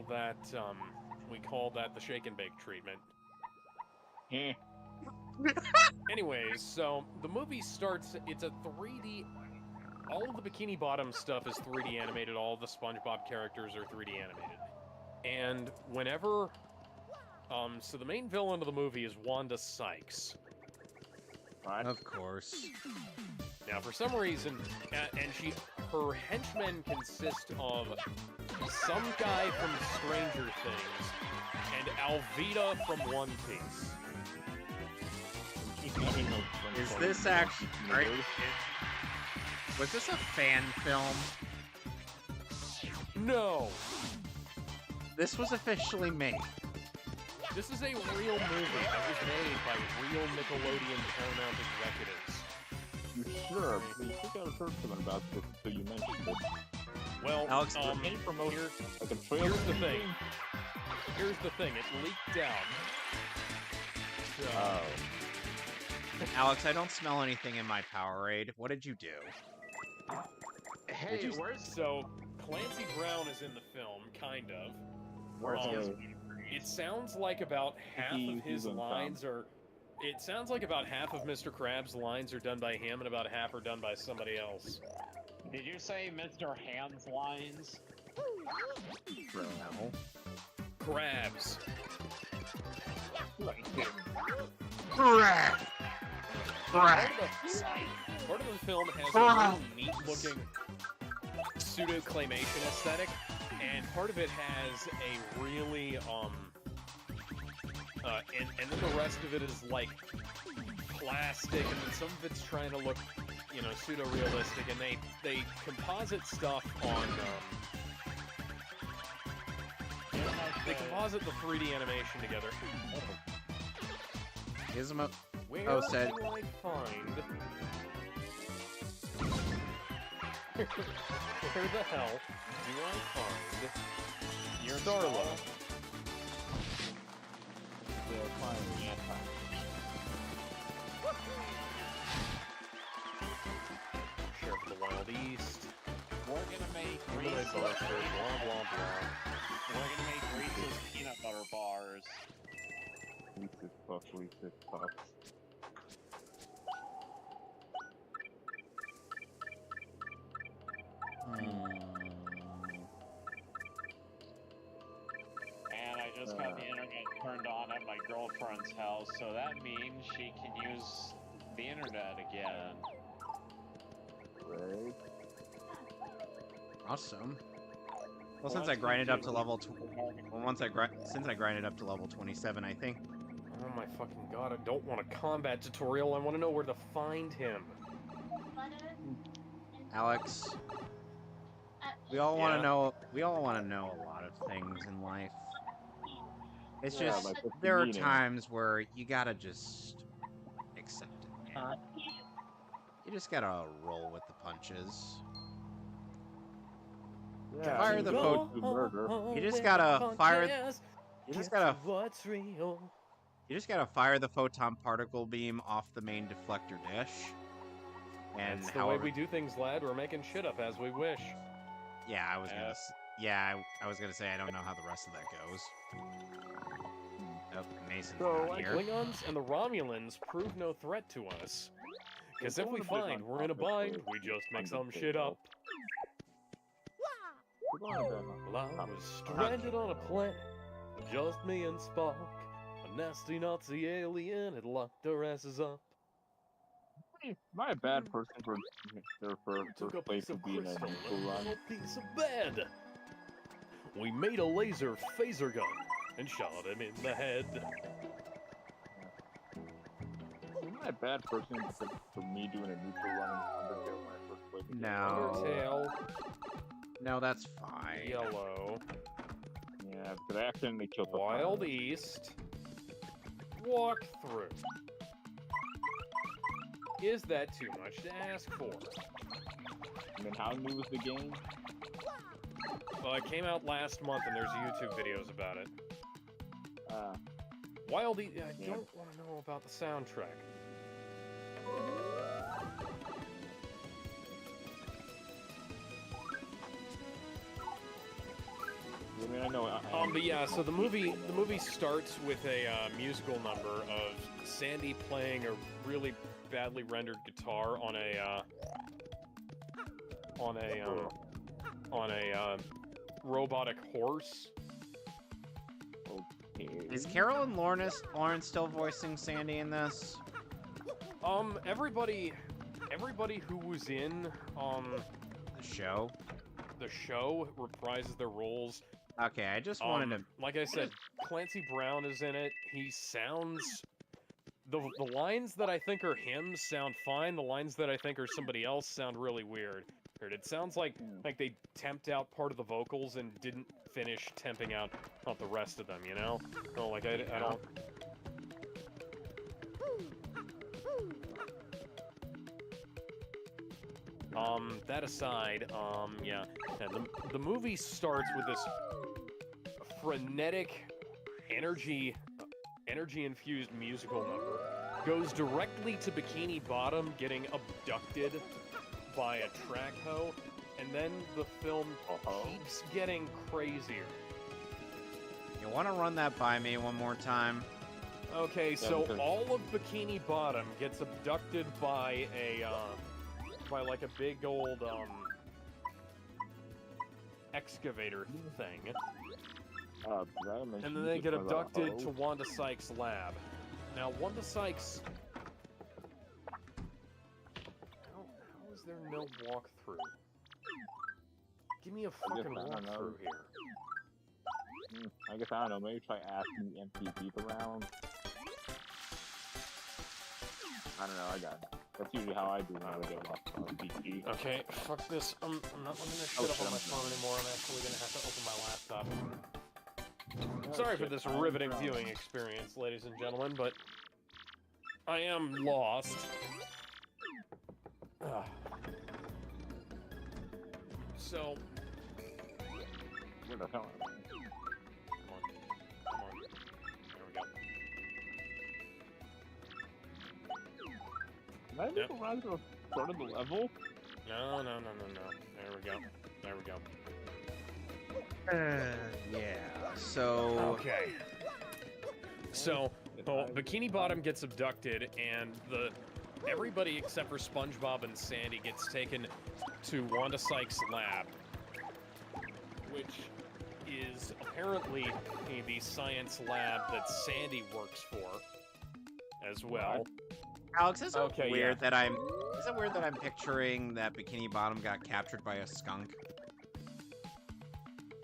that the shake and bake treatment. Anyways, so the movie starts. It's a 3D. All of the Bikini Bottom stuff is 3D animated. All the SpongeBob characters are 3D animated. And whenever, so the main villain of the movie is Wanda Sykes. Right. Of course. Now, for some reason, and her henchmen consist of some guy from Stranger Things and Alvida from One Piece. Is this actually... Was this a fan film? No! This was officially made. This is a real movie that was made by real Nickelodeon Paramount executives. You sure? Because I think I've heard something about this until you mentioned it. Well, Alex, Any promotion, like a trailer? here's the thing. Here's the thing. It leaked out. So, Oh. Alex, I don't smell anything in my Powerade. What did you do? Hey, where's so Clancy Brown is in the film, kind of. Where's It sounds like about half of his lines are... It sounds like about half of Mr. Krabs' lines are done by him and about half are done by somebody else. Did you say Mr. Ham's lines? No. Krabs. Part of the film has a really neat-looking pseudo-claymation aesthetic, and part of it has a really, and then the rest of it is, like, plastic, and then some of it's trying to look, you know, pseudo-realistic, and they composite stuff on, they composite the 3D animation together. Gizmo... Where said... do I find... Where the hell do I find your Starlo? Sheriff of the Wild East. We're gonna make Blah, Reese's, blah, blah. we're gonna make Reese's peanut butter bars. Reese's Puffs. girlfriend's house, so that means she can use the internet again. Right. Awesome. Well, Well, since I that's grinded good up to too. level since I grinded up to level 27, I think. Oh my fucking god, I don't want a combat tutorial. I want to know where to find him. Alex, we all want to Yeah. know. We all want to know a lot of things in life. It's Yeah, just like what's the there are meaning? times where you gotta just accept it, man. You just gotta roll with the punches. Yeah, Fire I mean, the it's vote. to murder. You just gotta fire. You just gotta. What's real? You just gotta fire the photon particle beam off the main deflector dish. And That's the however, way we do things, lad. We're making shit up as we wish. yeah, I was gonna. I was gonna say I don't know how the rest of that goes. Nope, Mason's So, not like, here. Klingons and the Romulans prove no threat to us. Because if we We're going a bit find on we're in a topic bind, with we just make some Undertale. shit up. We're going a bit on Well, I topic. was stranded on a planet, just me and Spock. A nasty Nazi alien had locked our asses up. Am I a bad person for Took a place piece to of be in a crystal neutral and a run? little piece of bed. We made a laser phaser gun and shot him in the head. Am I a bad person for me doing a neutral run in Undertale when I first played the game? No. Undertale, No, that's fine. yellow, Yeah, because I accidentally killed the Wild pilot. East, walk through. Is that too much to ask for? I mean, how new was the game? Well, it came out last month and there's YouTube videos about it. Uh, Wild East, I Yeah. don't want to know about the soundtrack. I mean, I know. But yeah, so the movie starts with a musical number of Sandy playing a really badly rendered guitar on a robotic horse. Okay. Is Carolyn Lawrence still voicing Sandy in this? Everybody who was in The show? the show reprises their roles. Okay, I just wanted to. Like I said, Clancy Brown is in it. He sounds the lines that I think are him sound fine. The lines that I think are somebody else sound really weird. It sounds like they temped out part of the vocals and didn't finish temping out the rest of them. You know? No, like I don't. That aside, yeah, the movie starts with this frenetic, energy-infused musical number. Goes directly to Bikini Bottom getting abducted by a track hoe, and then the film keeps getting crazier. You want to run that by me one more time? Okay, so because- all of Bikini Bottom gets abducted by like a big old excavator thing, and then they get abducted to Wanda Sykes' lab. Now, Wanda Sykes, how is there no walkthrough? Give me a fucking I don't know. walkthrough here. I guess I don't know. Maybe try asking the NPCs around. I don't know. I got it. That's usually how I do when I get lost on PC. Okay, fuck this. I'm not letting this shit up on my phone anymore. I'm actually gonna have to open my laptop. Sorry for this riveting viewing experience, ladies and gentlemen, but I am lost. Ugh. So, Where the hell am I? come on. There we go. Did I move around to the start of the level? No. There we go. There we go. Yeah. So. Okay. So, Bikini Bottom gets abducted, and everybody except for SpongeBob and Sandy gets taken to Wanda Sykes' lab, which is apparently the science lab that Sandy works for as well. Alex, is it Okay, weird yeah. that is it weird that I'm picturing that Bikini Bottom got captured by a skunk?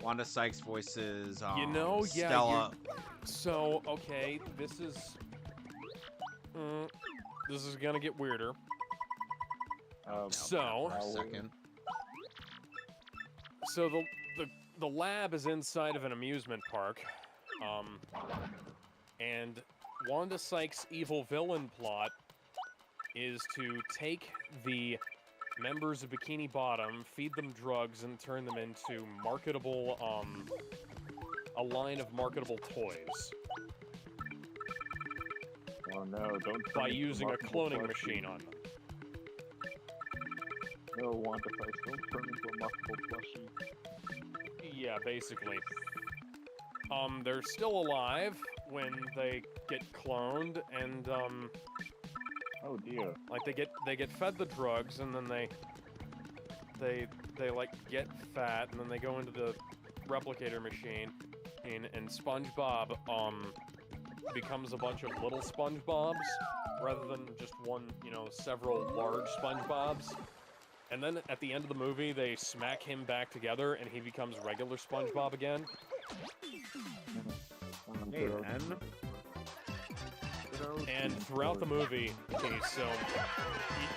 Wanda Sykes voices You know, yeah, Stella. So, okay, this is gonna get weirder. So, For a second. So the lab is inside of an amusement park, and Wanda Sykes' evil villain plot is to take the members of Bikini Bottom, feed them drugs, and turn them into marketable, a line of marketable toys Oh no, don't by turn into using a marketable cloning plushie. machine on them. No, Wanda Sykes, don't turn into a marketable plushie. Yeah, basically. They're still alive when they get cloned, and Oh dear. like they get fed the drugs, and then they like get fat, and then they go into the replicator machine, and SpongeBob becomes a bunch of little SpongeBobs rather than just one, several large SpongeBobs. And then at the end of the movie, they smack him back together, and he becomes regular SpongeBob again. Hey, man. And throughout the movie, okay, so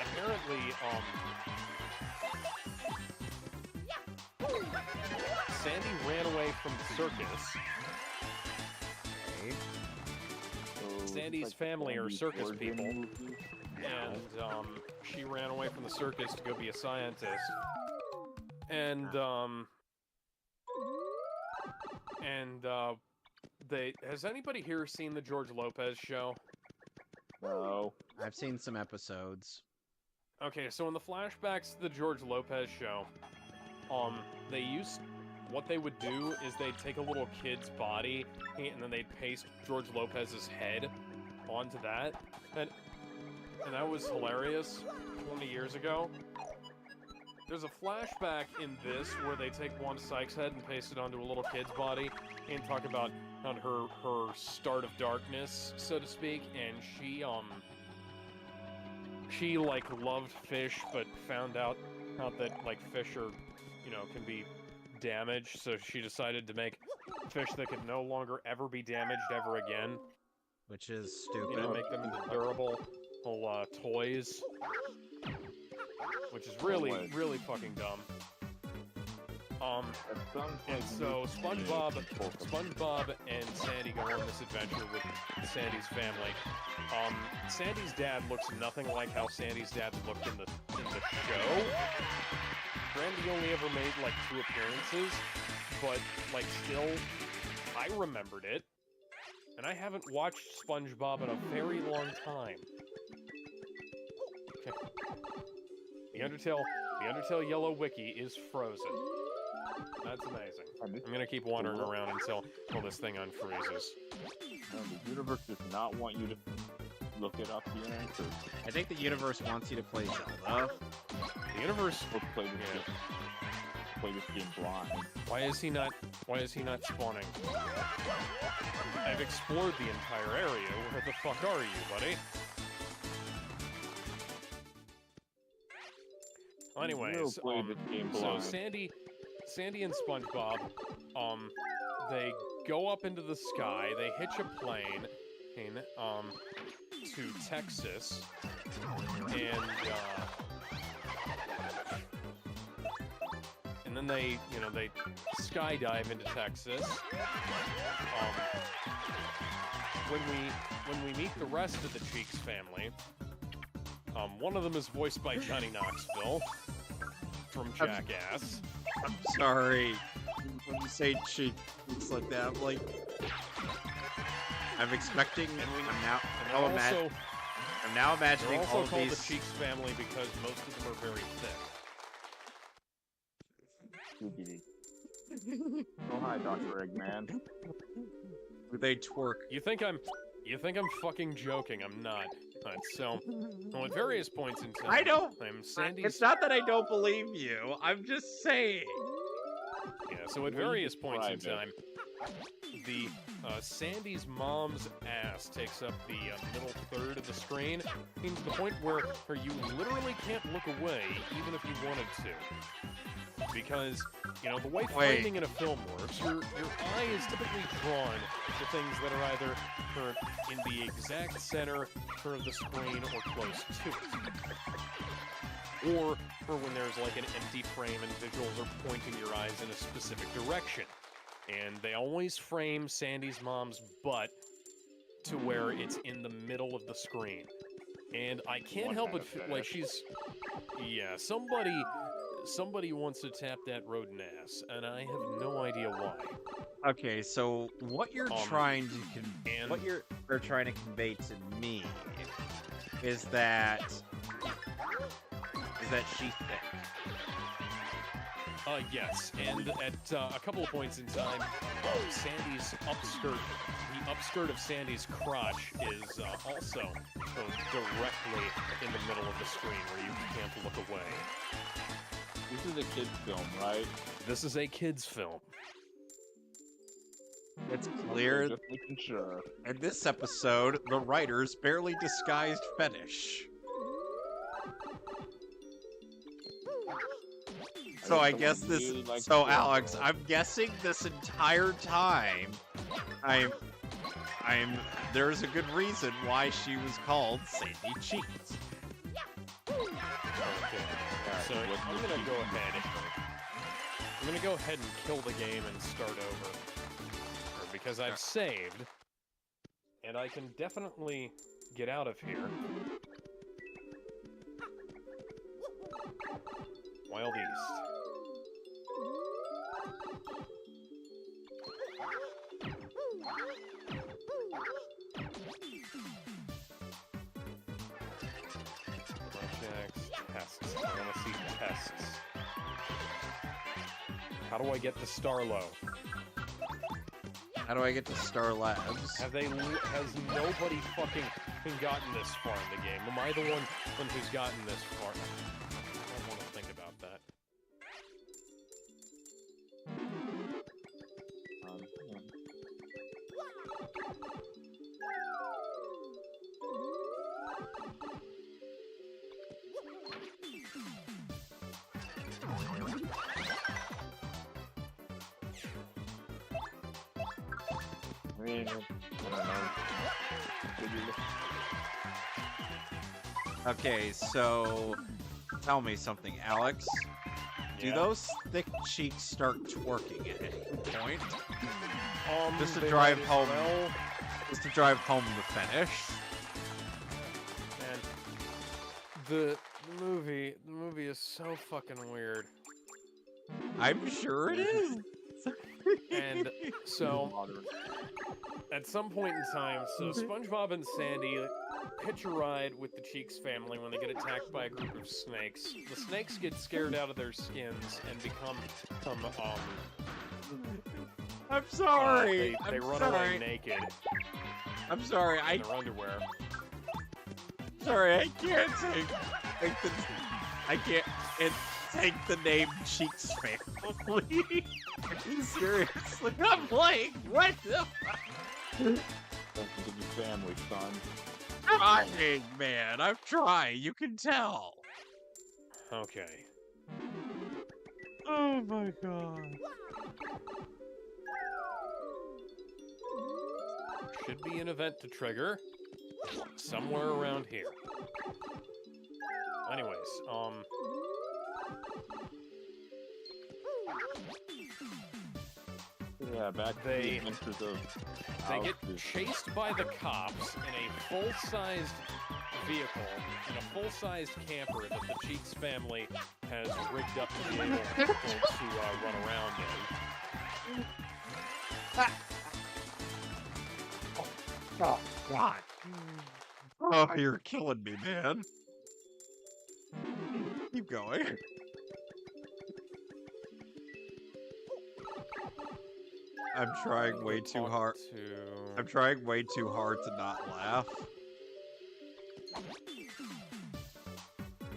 apparently, Sandy ran away from the circus. Okay. Sandy's family are circus people, and she ran away from the circus to go be a scientist. And has anybody here seen the George Lopez show? No. I've seen some episodes. Okay, so in the flashbacks to the George Lopez show, what they would do is they'd take a little kid's body and then they'd paste George Lopez's head onto that, and that was hilarious 20 years ago. There's a flashback in this where they take Wanda Sykes' head and paste it onto a little kid's body and talk about her start of darkness, so to speak, and she like loved fish but found out that like fish are, can be damaged, so she decided to make fish that could no longer ever be damaged ever again. Which is stupid. Make them into durable toys. Which is really, really fucking dumb. And so SpongeBob and Sandy go on this adventure with Sandy's family. Sandy's dad looks nothing like how Sandy's dad looked in the show. Randy only ever made like 2 appearances, but like still, I remembered it. And I haven't watched SpongeBob in a very long time. Okay. The Undertale Yellow Wiki is frozen. That's amazing. I'm gonna keep wandering around until this thing unfreezes. No, the universe does not want you to look it up the answer. I think the universe wants you to play Zelda. The universe Or play this game blind. Why is he not spawning? I've explored the entire area. Where the fuck are you, buddy? Anyways, play this game so blind. Sandy and SpongeBob, they go up into the sky, they hitch a plane to Texas, and then they skydive into Texas. When we meet the rest of the Cheeks family, one of them is voiced by Johnny Knoxville from Jackass. I'm sorry. When you say cheek, it's like that. I'm like, I'm expecting. I'm now imagining They're all also of called these. the Cheeks family because most of them are very thick. Oh hi, Dr. Eggman. They twerk. You think I'm fucking joking? I'm not. Right, so, at various points in time, I don't. I'm Sandy's. It's not that I don't believe you. I'm just saying. Yeah, so at Will you various points in describe time, the Sandy's mom's ass takes up the middle third of the screen, means to the point where you literally can't look away, even if you wanted to. Because, you know, the way framing in a film works, your eye is typically drawn to things that are either in the exact center of the screen or close to it. Or for when there's like an empty frame and visuals are pointing your eyes in a specific direction. And they always frame Sandy's mom's butt to where it's in the middle of the screen. And I can't What help kind but of like fetish? yeah, somebody wants to tap that rodent ass, and I have no idea why. Okay, so what you're trying to trying to convey to me is that she's thick. Yes, and at a couple of points in time, Sandy's upskirt, the upskirt of Sandy's crotch is also directly in the middle of the screen where you can't look away. This is a kid's film, right? This is a kid's film. It's clear Just making sure. in this episode, the writers barely disguised fetish. So I guess this. Really like So the- Alex, I'm guessing this entire time, there's a good reason why she was called Sandy Cheeks. Okay. So I'm gonna go ahead. I'm gonna go ahead and kill the game and start over, because I've saved, and I can definitely get out of here. Wild East. Projects, tests. I want to see tests. How do I get to Starlow? How do I get to Star Labs? Has nobody fucking gotten this far in the game? Am I the one who's gotten this far? I don't want to think about that. I mean, I don't know. Okay, so tell me something, Alex. Do Yeah. those thick cheeks start twerking at any point? Just to They drive might as home. well. Just to drive home the finish. Man, the movie is so fucking weird. I'm sure it is. And so, at some point in time, so SpongeBob and Sandy hitch a ride with the Cheeks family when they get attacked by a group of snakes. The snakes get scared out of their skins and become I'm sorry. they I'm run sorry. away naked I'm sorry. in their underwear. Sorry. I can't take the name Cheeks family. Seriously, I'm like, what the? That's your family, son. Trying, man. I'm trying. You can tell. Okay. Oh my god. Should be an event to trigger somewhere around here. Anyways, Yeah, back to They- the adventures of they get Alice's. chased by the cops in a full-sized vehicle, in a full-sized camper that the Cheeks family has rigged up to be able to run around in. Oh god. Oh, you're killing me, man. Keep going. I'm trying way too hard. I'm trying way too hard to not laugh.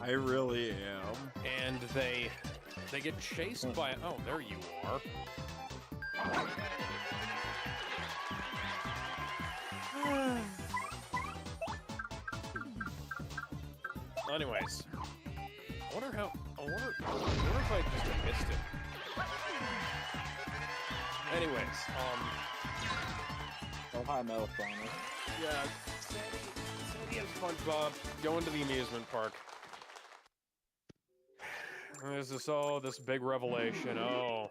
I really am. And they They get chased by... Oh, there you are. Anyways, I wonder if I just missed it. Anyways, Oh, hi, Melisana. yeah, Sandy and SpongeBob go into the amusement park. There's this big revelation. Oh,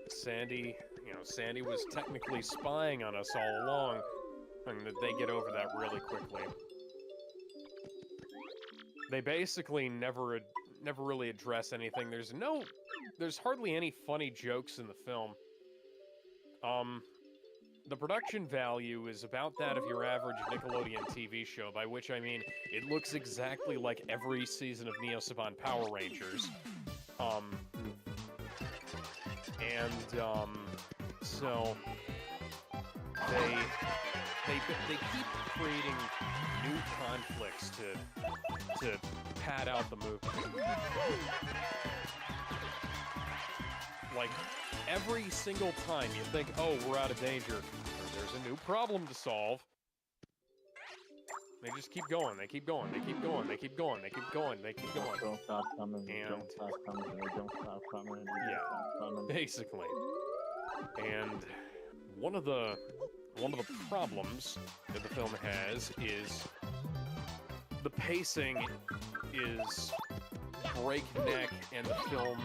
Sandy was technically spying on us all along, and they get over that really quickly. They basically never really address anything. There's hardly any funny jokes in the film. The production value is about that of your average Nickelodeon TV show, by which I mean it looks exactly like every season of Neo Saban Power Rangers. So they keep creating new conflicts to pad out the movie. Like, every single time you think, oh, we're out of danger, or there's a new problem to solve, they just keep going, they keep going, they keep going, they keep going, they keep going, they keep going. Don't stop coming, And- don't stop coming, don't stop coming, Yeah. don't stop coming. Basically. And one of the problems that the film has is the pacing is breakneck, and the film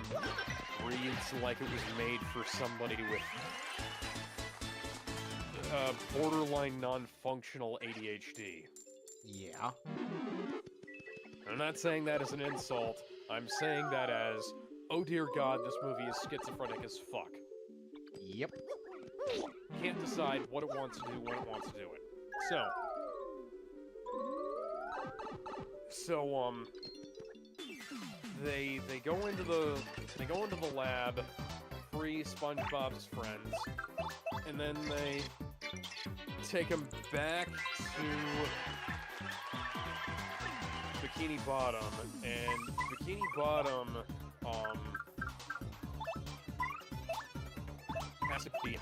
reads like it was made for somebody with borderline non-functional ADHD. Yeah. I'm not saying that as an insult. I'm saying that as, oh dear God, this movie is schizophrenic as fuck. Yep. Can't decide what it wants to do when it wants to do it. So they go into the lab, free SpongeBob's friends, and then they take him back to Bikini Bottom, and Bikini Bottom has to be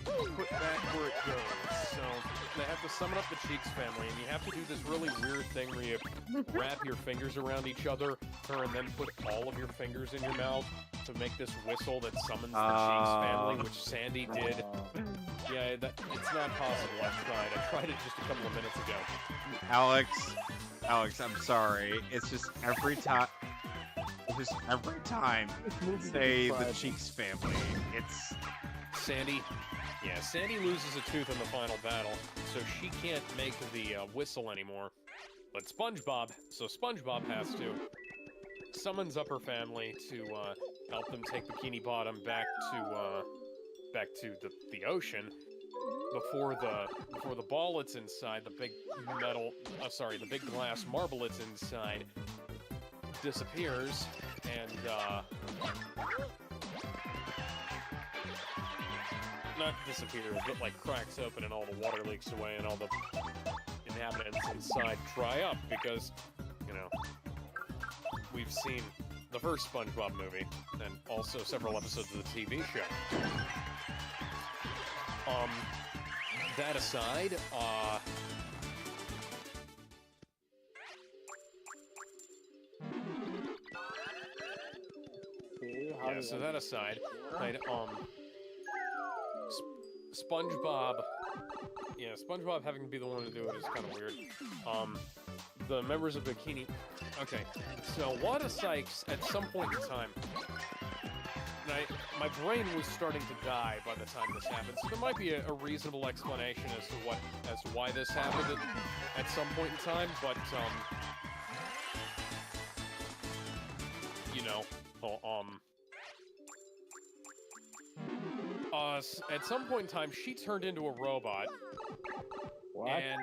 put back where it goes. So they have to summon up the Cheeks family, and you have to do this really weird thing where you wrap your fingers around each other, and then put all of your fingers in your mouth to make this whistle that summons the Cheeks family, which Sandy did. Yeah, it's not possible. I tried it just a couple of minutes ago. Alex, I'm sorry. It's just every time you say the Cheeks family, it's Sandy. Yeah, Sandy loses a tooth in the final battle, so she can't make the whistle anymore. But SpongeBob has to. Summons up her family to help them take Bikini Bottom back to the ocean before the ball that's inside, the big glass marble that's inside disappears, and not disappears, but like cracks open and all the water leaks away and all the inhabitants inside dry up because, you know, we've seen the first SpongeBob movie and also several episodes of the TV show. That aside, so that aside, SpongeBob having to be the one to do it is kind of weird. The members of Bikini... Okay, so Wanda Sykes, at some point in time... my brain was starting to die by the time this happened, so there might be a reasonable explanation as to why this happened at some point in time, but, you know, at some point in time, she turned into a robot. What? And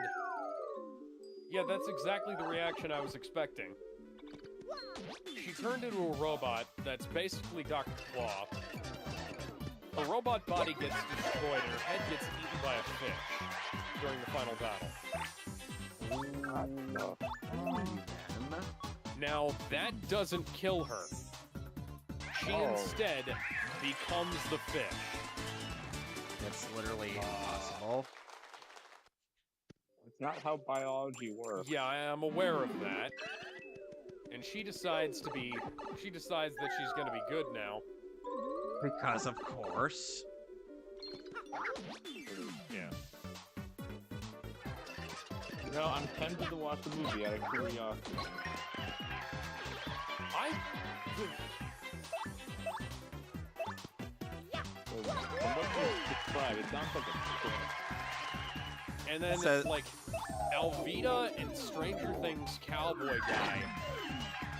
yeah, that's exactly the reaction I was expecting. She turned into a robot that's basically Dr. Claw. Her robot body gets destroyed and her head gets eaten by a fish during the final battle. Now, that doesn't kill her. She instead becomes the fish. That's literally impossible. It's not how biology works. Yeah, I am aware of that. And she decides that she's gonna be good now. Because of course. Yeah. No, I'm tempted to watch the movie out of curiosity. From what you describe, it sounds like a trip. And then, like, Alvita and Stranger Things cowboy guy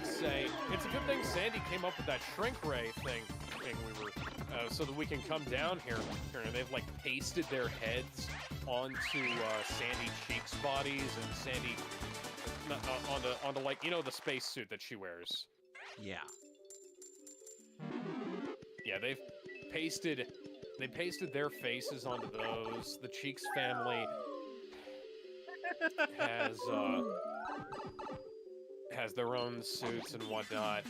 say, it's a good thing Sandy came up with that shrink ray thing we were, so that we can come down here. And they've, like, pasted their heads onto Sandy Cheek's bodies and Sandy, onto, like, you know, the spacesuit that she wears. Yeah. Yeah, they pasted their faces onto those. The Cheeks family has their own suits and whatnot.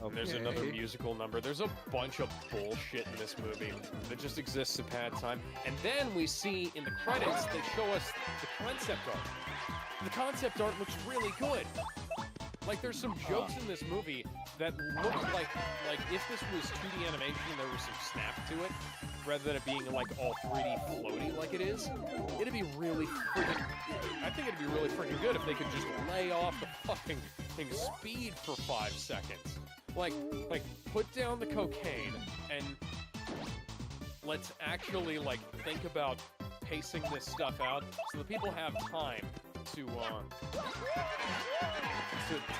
Okay. There's another musical number. There's a bunch of bullshit in this movie that just exists at pad time. And then we see in the credits, they show us the concept art. The concept art looks really good. Like, there's some jokes in this movie that look like if this was 2D animation and there was some snap to it, rather than it being, like, all 3D floaty like it is, it'd be really freaking... I think it'd be really freaking good if they could just lay off the fucking thing speed for 5 seconds. Like, put down the cocaine and let's actually, like, think about pacing this stuff out so that people have time to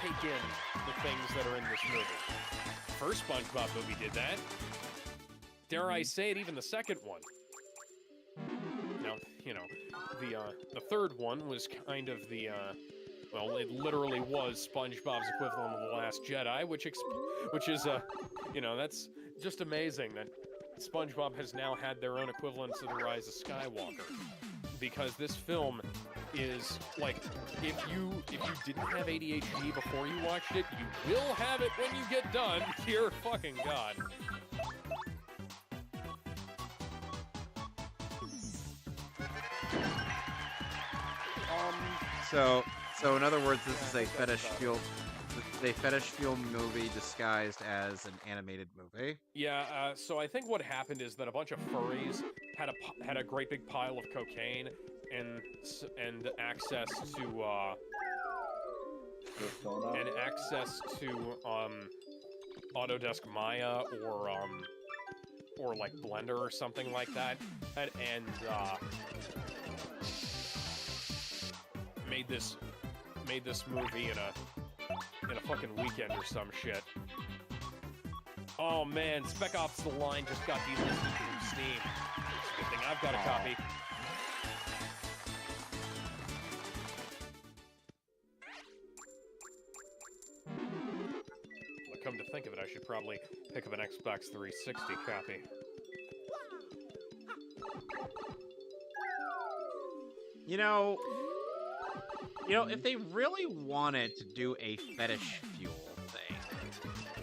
take in the things that are in this movie. First SpongeBob movie did that. Dare I say it, even the second one. Now, you know, the third one was kind of the, well, it literally was SpongeBob's equivalent of The Last Jedi, which is, you know, that's just amazing that SpongeBob has now had their own equivalents of The Rise of Skywalker. Because this film is, like, if you didn't have ADHD before you watched it, you will have it when you get done. Dear fucking God. So in other words, this is a fetish fuel movie disguised as an animated movie. Yeah, so I think what happened is that a bunch of furries had a great big pile of cocaine and access to Autodesk Maya or like Blender or something like that, and made this movie in a fucking weekend or some shit. Oh man, Spec Ops: The Line just got delisted from Steam. It's a good thing I've got a copy. But come to think of it, I should probably pick up an Xbox 360 copy. You know, if they really wanted to do a fetish fuel thing,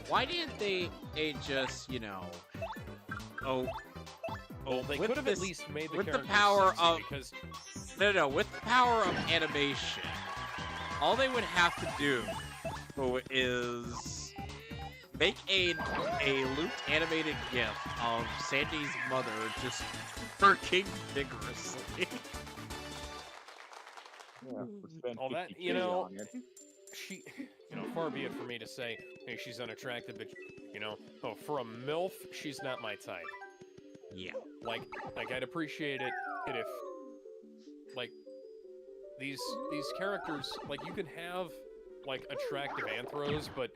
why didn't they just, they could have at least made the with the characters power sexy of because with the power of animation, all they would have to do is make a looped animated GIF of Sandy's mother just working vigorously. all that, she, far be it for me to say, hey, she's unattractive, but, for a MILF, she's not my type. Yeah. Like I'd appreciate it if, like, these characters, like, you can have, like, attractive anthros, but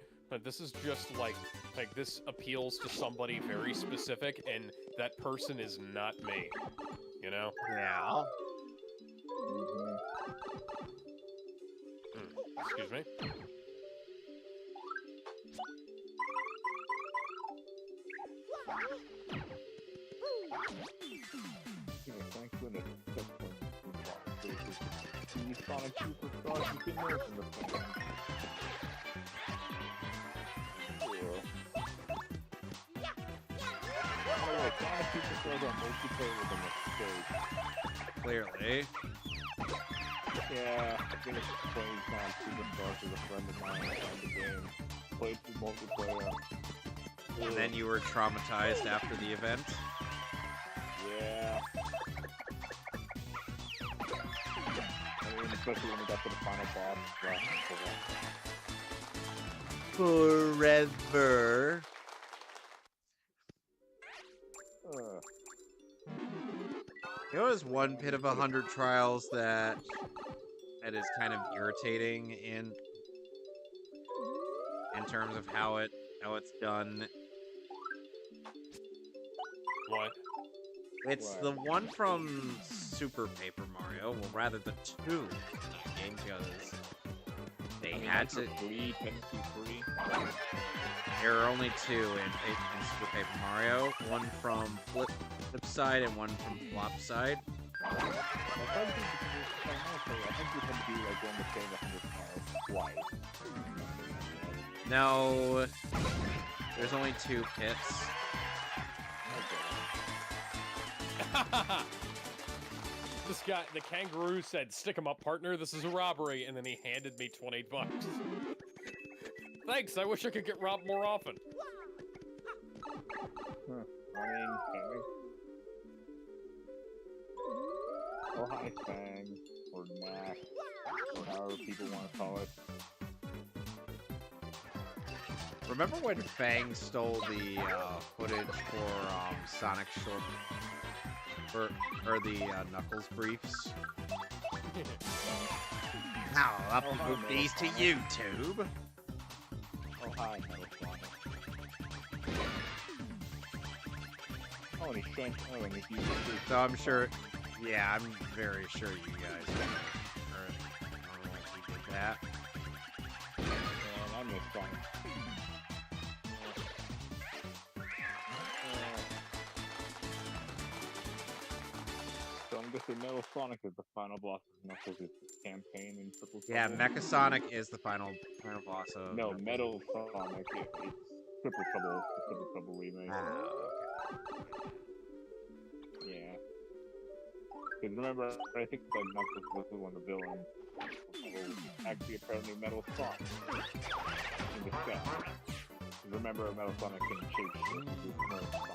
this is just, like, this appeals to somebody very specific, and that person is not me, Yeah. Excuse me. Thank goodness. These Sonic Superstars, you've been there from the Sonic Superstars on multiplayer was a mistake. Clearly. Yeah, I think it's playing Sonic Superstars with a friend of mine on the game. Played through multiplayer. And then you were traumatized after the event. Yeah. I mean, especially when we got to the final boss. Forever. There was one pit of 100 trials that is kind of irritating in terms of how it's done. What? It's the one from Super Paper Mario. Well, rather the two game because they had to. Free, technically free. There are only two in Super Paper Mario. One from flip side and one from flop side. I think you can do like one to save 100 miles twice. No, there's only two pits. This guy, the kangaroo, said, "Stick 'em up, partner. This is a robbery," and then he handed me 28 bucks. Thanks. I wish I could get robbed more often. I mean, or High Fang, or Knack, or however people want to call it. Remember when Fang stole the footage for Sonic Short or the Knuckles briefs? Now I'll upload these to YouTube. Oh, hi, Metal Sonic. Oh, and he's trying. Oh, and he's using his. So I'm sure. Yeah, I'm very sure you guys heard he did that. I miss Sonic. So I'm guessing Metal Sonic is the final boss of Knuckles' campaign in Triple Trouble. Yeah, Mechasonic is the final boss of. No, Metal Sonic. It's Triple Trouble. The Triple Trouble remake. Oh, Yeah. Because remember, I think that Knuckles was the one of the villains. Actually, apparently Metal Sonic in the sky. Remember, Metal Sonic can shape shit with Metal Sonic.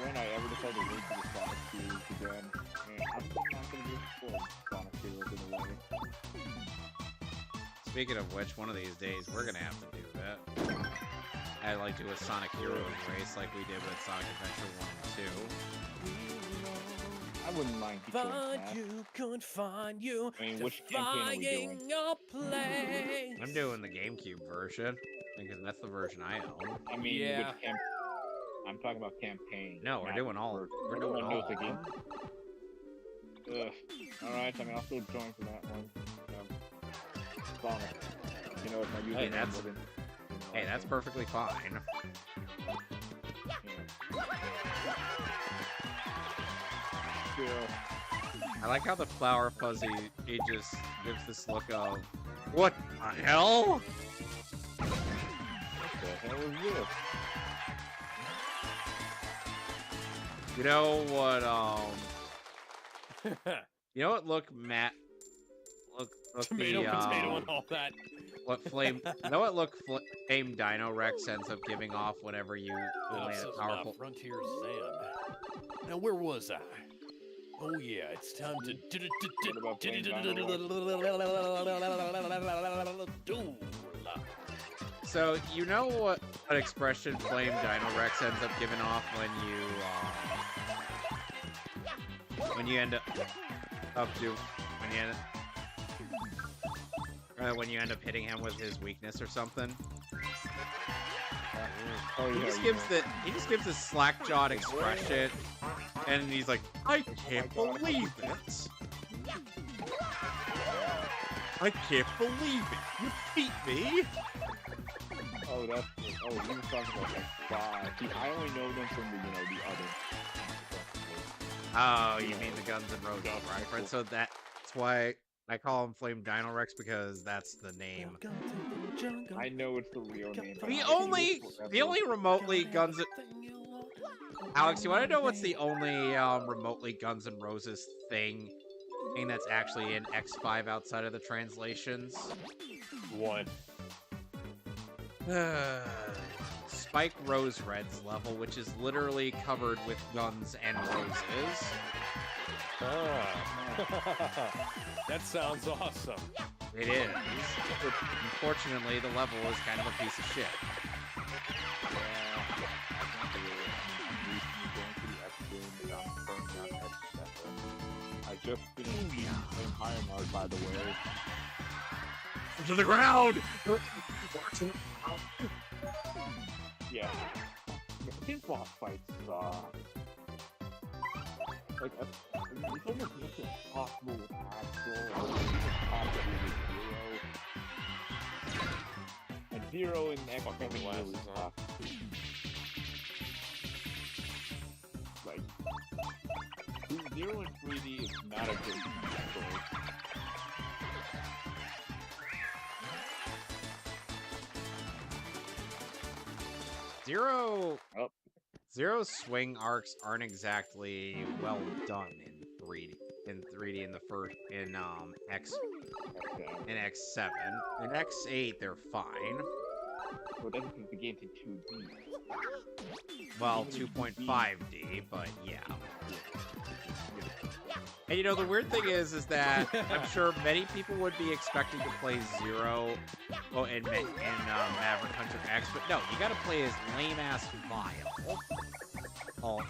When I ever decide to link to the Sonic series again, and I'm not going to be exploring Sonic Heroes in a way. Speaking of which, one of these days we're gonna have to do that. I'd like to do a Sonic Heroes race like we did with Sonic Adventure 1 and 2. I wouldn't mind doing Find that. you, couldn't find you. I mean, which campaign are we doing? Your place. I'm doing the GameCube version because that's the version I own. I mean, Yeah. which I'm talking about campaign. No, we're not doing all. version. We're doing Everyone all. knows the game. Alright, I mean, I'll still join for that one. Sonic. You know, if my username that's- wasn't, Hey, that's perfectly fine. Still, I like how the Flower Fuzzy, he just gives this look of, what the hell? what the hell is this? You know what, you know what look Tomato, the, potato, and all that. what flame, you know what look Flame Dino Rex ends up giving off whenever you land This a is powerful... my Frontier Zand. Now, where was I? Oh yeah, it's time to do. So, you know what expression Flame Dino Rex ends up giving off when you end up when you end up hitting him with his weakness or something? Oh, He yeah, just you gives this slack-jawed expression, and he's like, I can't believe it! I can't believe it! You beat me! Oh, that's Oh, we were talking about like five. See, I only know them from the other. Oh, you mean the Guns N' Roses reference? So that's why I call him Flame Dino Rex, because that's the name. I know it's the real name. but The I only feel forever- remotely Guns N'... Alex, you want to know what's the only remotely Guns N' Roses thing that's actually in X5 outside of the translations? What? Spike Rose Red's level, which is literally covered with guns and roses. Ah. That sounds awesome. It is. Unfortunately, the level is kind of a piece of shit. I just finished Empire Mart, by the way. To the ground! Yeah. His boss fights suck. Like, it's almost impossible with Axel, or it's impossible with Zero. And Zero in X Fucking really glasses, huh? suck. Like, Zero in 3D is not a good choice. Zero's swing arcs aren't exactly well done in 3D. In the first X in X7. In X8 they're fine. Well, that's because the game's in 2D. Well, 2.5D, but yeah. And you know, the weird thing is that I'm sure many people would be expecting to play Zero in Maverick Hunter X, but no, you gotta play as lame-ass Vile all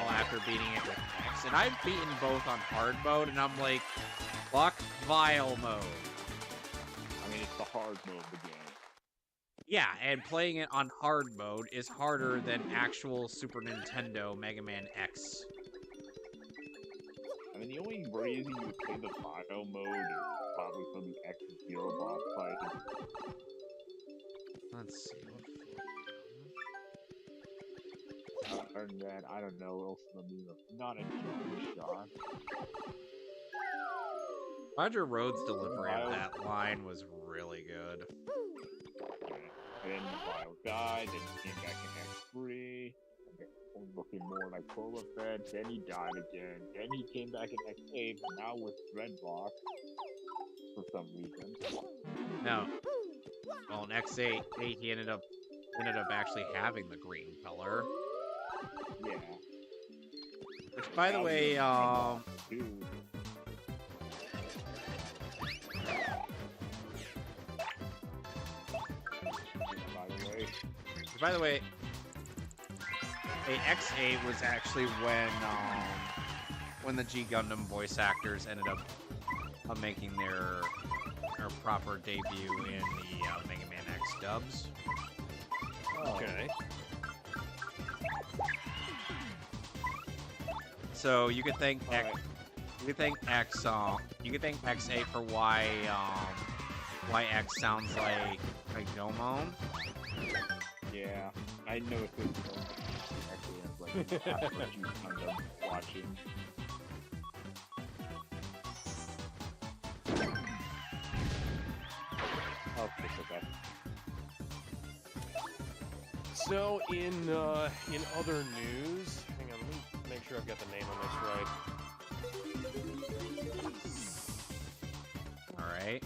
after beating it with X. And I've beaten both on hard mode, and I'm like, fuck Vile mode. I mean, it's the hard mode of the game. Yeah, and playing it on hard mode is harder than actual Super Nintendo Mega Man X. I mean, the only reason you would play the Bio mode is probably for the X-Zero boss fight. Let's see. Other than that, I don't know what else to mean. Not a jump shot. Roger Rhodes' delivery of that line was really good. And then Bio died, then he came back in X3. Looking more like Boba Fett, then he died again, then he came back in X8, and now with Dreadlock, for some reason. No. Well, in X8, he ended up actually having the green color. Yeah. Which, by the way, By the way, X8 was actually when the G Gundam voice actors ended up making their proper debut in the Mega Man X dubs. Okay. So you could thank X8 for why X sounds like Gomon. Yeah, I know it's actually like that's what you end up watching. Okay. So in other news, hang on, let me make sure I've got the name on this right. All right.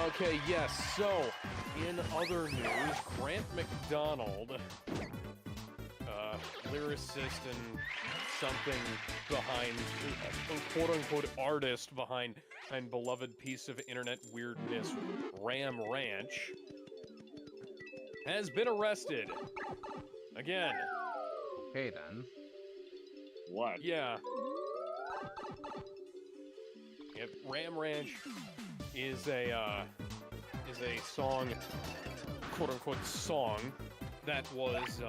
Okay, yes, so, in other news, Grant McDonald, lyricist and something behind, quote-unquote artist behind beloved piece of internet weirdness, Ram Ranch, has been arrested. Again. Okay, then. What? Yeah. Yep, Ram Ranch is a song, quote-unquote song, that was,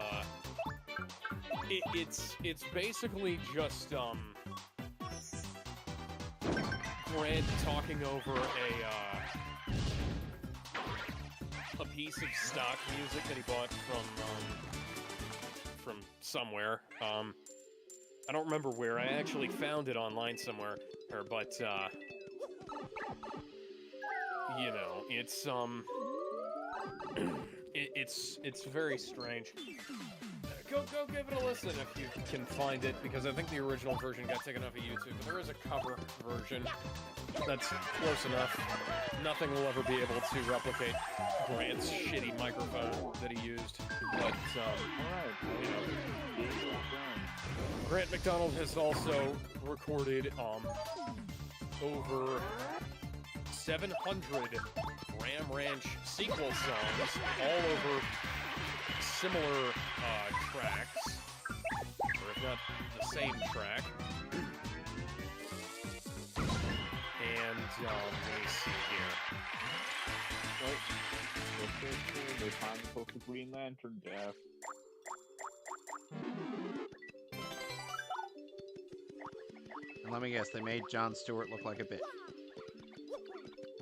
it's basically just, Grant talking over a piece of stock music that he bought from somewhere. I don't remember where. I actually found it online somewhere, but you know, it's it's very strange. Go give it a listen if you can find it, because I think the original version got taken off of YouTube, but there is a cover version that's close enough. Nothing will ever be able to replicate Grant's shitty microphone that he used, but you know, Grant McDonald has also recorded over 700 Ram Ranch sequel songs, all over similar tracks, or if not the same track. And let me see here. They finally took the Green Lantern, Jeff. And let me guess, they made Jon Stewart look like a bitch.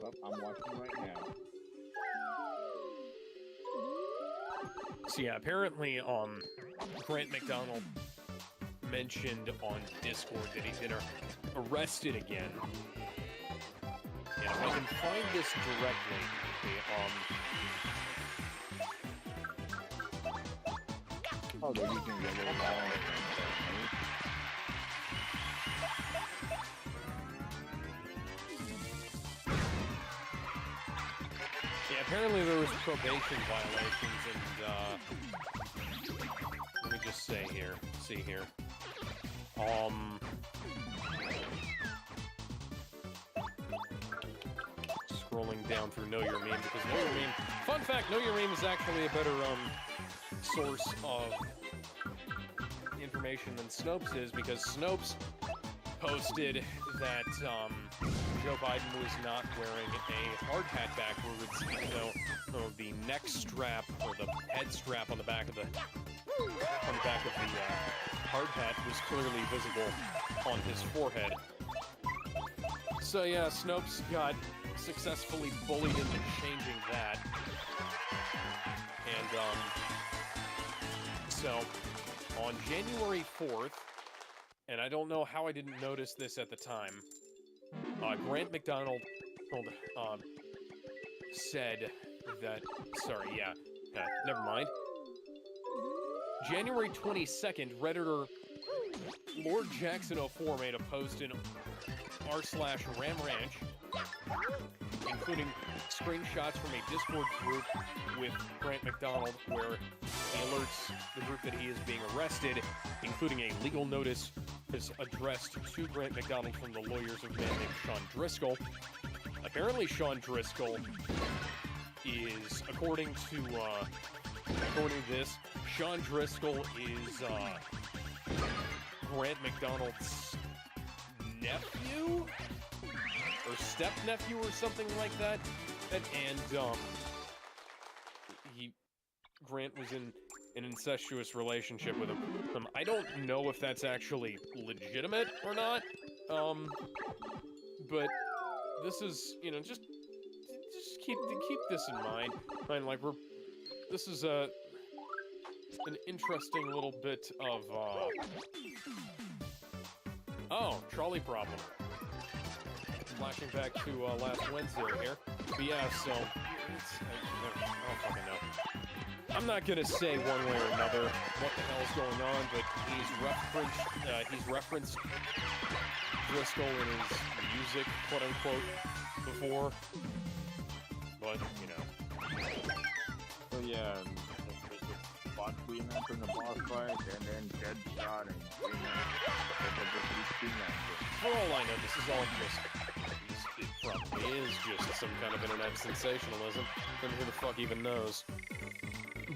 Well, I'm watching right now. So yeah, apparently, Grant McDonald mentioned on Discord that he's been arrested again. And if I can find this directly, oh, they're using the little ball. yeah, apparently there was probation violations, and let me just see here. Scrolling down through Know Your Meme, because Know Your Meme, fun fact, Know Your Meme is actually a better source of information than Snopes is, because Snopes posted that Joe Biden was not wearing a hard hat backwards, even though the neck strap or the head strap on the back of the hard hat was clearly visible on his forehead. So yeah, Snopes got successfully bullied into changing that. And so on January 4th, and I don't know how I didn't notice this at the time, Grant McDonald said that, never mind. January 22nd, Redditor Lord Jackson04 made a post in r/Ram Ranch, including screenshots from a Discord group with Grant McDonald, where he alerts the group that he is being arrested, including a legal notice is addressed to Grant McDonald from the lawyers of a man named Sean Driscoll. Apparently, Sean Driscoll is, according to this, Sean Driscoll is Grant McDonald's nephew or step-nephew or something like that. Grant was in an incestuous relationship with him. I don't know if that's actually legitimate or not, but this is, you know, just keep this in mind. This is an interesting little bit of trolley problem. Flashing back to last Wednesday here. But yeah, so I don't fucking know. I'm not gonna say one way or another what the hell's going on, but he's referenced Driscoll in his music, quote unquote, before. But you know. So yeah, fought Green Lantern in the boss fight, and then Deadshot and Green Lantern. For all I know, this is all it probably is just some kind of internet sensationalism. And who the fuck even knows?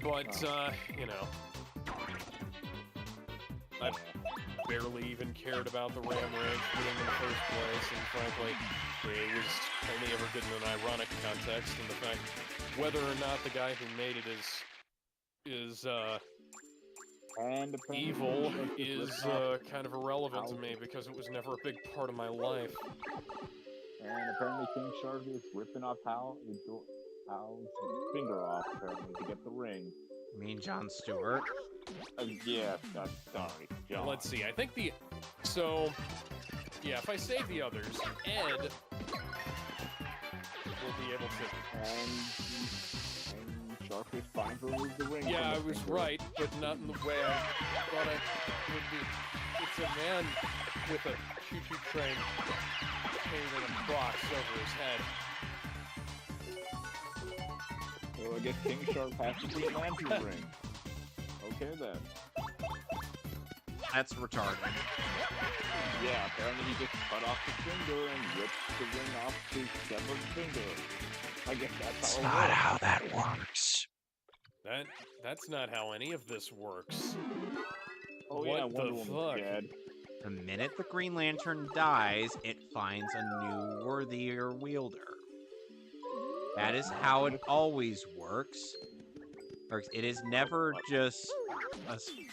But, you know, I barely even cared about the Ram Ranch game in the first place, and frankly, it was only ever good in an ironic context, and the fact whether or not the guy who made it is evil is kind of irrelevant to me, because it was never a big part of my life. And apparently King Shark is ripping off Hal, Al's finger off apparently to get the ring. You mean Jon Stewart? Yeah, sorry, John. Let's see. I think so. Yeah, if I save the others, Ed will be able to. And Shark is fine to remove the ring. Yeah, I from the was finger. right, but not in the way I thought it would be. It's a man with a choo-choo train painted a box over his head. So I guess King Shark has the Green Lantern ring. Okay then. That's retarded. Yeah, apparently he just cut off the finger and ripped the ring off his severed finger. I guess that's how it works. how that works. That's not how any of this works. Oh yeah, What the Wonder Woman's fuck? dead. The minute the Green Lantern dies, it finds a new worthier wielder. That is how it always works. It is never just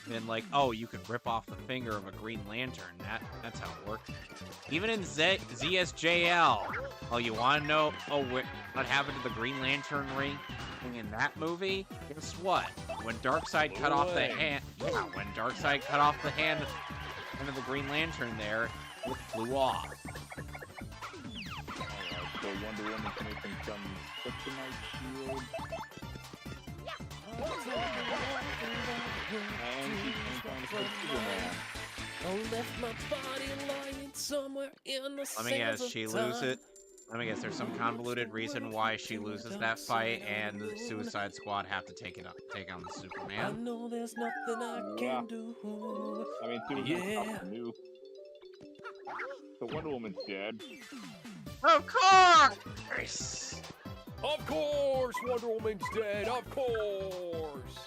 been like, oh, you can rip off the finger of a Green Lantern. That's how it works. Even in ZSJL. Oh, you want to know what happened to the Green Lantern ring in that movie? Guess what? When Darkseid cut off the hand, when Darkseid cut off the hand of the Green Lantern, there, it flew off. Alright, so Wonder Woman's making some kryptonite shield. And she's trying to kill Superman. I left my body lying somewhere in the Let me guess, she loses. Let me guess, there's some convoluted reason why she loses that fight, and the Suicide Squad have to take on the I Superman. know there's nothing I Yeah. can do. I mean, Superman's Yeah. the new. So Wonder Woman's dead. Of course! Of course, Wonder Woman's dead. Of course.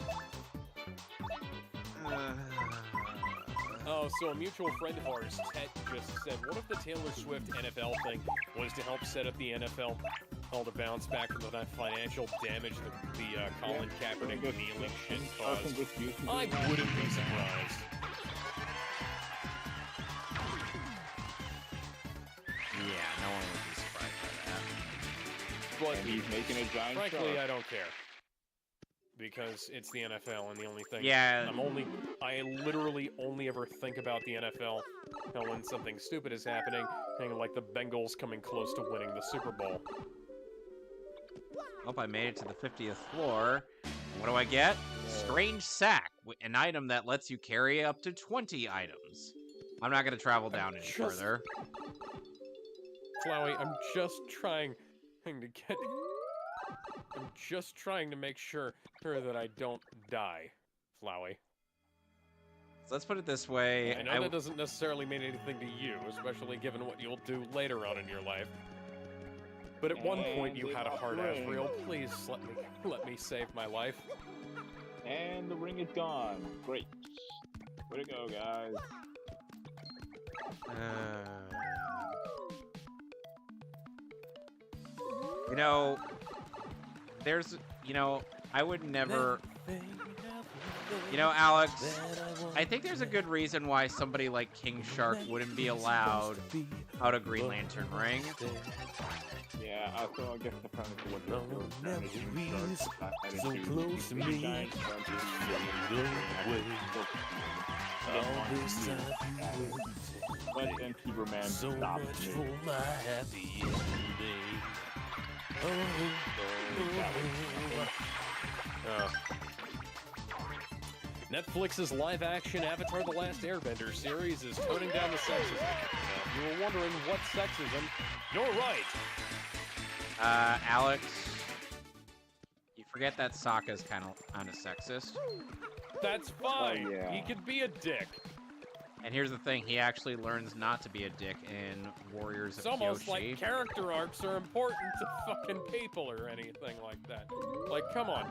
Oh, so a mutual friend of ours, Ted, just said, what if the Taylor Swift NFL thing was to help set up the NFL, all the bounce back from the financial damage that the Colin Kaepernick kneeling shit caused? I wouldn't be surprised. Yeah, no one would be surprised by that. But And he's making a giant frankly, shark. I don't care. Because it's the NFL, and the only thing Yeah. I literally only ever think about the NFL when something stupid is happening, and like the Bengals coming close to winning the Super Bowl. Hope I made it to the 50th floor. What do I get? Strange Sack, an item that lets you carry up to 20 items. I'm not going to travel down any further. Flowey, I'm just trying to make sure that I don't die, Flowey. So let's put it this way. I know that doesn't necessarily mean anything to you, especially given what you'll do later on in your life. But at one point you had a hard-ass reel. Please let me save my life. And the ring is gone. Great. Way to go, guys. You know, I would never. You know, Alex, I think there's a good reason why somebody like King Shark wouldn't be allowed out a Green Lantern ring. Yeah, so I guess the premise of what No, they're never doing breeze, is so close to me. giant shark to Go away. All this time you waited. But then Superman So stopped much me. for my happy ending. Netflix's live-action Avatar: The Last Airbender series is toning down the sexism. Now, if you were wondering what sexism, you're right. Alex, you forget that Sokka's kind of sexist. That's fine. Oh, yeah. He could be a dick. And here's the thing, he actually learns not to be a dick in Warriors It's of almost Kyoshi. like character arcs are important to fucking people or anything like that. Like, come on.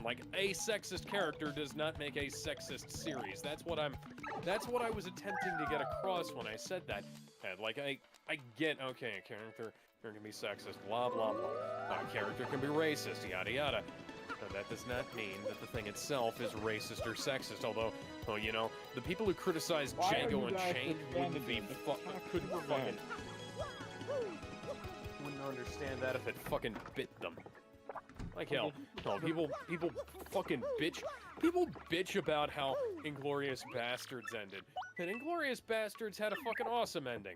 Like, a sexist character does not make a sexist series. That's what I was attempting to get across when I said that. And like, I get, okay, a character can be sexist, blah, blah, blah. A character can be racist, yada, yada. But that does not mean that the thing itself is racist or sexist, although, well, you know, the people who criticize Why are Django you guys Unchained wouldn't defending wouldn't understand that if it fucking bit them. Like hell. No, people fucking bitch. People bitch about how Inglourious Bastards ended. And Inglourious Bastards had a fucking awesome ending.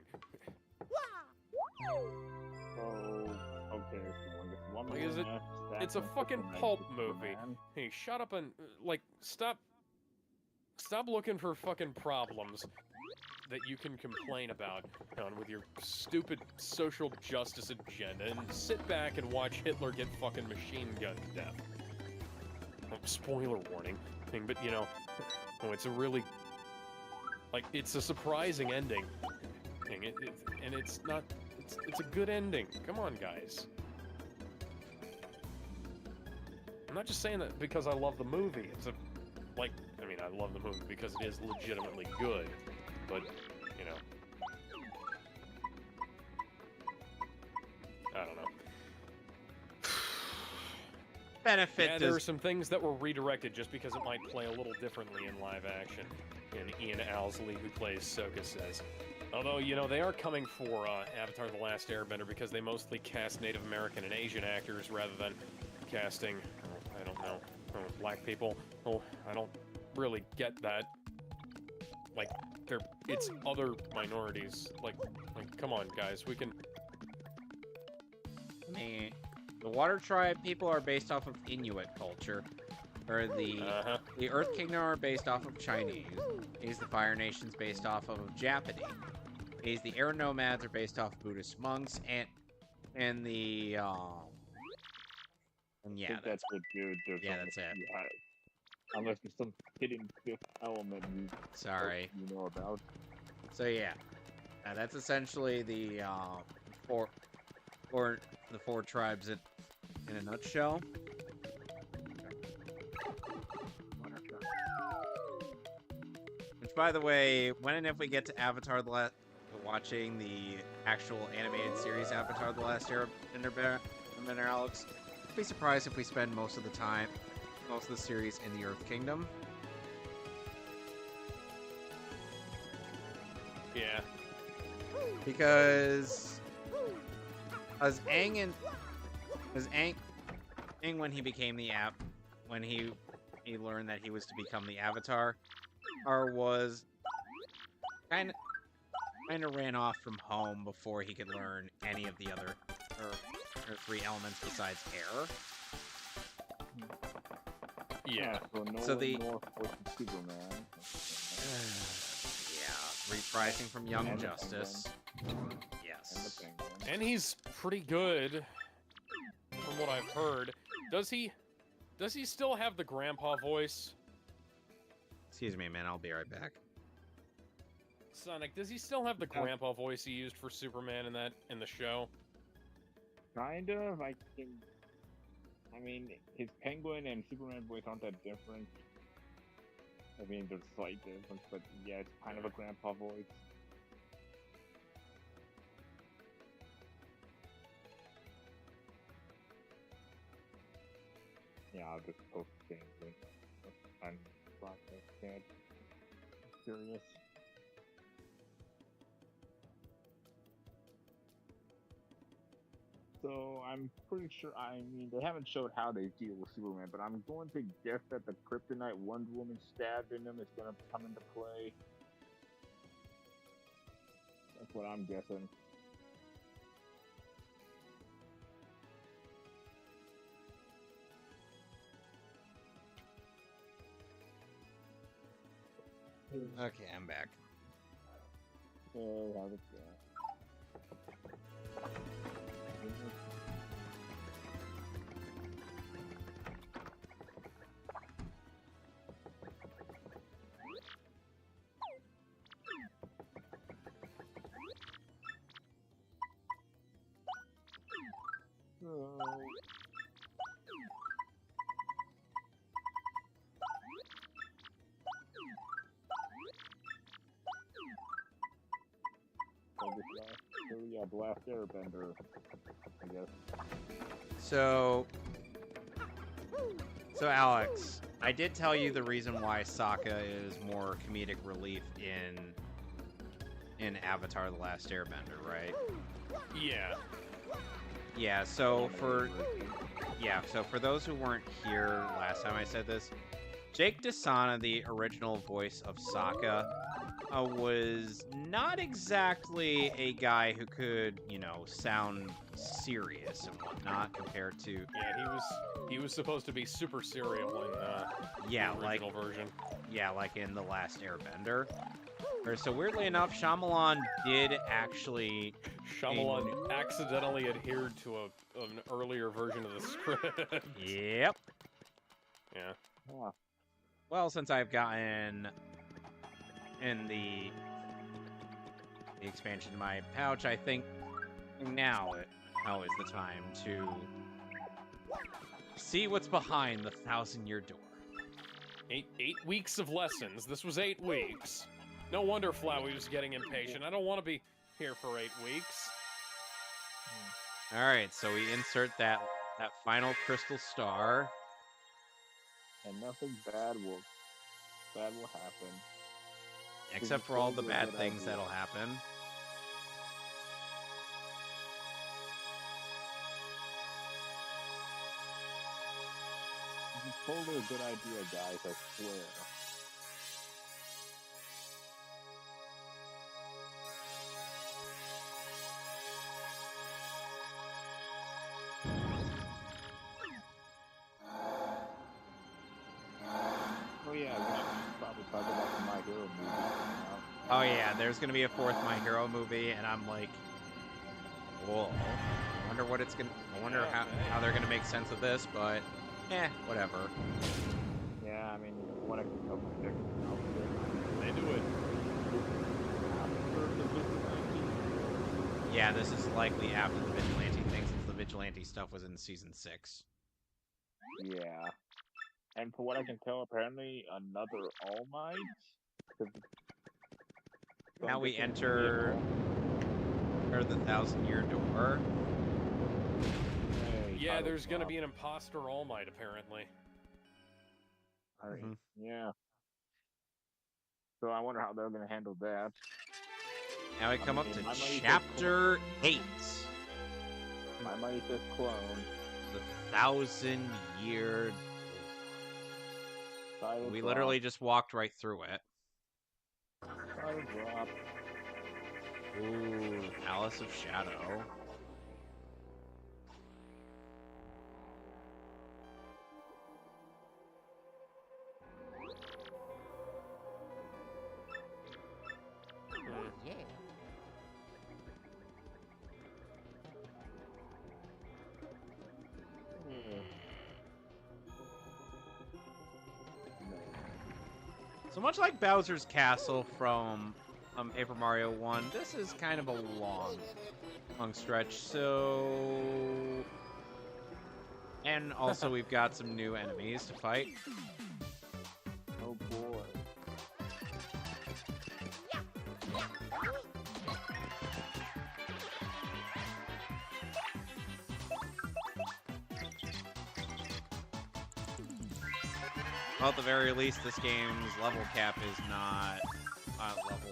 Oh, okay. So one Like, is it- more it's a match, fucking Superman, pulp Superman. movie. Hey, shut up and, like, stop looking for fucking problems that you can complain about with your stupid social justice agenda and sit back and watch Hitler get fucking machine gunned to death. Oh, spoiler warning. But, it's a really, like, it's a surprising ending. And it's not, it's a good ending. Come on, guys. I'm not just saying that because I love the movie. It's I love the movie because it is legitimately good. But, I don't know. Benefit Yeah, there are some things that were redirected just because it might play a little differently in live action. And Ian Owsley, who plays Sokka, says. Although, they are coming for Avatar The Last Airbender because they mostly cast Native American and Asian actors rather than casting, I don't know, black people. Oh, I don't really get that. Like, it's other minorities. Like, come on, guys, we can... I mean, the Water Tribe people are based off of Inuit culture, or the Earth Kingdom are based off of Chinese. The Fire Nation's based off of Japanese. The Air Nomads are based off Buddhist monks, and the and yeah, I think that's what, dude. Yeah, that's it. Yeah, unless there's some hidden fifth element sorry. you know about. So yeah, that's essentially the four tribes in a nutshell. Which, by the way, when and if we get to Avatar watching the actual animated series Avatar The Last Airbender, Alex, I'd be surprised if we spend most of the series in the Earth Kingdom. Yeah. Because as Aang when he became when he learned that he was to become the Avatar, or was kind of ran off from home before he could learn any of the other or three elements besides air. Yeah. So the North was Superman. Yeah, reprising from Young And the Justice. And Yes. the Penguin. And he's pretty good, from what I've heard. Does he still have the grandpa voice? Excuse me, man. I'll be right back. Sonic, does he still have the grandpa voice he used for Superman in the show? Kind of. I mean, his Penguin and Superman voice aren't that different. I mean, there's slight difference, but yeah, it's kind of a grandpa voice. Yeah, I'll just post the thing. I'm curious. So I'm pretty sure, I mean, they haven't showed how they deal with Superman, but I'm going to guess that the kryptonite Wonder Woman stabbed in him is going to come into play. That's what I'm guessing. Okay, I'm back. How did yeah, the last Airbender, I guess. So Alex, I did tell you the reason why Sokka is more comedic relief in Avatar: The Last Airbender, right? Yeah. Yeah, so for those who weren't here last time I said this, Jake Desana, the original voice of Sokka, was not exactly a guy who could, sound serious and whatnot compared to... Yeah, he was supposed to be super serial in the original version. Yeah, like in The Last Airbender. So weirdly enough, Shyamalan did actually... Shyamalan accidentally adhered to an earlier version of the script. Yep. Yeah. Yeah. Well, since I've gotten in the expansion in my pouch, I think now is the time to see what's behind the 1,000-year door. 8 weeks of lessons. This was 8 weeks. No wonder Flowey was getting impatient. I don't want to be here for 8 weeks. All right, so we insert that final crystal star. And nothing bad will happen. Except for all the bad things that'll happen. It's totally a good idea, guys, I swear. Oh yeah, we should probably talk about the My Hero movie coming out. Oh yeah, there's gonna be a 4th My Hero movie, and I'm like, whoa. I wonder what it's gonna. I wonder how they're gonna make sense of this, but whatever. Yeah, I mean, what I can tell from there. They do it. Yeah, this is likely after the Vigilante thing, since the Vigilante stuff was in Season 6. Yeah. And for what I can tell, apparently another All Might. Now we enter the 1,000-year door. Yeah, there's gonna be an imposter All Might, apparently. Yeah. So I wonder how they're gonna handle that. Now we come up to Chapter 8. My Might is clone. The 1,000-year door. We literally just walked right through it. Drop. Ooh, Palace of Shadow. Yeah. So much like Bowser's Castle from Paper Mario 1, this is kind of a long stretch, so... And also we've got some new enemies to fight. Oh boy. Well, at the very least, this game's level cap is not level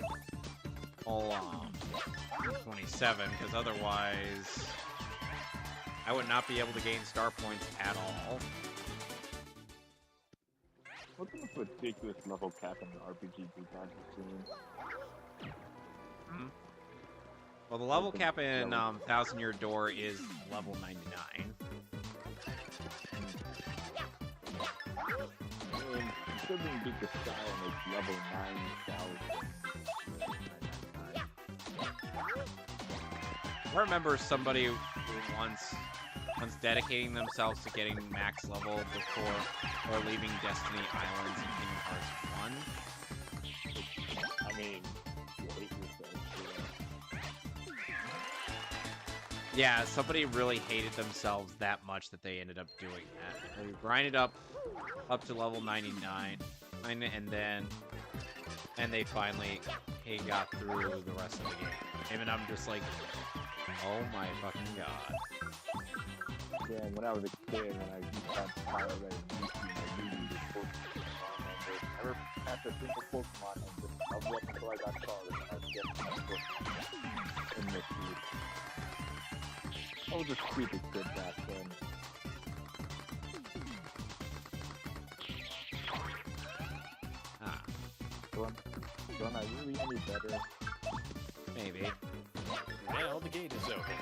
27, because otherwise I would not be able to gain star points at all. What's the most ridiculous level cap in the RPG we've seen? Well, the level cap in 1,000-Year Door is level 99. And still didn't beat the style and it's level 9,000. I remember somebody once dedicating themselves to getting max level before or leaving Destiny Islands in Kingdom Hearts 1. I mean, you hate yourself. Yeah, somebody really hated themselves that much that they ended up doing that. They grinded up to level 99, and they finally got through the rest of the game. And I'm just like, oh my fucking god. Yeah, when I was a kid, when I had Fire Red and Mewtwo, I knew the Pokemon. I never had a single Pokemon and just leveled up until I got caught and I was getting my Pokemon in this I was a stupid kid back then. Ah, Don't I really any better? maybe. Now the gate is open.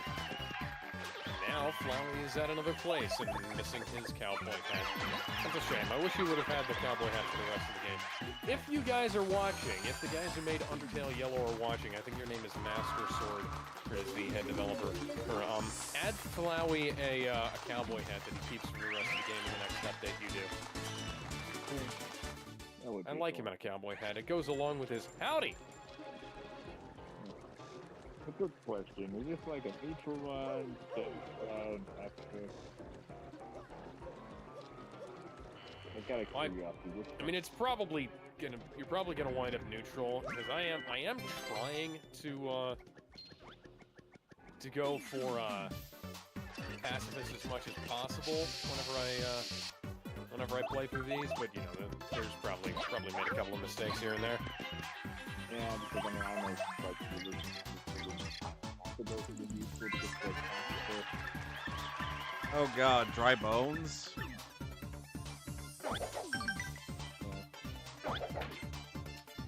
Now Flowey is at another place and missing his cowboy hat. That's a shame. I wish he would have had the cowboy hat for the rest of the game. If you guys are watching, if the guys who made Undertale Yellow are watching, I think your name is Master Sword, as the head developer. Or, add Flowey a cowboy hat that he keeps for the rest of the game in the next update you do. That would I be like cool. him in a cowboy hat. It goes along with his howdy. A good question. Is this like a neutral one? Extra? I got a curiosity. I mean, it's probably gonna. You're probably gonna wind up neutral because I am trying to go for pacifist as much as possible whenever I play through these. But you know, there's probably made a couple of mistakes here and there. Yeah, because I mean, I know like Oh god, dry bones?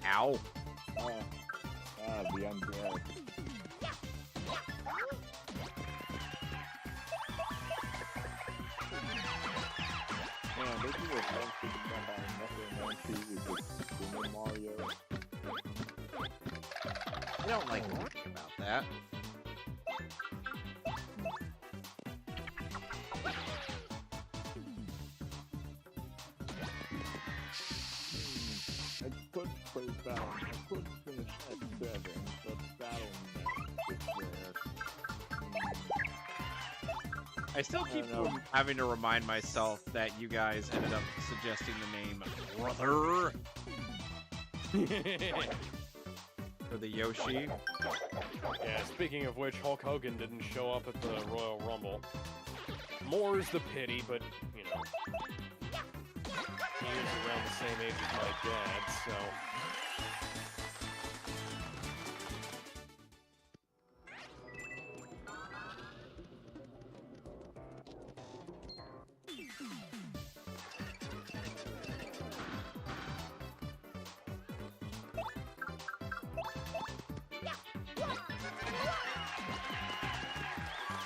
Ow. The undead. Man, they do a bunch of stuff on nothing with Super Mario. I don't like thinking about that. I could play Battle. I could finish at 7, but Battle is there. I still keep I don't know. having to remind myself that you guys ended up suggesting the name Brother for the Yoshi. Yeah. Speaking of which, Hulk Hogan didn't show up at the Royal Rumble. More's the pity, but you know, he is around the same age as my dad, so.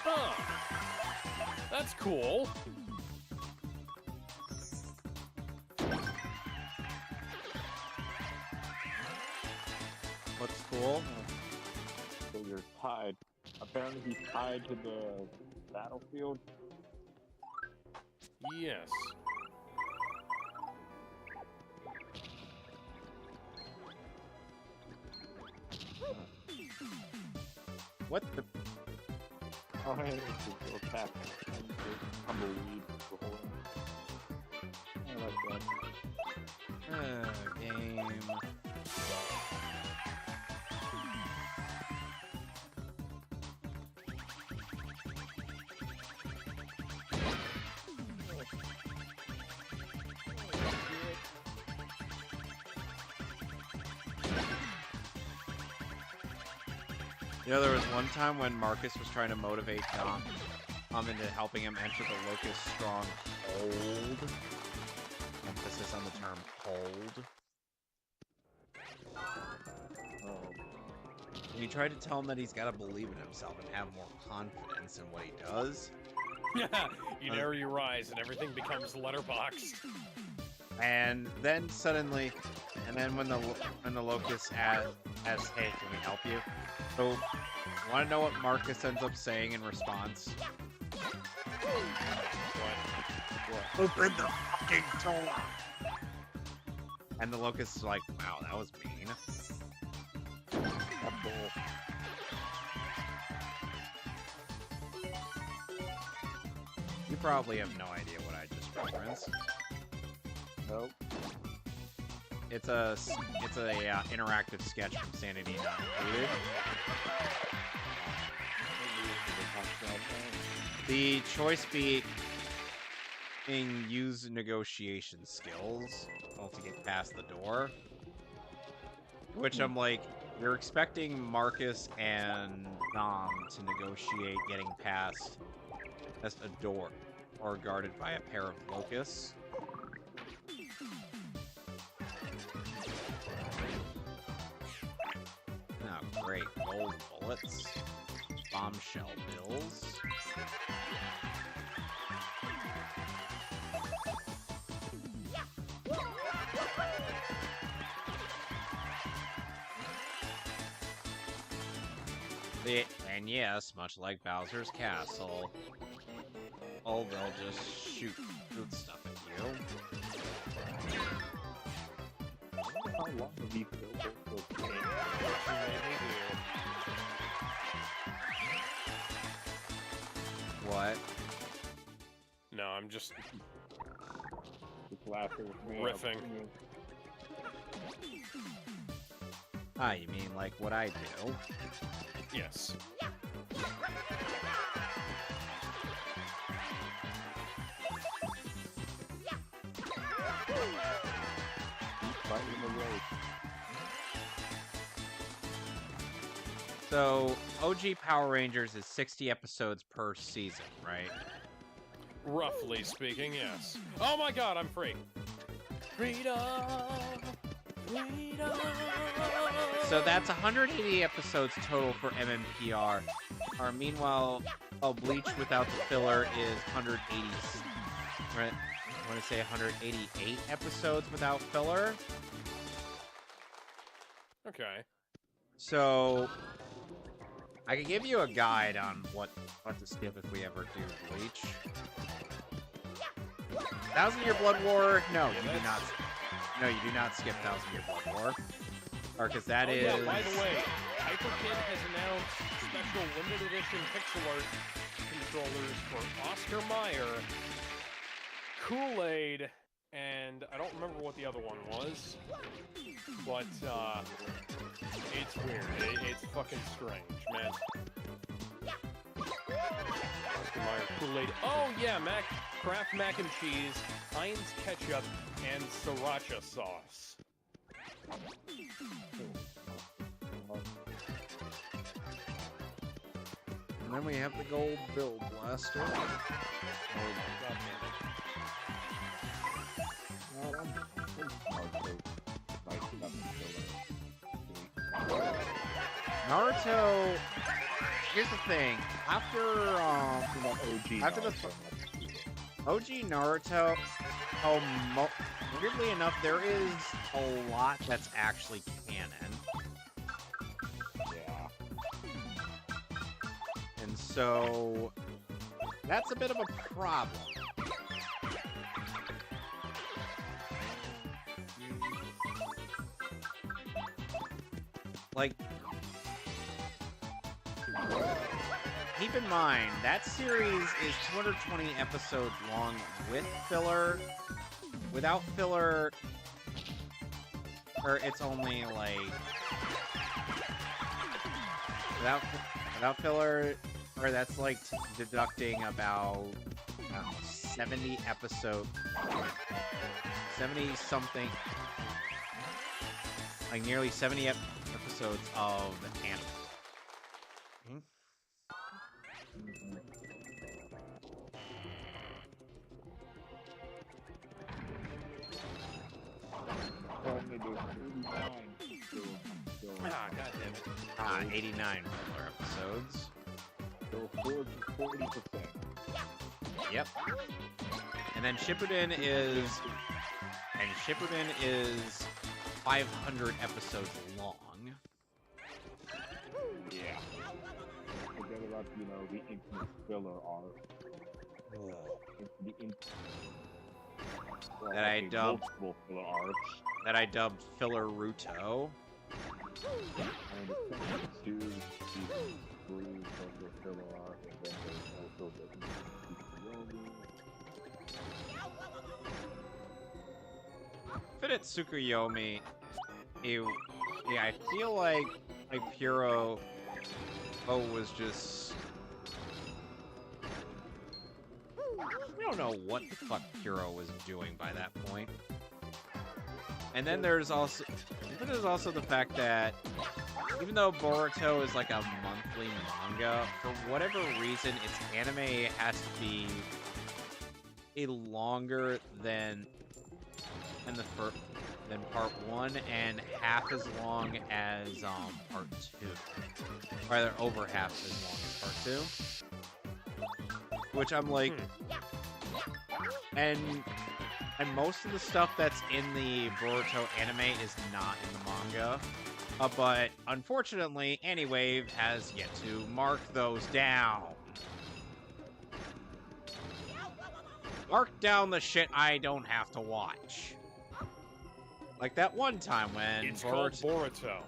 Huh. That's cool. What's cool? So you're tied. Apparently he's tied to the battlefield. Yes. What the? Oh, hey, it's a attack. Tumbleweed. I like that. Game. You know, there was one time when Marcus was trying to motivate Dom into helping him enter the Locust Stronghold. Emphasis on the term hold. Oh. And he tried to tell him that he's got to believe in himself and have more confidence in what he does. You narrow your eyes and everything becomes letterboxed. And then suddenly, and then when the Locust asks, "Hey, can we help you?" So, want to know what Marcus ends up saying in response? What? Open the fucking door! And the Locust is like, "Wow, that was mean." You probably have no idea what I just referenced. Nope. It's a interactive sketch from Sanity Not Included. The choice being use negotiation skills to get past the door. Which I'm like, We're expecting Marcus and Dom to negotiate getting past just a door or guarded by a pair of locusts. Oh, great. Gold bullets. Bombshell bills. And yes, much like Bowser's Castle, they'll just shoot food stuff at you. How long have you built those games? What? No, I'm just laughing with me. riffing. Ah, you mean like what I do? Yes. Fighting the road. So, OG Power Rangers is 60 episodes per season, right? Roughly speaking, yes. Oh my god, I'm free. Freedom! Freedom! So that's 180 episodes total for MMPR. Meanwhile, Bleach without the filler is 180. Right? I want to say 188 episodes without filler. Okay. So I could give you a guide on what to skip if we ever do Bleach. 1,000 Year Blood War? No, you do not. No, you do not skip 1,000 Year Blood War. Or because that is. Yeah, by the way, Hyperkid has announced special limited edition pixel art controllers for Oscar Mayer, Kool-Aid, and I don't remember what the other one was, but it's weird. It's fucking strange, man. Oscar Mayer, Kool-Aid. Oh yeah, Kraft mac and cheese, Heinz ketchup, and sriracha sauce. And then we have the gold build blaster. Naruto. Here's the thing. After the OG Naruto, weirdly enough, there is a lot that's actually canon. Yeah. And so that's a bit of a problem. Like, keep in mind, that series is 220 episodes long with filler. Without filler, or it's only like... Without filler, or that's like deducting about 70 episodes, 70 something, like nearly 70 episodes of anime. Ah, goddammit. 89 filler episodes. So 40%. Yep. And then Shippuden is 500 episodes long. Yeah. Forget about, the infinite filler arc. That I dubbed multiple filler arcs. That I dubbed Filler Ruto. And it's two season 3 of the filler arc, and then there's also the Fit at Tsukuyomi. I feel like Puro was just... We don't know what the fuck Puro was doing by that point. And then there's also the fact that even though Boruto is like a monthly manga, for whatever reason, its anime has to be longer than than part 1 and half as long as part 2. Or rather, over half as long as part 2. Which I'm like, and most of the stuff that's in the Boruto anime is not in the manga. But unfortunately, Anywave has yet to mark those down. Mark down the shit I don't have to watch. Like that one time when It's called Boruto.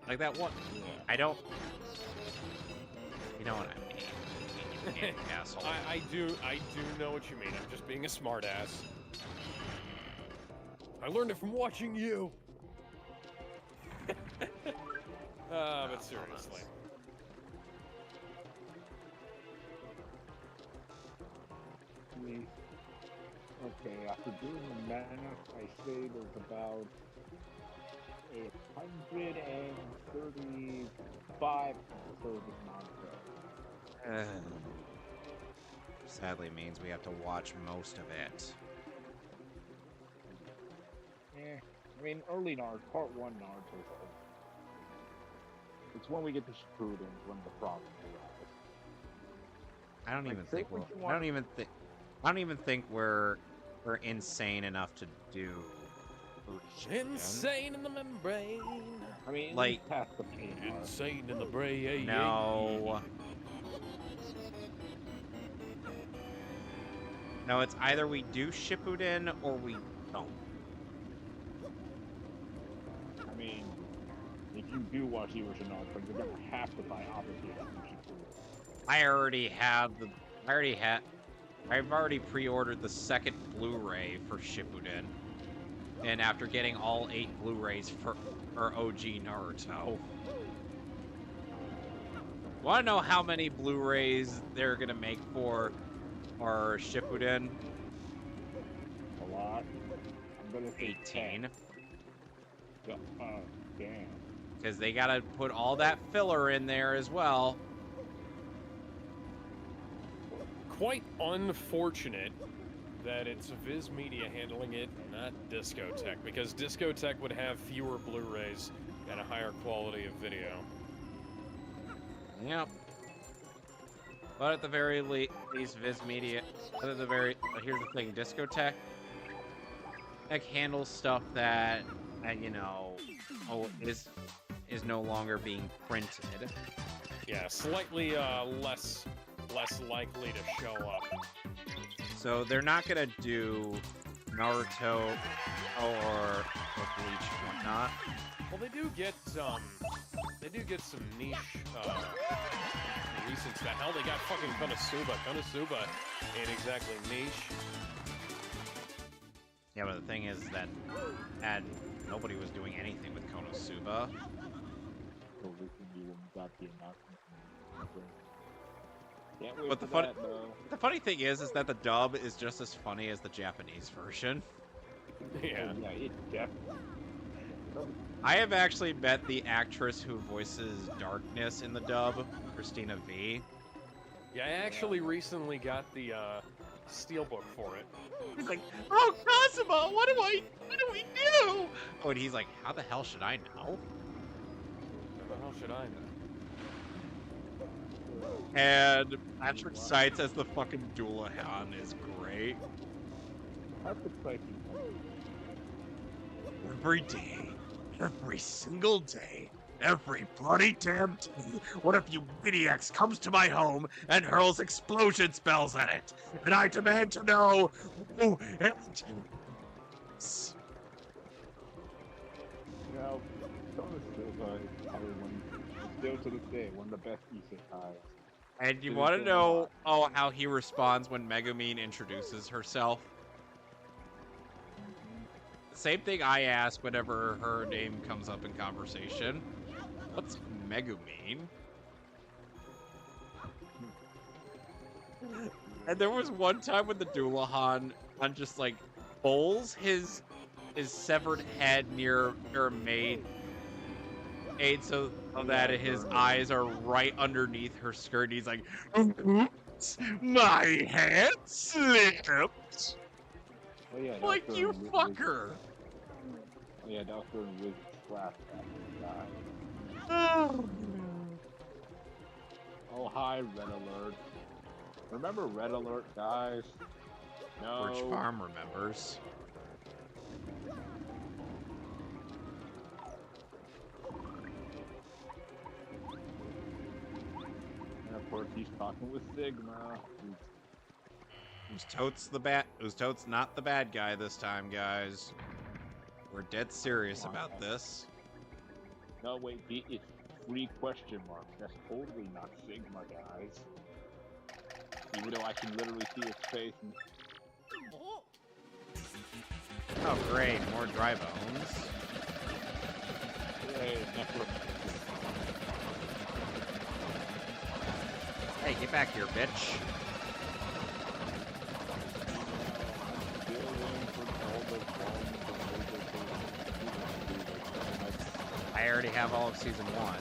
Like that one. Yeah. I don't. You know what I mean? You asshole. I do know what you mean. I'm just being a smartass. I learned it from watching you. But seriously. Okay, after doing the math, I say there's about 135 episodes of manga. Sadly means we have to watch most of it. Yeah, I mean, early Naruto, part 1 Naruto. It's when we get to Shippuden when the problem arises. I don't Like, even say think what we're. you I want. don't even think we're insane enough to do. Insane in the membrane. I mean, Like- past the pain part. Insane in the brain. No. No, it's either we do Shippuden or we don't. I mean, if you do watch the original Naruto, you're gonna have to buy Oblivion from Shippuden. I've already pre-ordered the second Blu-ray for Shippuden. And after getting all 8 Blu-rays for OG Naruto. Wanna know how many Blu-rays they're gonna make for our Shippuden? A lot. I'm gonna say 18. 10. Damn. Because they gotta put all that filler in there as well. Quite unfortunate that it's Viz Media handling it, not Discotech, because Discotech would have fewer Blu-rays and a higher quality of video. Yep. But at the very least, Viz Media. But here's the thing: Discotech handles stuff that, is no longer being printed. Yeah, slightly less likely to show up. So they're not gonna do Naruto or Bleach and whatnot. Well, they do get some niche recent stuff. Hell, they got fucking Konosuba. Konosuba ain't exactly niche. Yeah, but the thing is that nobody was doing anything with Konosuba. So recently when we got the announcement from Can't wait But for the fun- that, though. The funny thing is that the dub is just as funny as the Japanese version. Yeah. Yeah, it's definitely. I have actually met the actress who voices Darkness in the dub, Christina V. Yeah, I actually recently got the steelbook for it. He's like, "Oh, Cosmo, what do we do?" Oh, and he's like, "How the hell should I know?" How the hell should I know? And Patrick Seitz as the fucking Doulahan is great. That's exciting. Every day, every single day, every bloody damn day, one of you maniacs comes to my home and hurls explosion spells at it. And I demand to know who it is. You know, Konosuba is probably still to this day, one of the best isekai. And you It is want to so know how he responds when Megumin introduces herself? Same thing I ask whenever her name comes up in conversation. What's Megumin? And there was one time when the Doulahan just like pulls his his severed head near her maid so that his eyes are right underneath her skirt. And he's like, "Oops, my head slipped." Oh yeah, that was Like, you during fucker. Oh yeah, that was during Wizard flashback. Oh hi, Red Alert. Remember Red Alert, guys? No. Birch Farm remembers. And of course he's talking with Sigma. Who's totes not the bad guy this time, guys. We're dead serious about this. No wait, it's free question mark. That's totally not Sigma, guys. Even though I can literally see his face. And... Oh great, more dry bones. Yay, necklace. Hey, get back here, bitch. I already have all of season 1.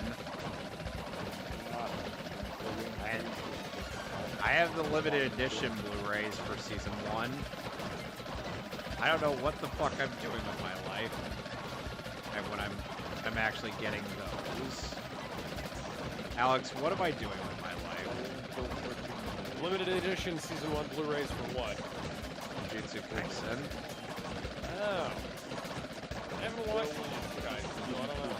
I have the limited edition Blu-rays for season 1. I don't know what the fuck I'm doing with my life. And when I'm actually getting those. Alex, what am I doing with my life? Limited edition season 1 Blu-rays for what? Jujutsu Kaisen. Oh. I haven't watched Jujutsu Kaisen, so I don't know.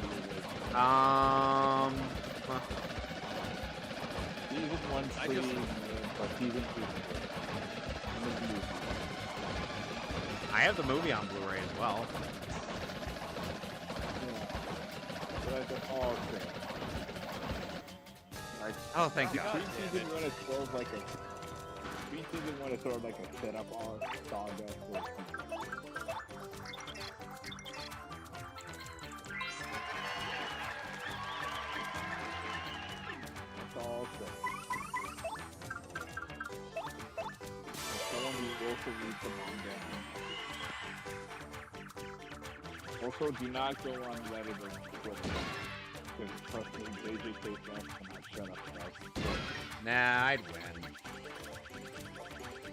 Huh. Season 1 free, but season 2. I have the movie on Blu-ray as well. But I said, oh, okay. Like, Oh, thank God. Season 1 is sort of like a... Season 1 is sort of like a setup arc saga for That's all I'll say. Someone who also reads the manga. Also, do not go on Reddit or Twitter. Because trust me, JJK fans cannot shut up about it. Nah, I'd win.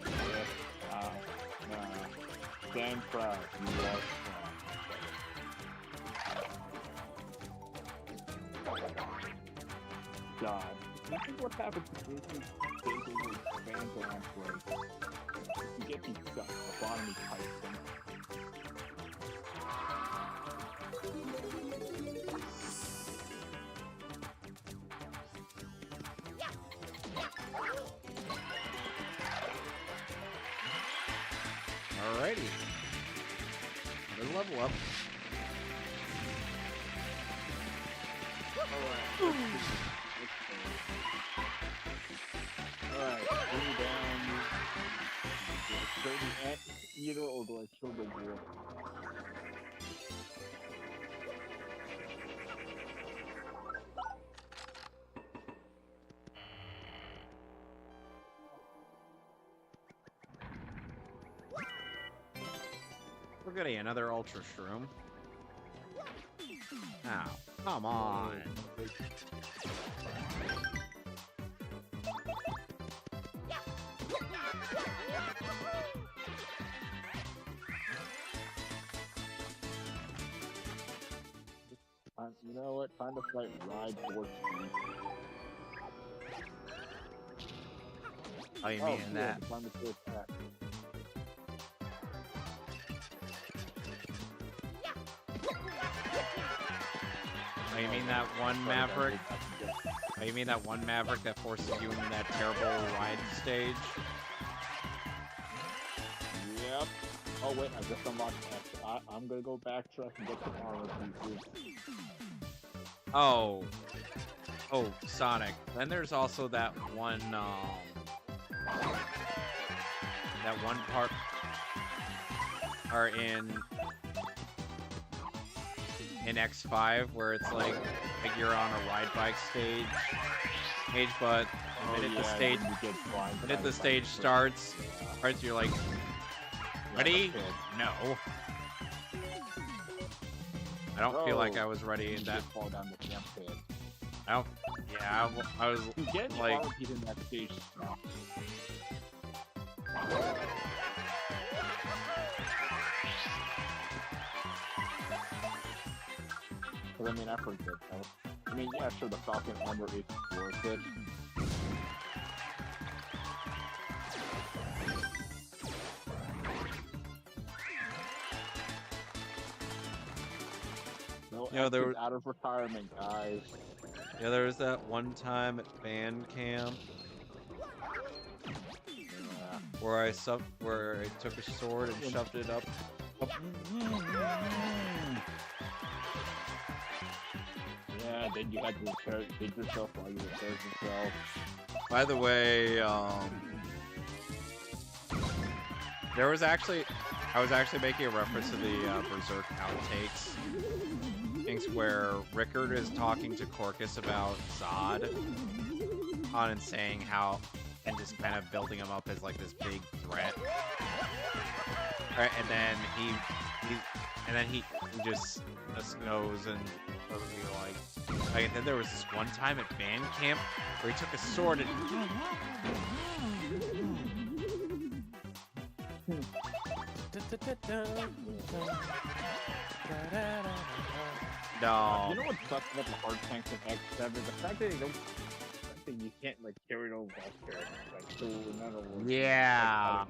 Yes, stand proud. You are strong. God. This is what happens to JJK fans around place. You get these lobotomy type things. Alrighty. Another level up. Alright, bring me down. Do I kill the ant eater or do I kill the wolf? We're getting another Ultra Shroom. Now, come on. You know what? Time to fight Ride Force Speed. Oh, you mean yeah, that? time to kill that. Oh, you mean that one Maverick? Oh, you mean that one Maverick that forces you into that terrible ride stage? Yep. Oh wait, I just unlocked X. I'm gonna go back so I can get the armor pieces. Oh, Sonic. Then there's also that one part, or in X5 where it's like you're on a ride bike stage, but the minute the stage starts, you're like, ready? No. I don't feel like I was ready You in that. just fall down the damn pit. I don't. Yeah, I was You get like. all in that stage now. But I mean, I forget that. I mean, yeah, sure, the Falcon armor is worth it. No, You know, there X is out of retirement, guys. Yeah, there was that one time at band camp Yeah. where I took a sword and shoved it up. Yeah, then you had to dig yourself while you were serving yourself. By the way, there was actually, I was actually making a reference to the Berserk outtakes. Things where Rickard is talking to Corcus about Zod and saying how, and just kind of building him up as like this big threat. Right, and then he just goes and like, and then there was this one time at band camp where he took a sword and no. You know what sucks about the hard tanks in X7? The fact that you can't like carry it over both characters. Like, so none of them. Yeah.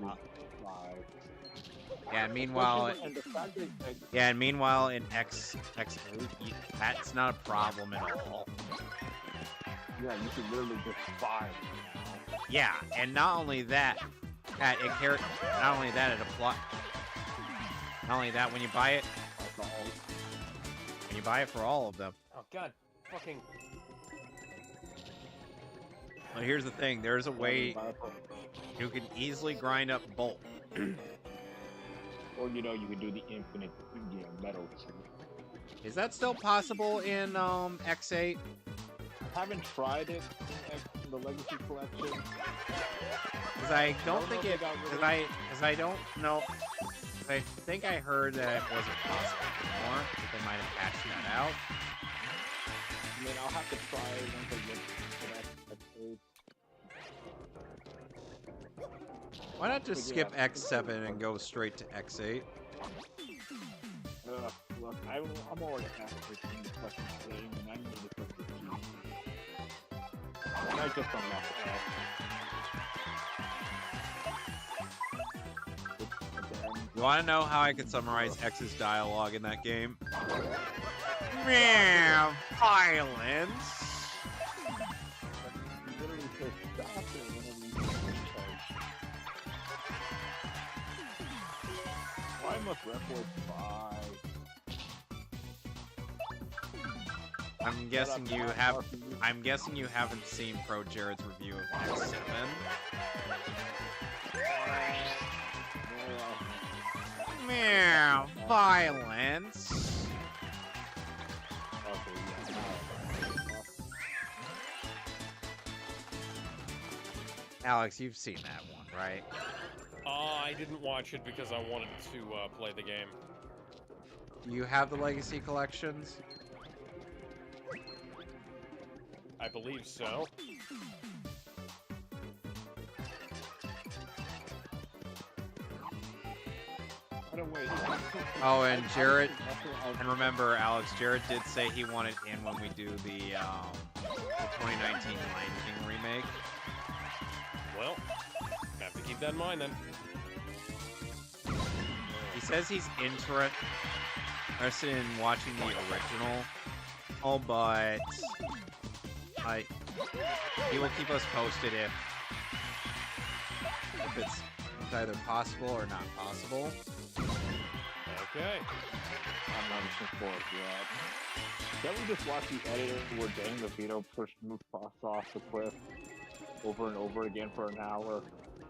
Yeah. Meanwhile, and the fact that, like, yeah, and meanwhile in X8, that's not a problem at all. yeah, you can literally just buy it now. Yeah, and not only that, not only that it applies. Not only that, when you buy it for all of them. Oh god, fucking. Well, here's the thing. There's a way you can easily grind up Bolt. Or, you know, you can do the infinite, metal. Is that still possible in X8? I haven't tried it in the Legacy Collection. Because I don't think it. Because I don't know. I think I heard that it wasn't possible anymore. That they might have patched that out. I mean, I'll have to try it once I get to that X8. Why not just But yeah, skip X7 and go straight to X8? Look, I'm already halfway through the fucking game, and I need to put the key. And I just unlocked X. You want to know how I could summarize X's dialogue in that game? Meow, violence. You literally said stop it whenever you charge. Why must Record buy? I'm guessing you haven't seen Pro Jared's review of X7. Meow, violence. Alex, you've seen that one, right? I didn't watch it because I wanted to play the game. Do you have the Legacy collections? I believe so. Oh, and Jared, and remember, Alex, Jared did say he wanted in when we do the 2019 Lion King remake. Well, have to keep that in mind then. He says he's interested in watching the original, but he will keep us posted if it's either possible or not possible. Okay. I'm not looking forward to that. Can't we just watch the editor where Danny DeVito pushed Mufasa off the cliff over and over again for an hour?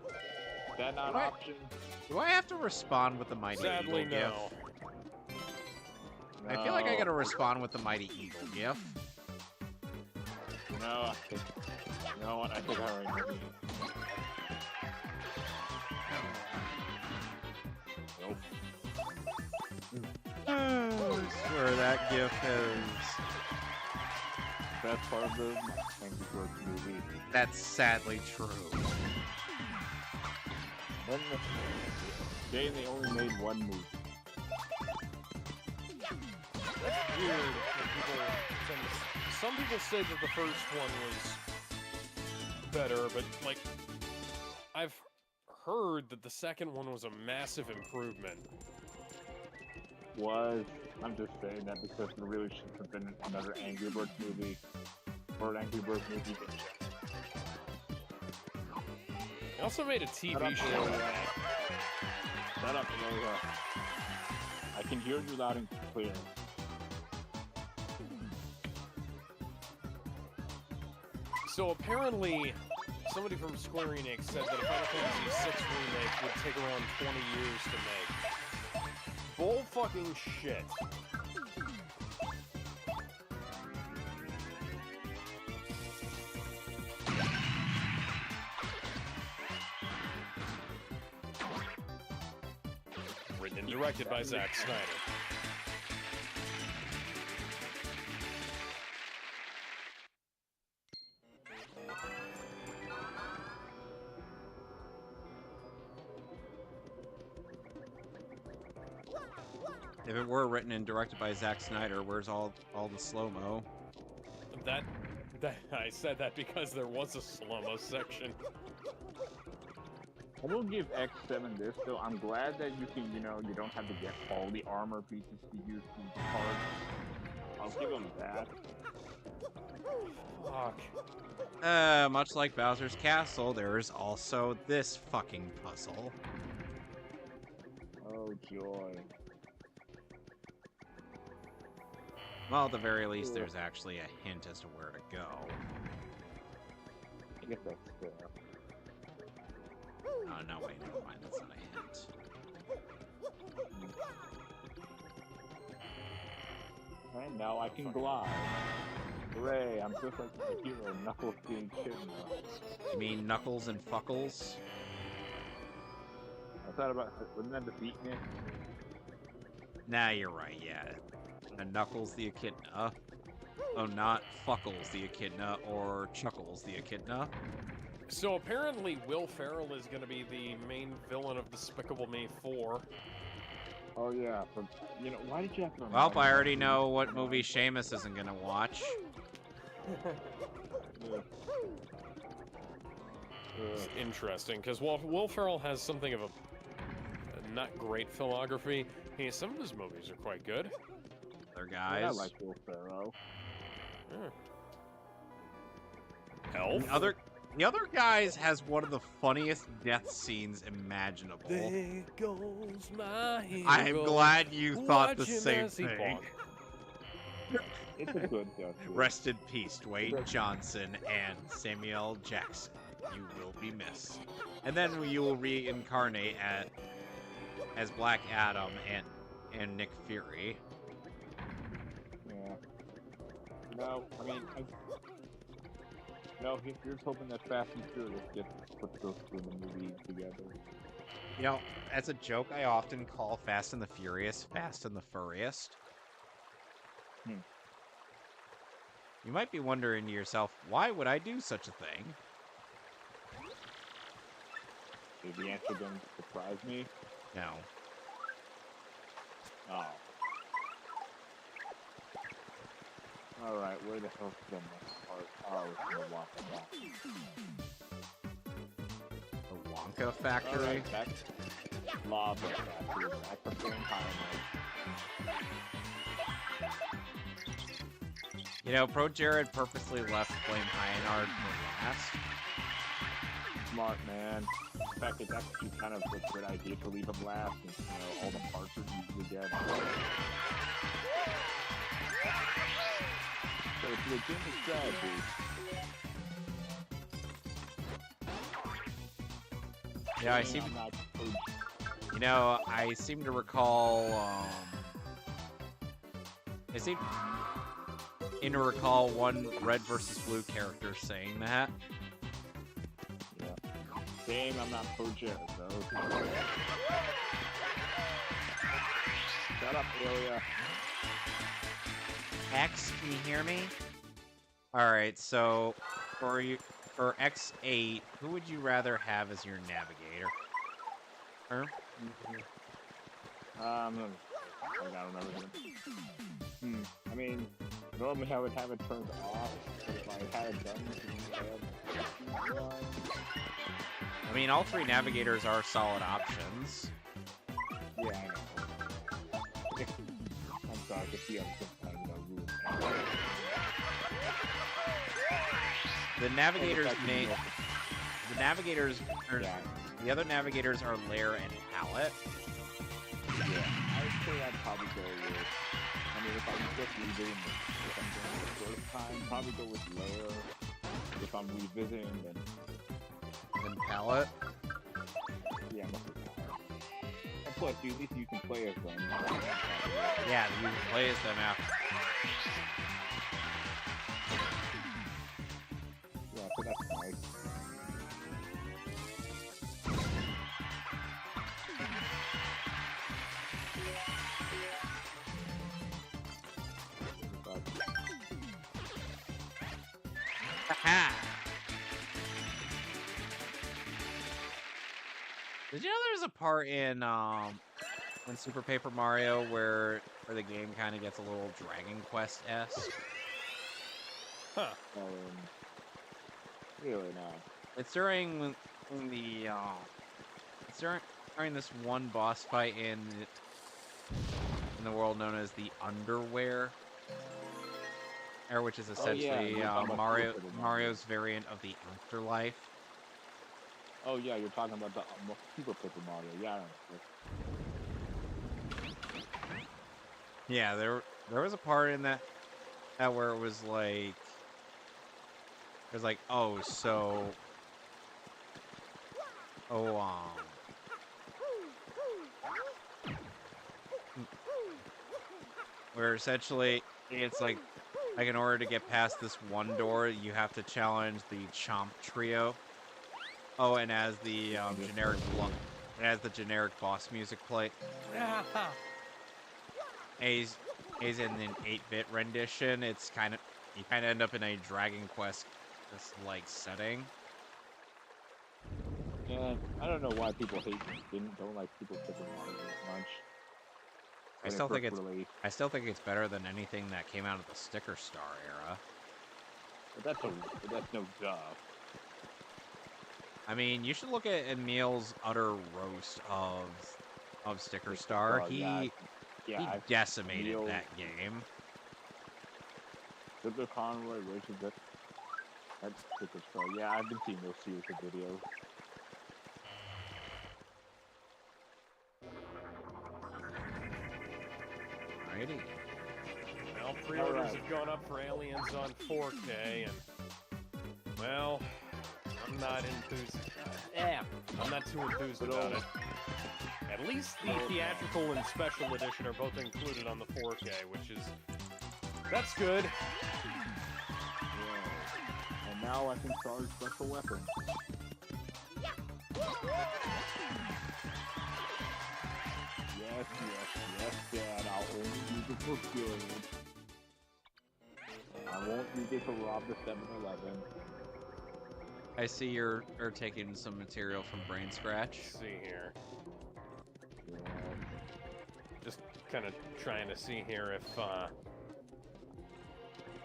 Is that not an option? Do I have to respond with the Mighty Sadly, Eagle no. GIF? I feel like I gotta respond with the Mighty Eagle GIF. No, you know what? I think I already know. Nope. I swear that that gif is... Best part of the Angry Birds movie. That's sadly true. Then they only made one movie. That's weird when some people say that the first one was better, but like I've heard that the second one was a massive improvement. I'm just saying that because there really should have been another Angry Birds movie or an Angry Birds movie. They also made a TV show. Shut up, Lola. I can hear you loud and clear. So apparently, somebody from Square Enix said that a Final Fantasy VI remake would take around 20 years to make. Bull fucking shit. Written and directed by Zack Snyder. If it were written and directed by Zack Snyder, where's all the slow-mo? That I said that because there was a slow-mo section. I will give X7 this though. I'm glad that you can, you don't have to get all the armor pieces to use these cards. I'll give them that. Fuck. Much like Bowser's Castle, there is also this fucking puzzle. Oh joy. Well, at the very least, there's actually a hint as to where to go. I guess that's fair. Oh, no, wait, never mind, that's not a hint. And now I can glide. Hooray, I'm just like the hero, Knuckles being kidnapped. You mean Knuckles and Fuckles? I thought about, wasn't that the beatnik? Nah, you're right, yeah. And Knuckles the Echidna. Oh, not Fuckles the Echidna or Chuckles the Echidna. So apparently Will Ferrell is going to be the main villain of Despicable Me 4. Oh yeah, why did you have to... Well, I already know what movie Seamus isn't gonna watch. It's interesting, because Will Ferrell has something of a not great filmography. Hey, some of his movies are quite good. Other I guys. like Will Ferrell. Elf? The other guys has one of the funniest death scenes imaginable. There goes my hero. I am glad you thought the Watch him same as he thing. bonk. It's a good death. Rest in peace, Dwayne Johnson and Samuel Jackson. You will be missed. And then you will reincarnate as Black Adam and Nick Fury. Yeah. No, I mean, no, here's hoping that Fast and Furious puts those two in the movie together. You know, as a joke, I often call Fast and the Furious Fast and the Furriest. You might be wondering to yourself, why would I do such a thing? Is the answer going to surprise me? No. Oh. Alright, where the hell's the next part? Oh, it's the Wonka Factory. The Wonka Factory? Alright, that's Lava Factory. That's the Flame High. You know, Pro Jared purposely left Flame High for last. Smart, man. In fact, it's actually kind of a good idea to leave them last, and all the parts are usually dead. So it's legitimate strategy. Yeah, I seem to recall, I seem to recall one Red versus Blue character saying that. Yeah. Same, I'm not Pro Jared, though. Shut up, Ilya. X, can you hear me? Alright, so for X8, who would you rather have as your navigator? Or? I don't remember. I mean, normally I would have it turned off, but if I had it done, I mean, all three navigators are solid options. yeah, I know. I'm sorry, I could see I'm just kind of rude. The navigators may... The navigators... Yeah. The other navigators are lair and palette. Yeah, I'd say I'd probably go with... I mean, if I'm just revisiting it, if I'm doing it the first time, probably go with lair. If I'm revisiting, then... And palette? Yeah, I'm up with palette. And plus, at least you can play as them. Yeah, you can play as them after. Yeah, so that's nice. Aha! Did you know there's a part in Super Paper Mario where the game kind of gets a little Dragon Quest-esque? Huh. Really not. It's during the it's during this one boss fight in the world known as the Underwear, which is essentially Mario's variant of the Afterlife. Oh yeah, you're talking about the Super Paper Mario. Yeah. Yeah, there was a part in that where it was like, oh, so, where essentially it's like in order to get past this one door, you have to challenge the Chomp Trio. Oh, and as the generic boss music play. A's in an 8-bit rendition. It's you kind of end up in a Dragon Quest like setting. Yeah, I don't know why people don't like Super Paper Mario as much. I still think it's better than anything that came out of the Sticker Star era. But that's no duh. I mean, you should look at Emil's utter roast of Sticker Star. He decimated that game. Super Conroy roasted that Sticker Star. Yeah, I've been seeing those series of videos. Alrighty. Well, pre-orders have gone up for Aliens on 4K, and well, I'm not enthused. I'm not too enthused about it. At least the theatrical and special edition are both included on the 4K, that's good. Yeah. And now I can charge special weapons. Yes, Dad. I'll only use it for good. I won't use it to rob the 7-Eleven. I see you're taking some material from Brain Scratch. Let's see here. Yeah. Just kind of trying to see here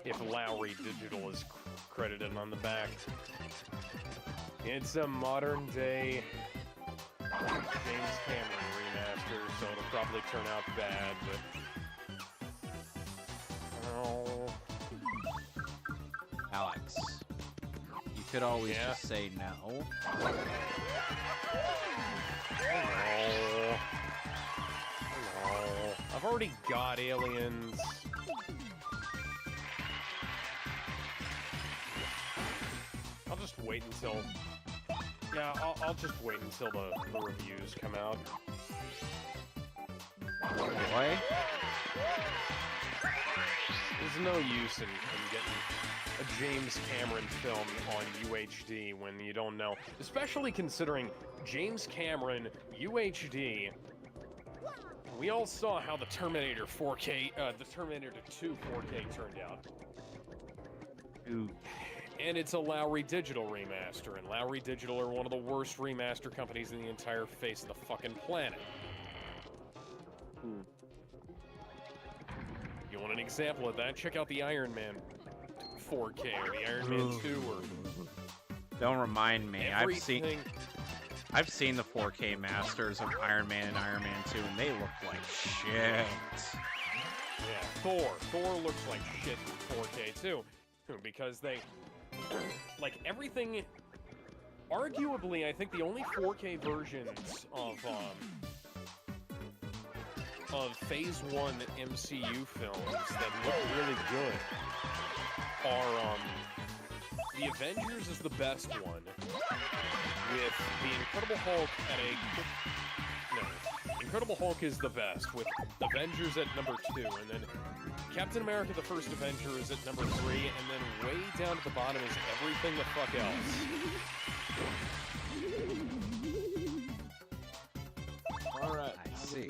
if Lowry Digital is credited on the back. It's a modern-day James Cameron remaster, so it'll probably turn out bad, but... Oh... Alex, you could always just say no. Hello. I've already got Aliens. I'll just wait until... Yeah, I'll just wait until the reviews come out. Boy? There's no use in getting a James Cameron film on UHD when you don't know. Especially considering James Cameron UHD We all saw how the Terminator 4K, the Terminator 2 4K turned out. Ooh. And it's a Lowry Digital remaster, and Lowry Digital are one of the worst remaster companies in the entire face of the fucking planet. You want an example of that? Check out the Iron Man 4K or the Iron Man 2 or Don't remind me. everything. I've seen the 4K masters of Iron Man and Iron Man 2, and they look like shit. Yeah, Thor. Thor looks like shit in 4K too, because they like everything. Arguably, I think the only 4K versions of Phase 1 MCU films that look really good are The Avengers is the best one, with the Incredible Hulk at Incredible Hulk is the best, with Avengers at number 2, and then Captain America the First Avenger is at number 3, and then way down at the bottom is everything the fuck else. Alright. I see.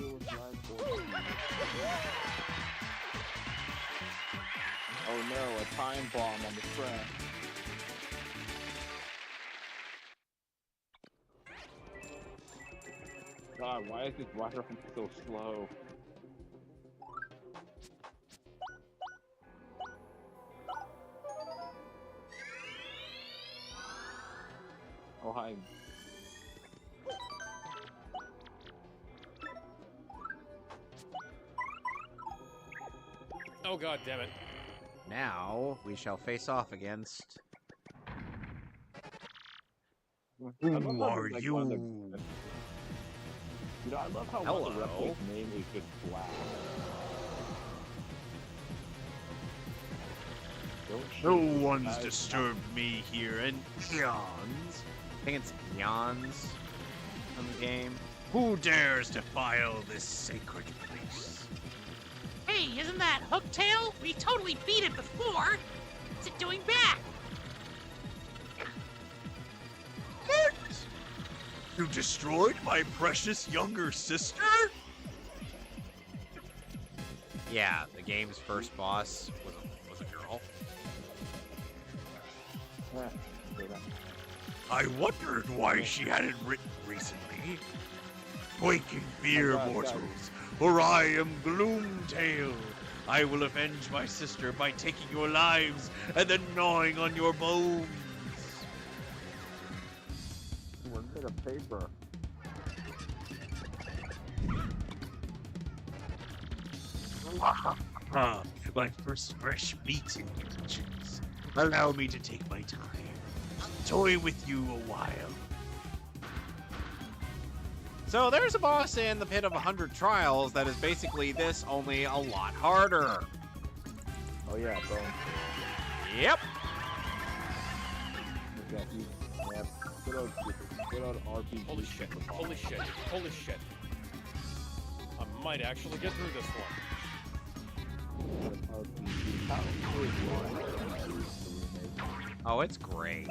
Oh no, a time bomb on the track. God, why is this water so slow? Oh, hi. Oh god damn it. Now we shall face off against. Who are you? You know, I love how Hello. one of the replic's name is just black. No one's disturbed me here in eons. I think it's eons from the game. Who dares defile this sacred place? Hey, isn't that Hooktail? We totally beat it before. What's it doing back? What? You destroyed my precious younger sister? Yeah, the game's first boss was a girl. I wondered why she hadn't written recently. Wake in fear, mortals, for I am Gloomtail. I will avenge my sister by taking your lives and then gnawing on your bones. One bit of paper. Ah, my first fresh meat in kitchens. Allow me to take my time. Toy with you a while. So there's a boss in the Pit of 100 Trials that is basically this, only a lot harder. Oh yeah, bro. Yep. Look at you. Yep. Good old RPG. Holy shit, holy shit, holy shit. I might actually get through this one. How is one? Oh, it's great.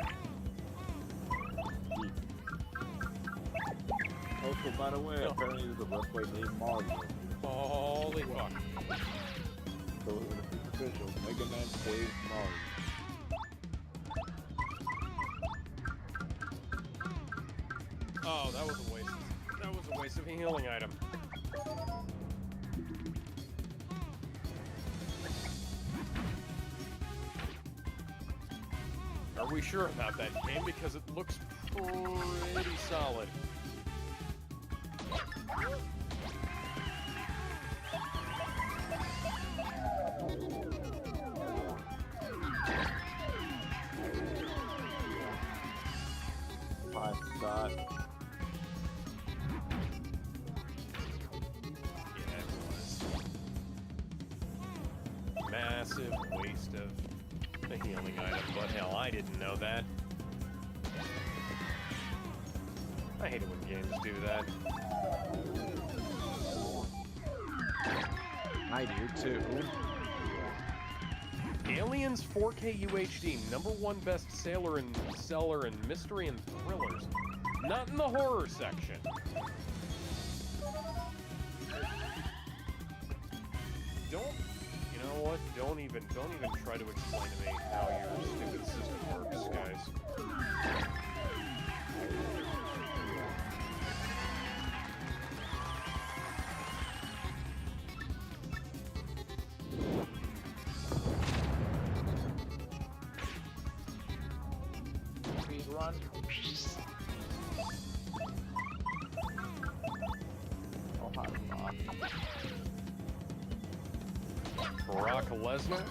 Also, by the way, apparently there's a website named Mario. Holy fuck. So it's official. Mega Man saves Mario. Oh, that was a waste. That was a waste of a healing item. Are we sure about that game? Because it looks pretty solid. My God. Yeah, it was. Massive waste of a healing item, but hell, I didn't know that. I hate it when games do that. I do too. Aliens 4K UHD, #1 best seller in mystery and thrillers. Not in the horror section. don't. You know what? Don't even try to explain to me how your stupid system works, guys. Speed run. Oh, hot spot. Brock Lesnar?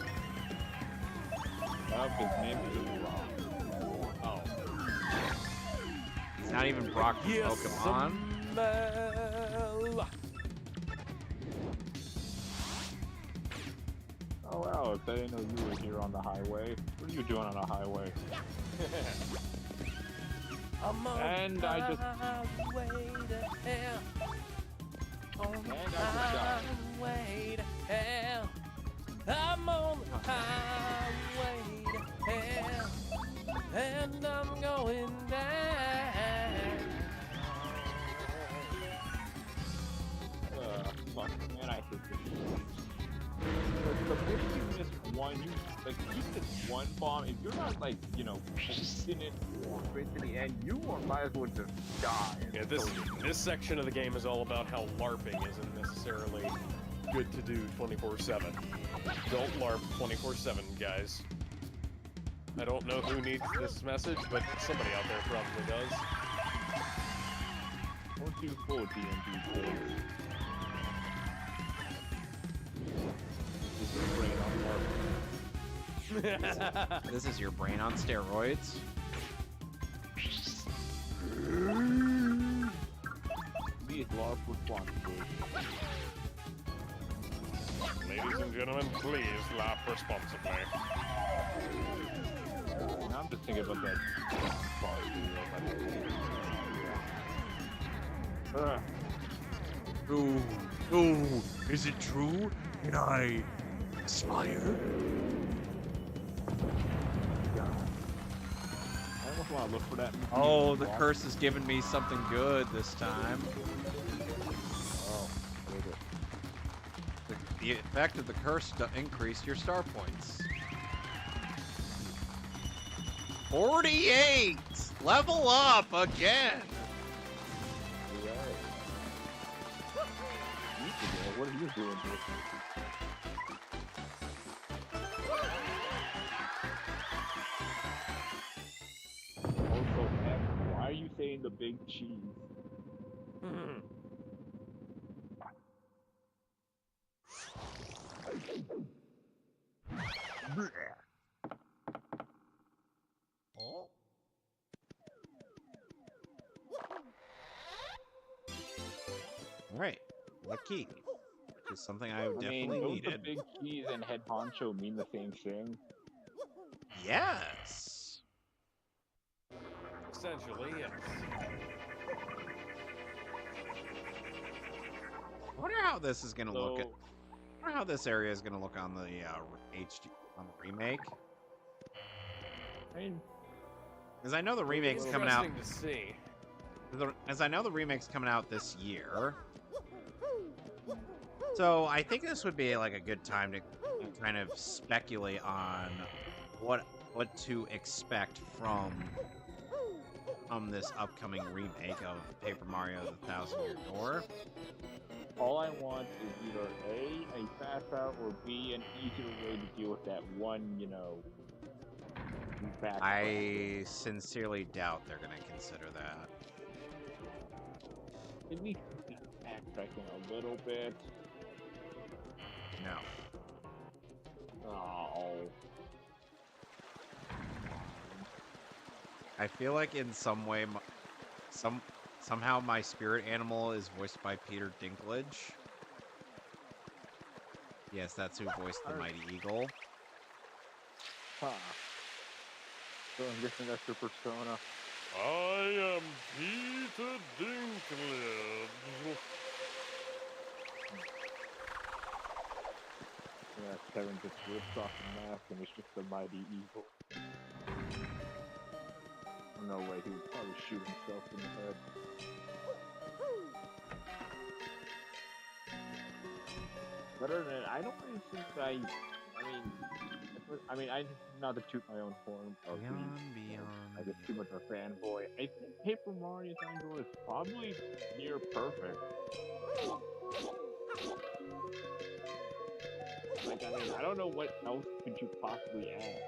Nope, his name is Rock. Oh. He's not even Brock from Pokemon. Smell. Oh wow, I didn't know you were here on the highway. What are you doing on the highway? I'm on And I just- highway to hell. On And I just shot. highway to hell. I'm on the highway to hell. And I'm going down. Fuck, man, I hate this. The minute you miss one, you miss one bomb. If you're not like, posting it or straight to the end, you might as well just die. Yeah, this section of the game is all about how LARPing isn't necessarily good to do 24/7. Don't LARP 24/7, guys. I don't know who needs this message, but somebody out there probably does. Don't you full D&D kids. This is brain on LARP. This is your brain on steroids. These LARP responsibly. Ladies and gentlemen, please LARP responsibly. Now I'm just thinking about that boss video. Oh, oh, is it true? Can I aspire? I almost want to look for that. Oh, the curse has given me something good this time. Oh, what is it? The effect of the curse increased your star points. 48! Level up again! What are you doing here? Also, F, why are you saying the big cheese? Alright, the key. Which is something I definitely don't the needed. big cheese and head honcho mean the same thing? Yes! Essentially, yes. I wonder how this is gonna look. I So, wonder how this area is gonna look on the HD on the remake. I mean, Because I know the remake's coming out. Interesting to see. As I know the remake's coming out this year. So I think this would be like a good time to kind of speculate on what to expect from this upcoming remake of Paper Mario: The Thousand Year Door. all I want is either A fast out, or B, an easier way to deal with that one, back. I sincerely doubt they're going to consider that. At least backtracking a little bit. No. Oh. I feel like in some way, somehow my spirit animal is voiced by Peter Dinklage. Yes, that's who voiced the Mighty Eagle. Huh. So I'm guessing that's your persona. I am Peter Dinklage. Yeah, Kevin just rips off the mask and it's just the Mighty Eagle. No way, he would probably shoot himself in the head. Better than I don't really think I mean, I not to toot my own horn, but I get too much of a fanboy. I think Paper Mario Thunder is probably near perfect. Like, I mean, I don't know what else could you possibly add.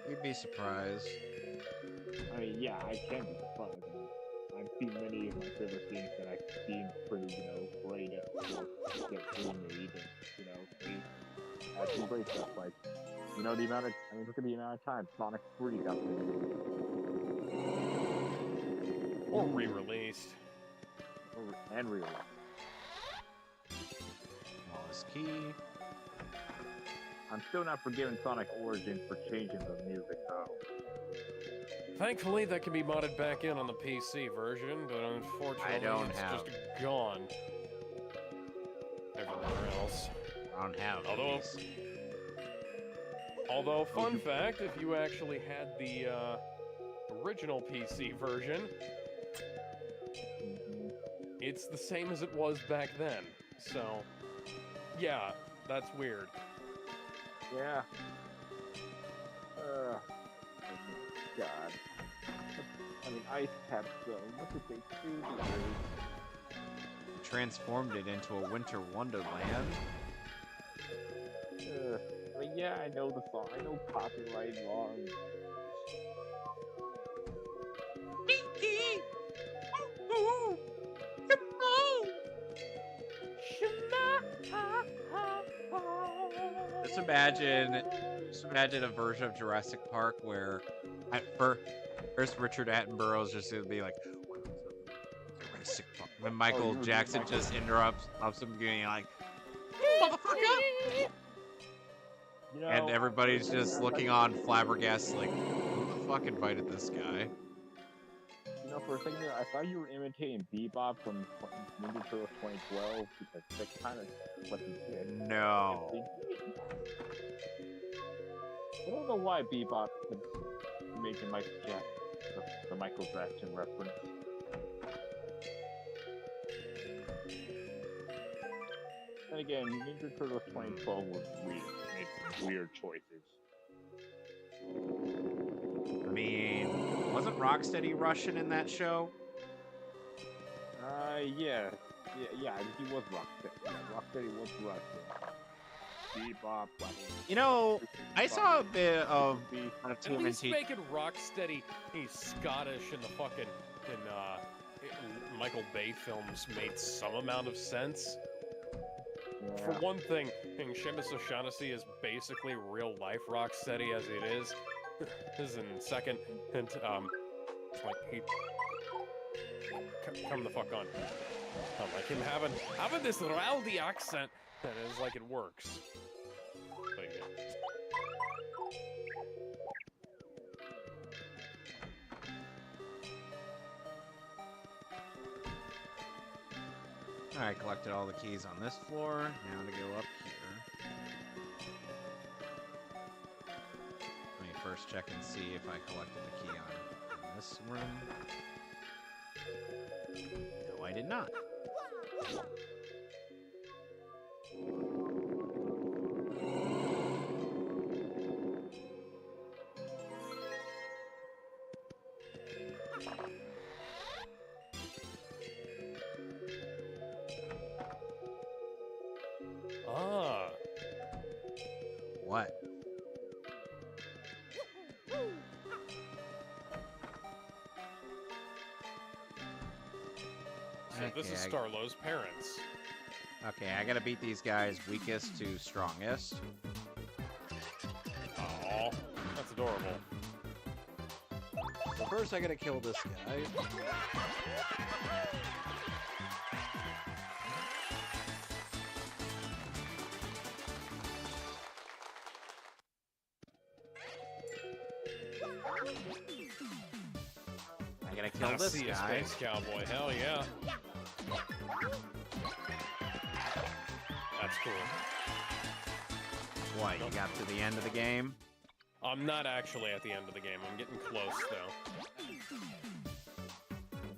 You'd be surprised. I mean, yeah, I can be surprised. I've seen many of my favorite things that I've seen pretty, great at get remade, and they had some great stuff. Like, the amount of, look at the amount of time Sonic 3 got remade. Or re-released. And re-released. Smallest key. I'm still not forgiving Sonic Origins for changing the music, though. Thankfully, that can be modded back in on the PC version, but unfortunately, it's just gone everywhere else. I don't have Although, fun fact, if you actually had the original PC version, it's the same as it was back then. So, yeah, that's weird. Yeah. God. I mean, Ice Capstone. What did they do to you? Transformed it into a winter wonderland. I mean, yeah, I know the song. I know copyright laws. Mickey! Just imagine a version of Jurassic Park where at first Richard Attenborough's just gonna be like Jurassic Park. When Michael Jackson just interrupts him being like Motherfucker! and everybody's just looking on flabbergasted like, who the fuck invited this guy? For a second there, I thought you were imitating Bebop from Ninja Turtles 2012 because that's kind of what he did. No. I don't know why Bebop is making Michael Jackson, the Michael Jackson reference. And again, Ninja Turtles 2012 was weird. Made some weird choices. I mean, wasn't Rocksteady Russian in that show? Yeah, he was Rocksteady. Yeah, Rocksteady was Russian. Bebop, I saw a bit of At least making Rocksteady he's Scottish in the fucking Michael Bay films made some amount of sense. Yeah. For one thing, Seamus O'Shaughnessy is basically real life Rocksteady as it is. And second, and like he come the fuck on. Like him having this rowdy accent that is like it works. But yeah. Alright, collected all the keys on this floor. Now to go up here. Let me first check and see if I collected the key on this room. No, I did not. Ah. What? So this is Starlow's parents. Okay, I gotta beat these guys weakest to strongest. Aw, that's adorable. So first I gotta kill this guy. I gotta kill this See a guy. space cowboy, hell yeah. That's cool. What, you got to the end of the game? I'm not actually at the end of the game. I'm getting close, though.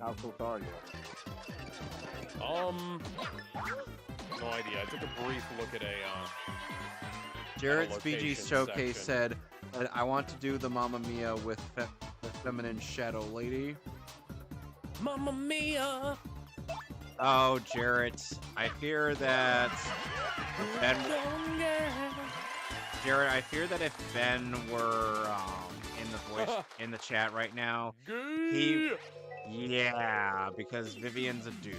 How close are you? No idea. I took a brief look at Jared's VG location Showcase section. said, I want to do the Mamma Mia with the feminine shadow lady. Mamma Mia! Oh, Jarrett, I fear that Ben... Jared, I fear that if Ben were in the voice in the chat right now, he... Yeah, because Vivian's a dude.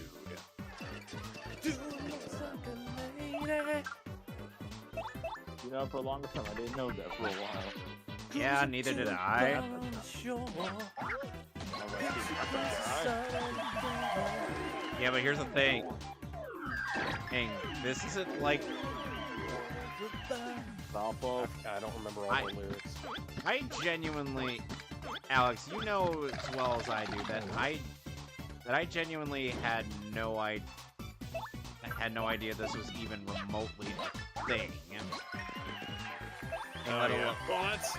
You know, for a longer time, I didn't know that for a while. Yeah, neither did I. Yeah, but here's the thing. Dang, this isn't like... Softball. I don't remember all the lyrics. I genuinely... Alex, you know as well as I do that I genuinely had no idea... I had no idea this was even remotely a thing. Yeah. Well, that's...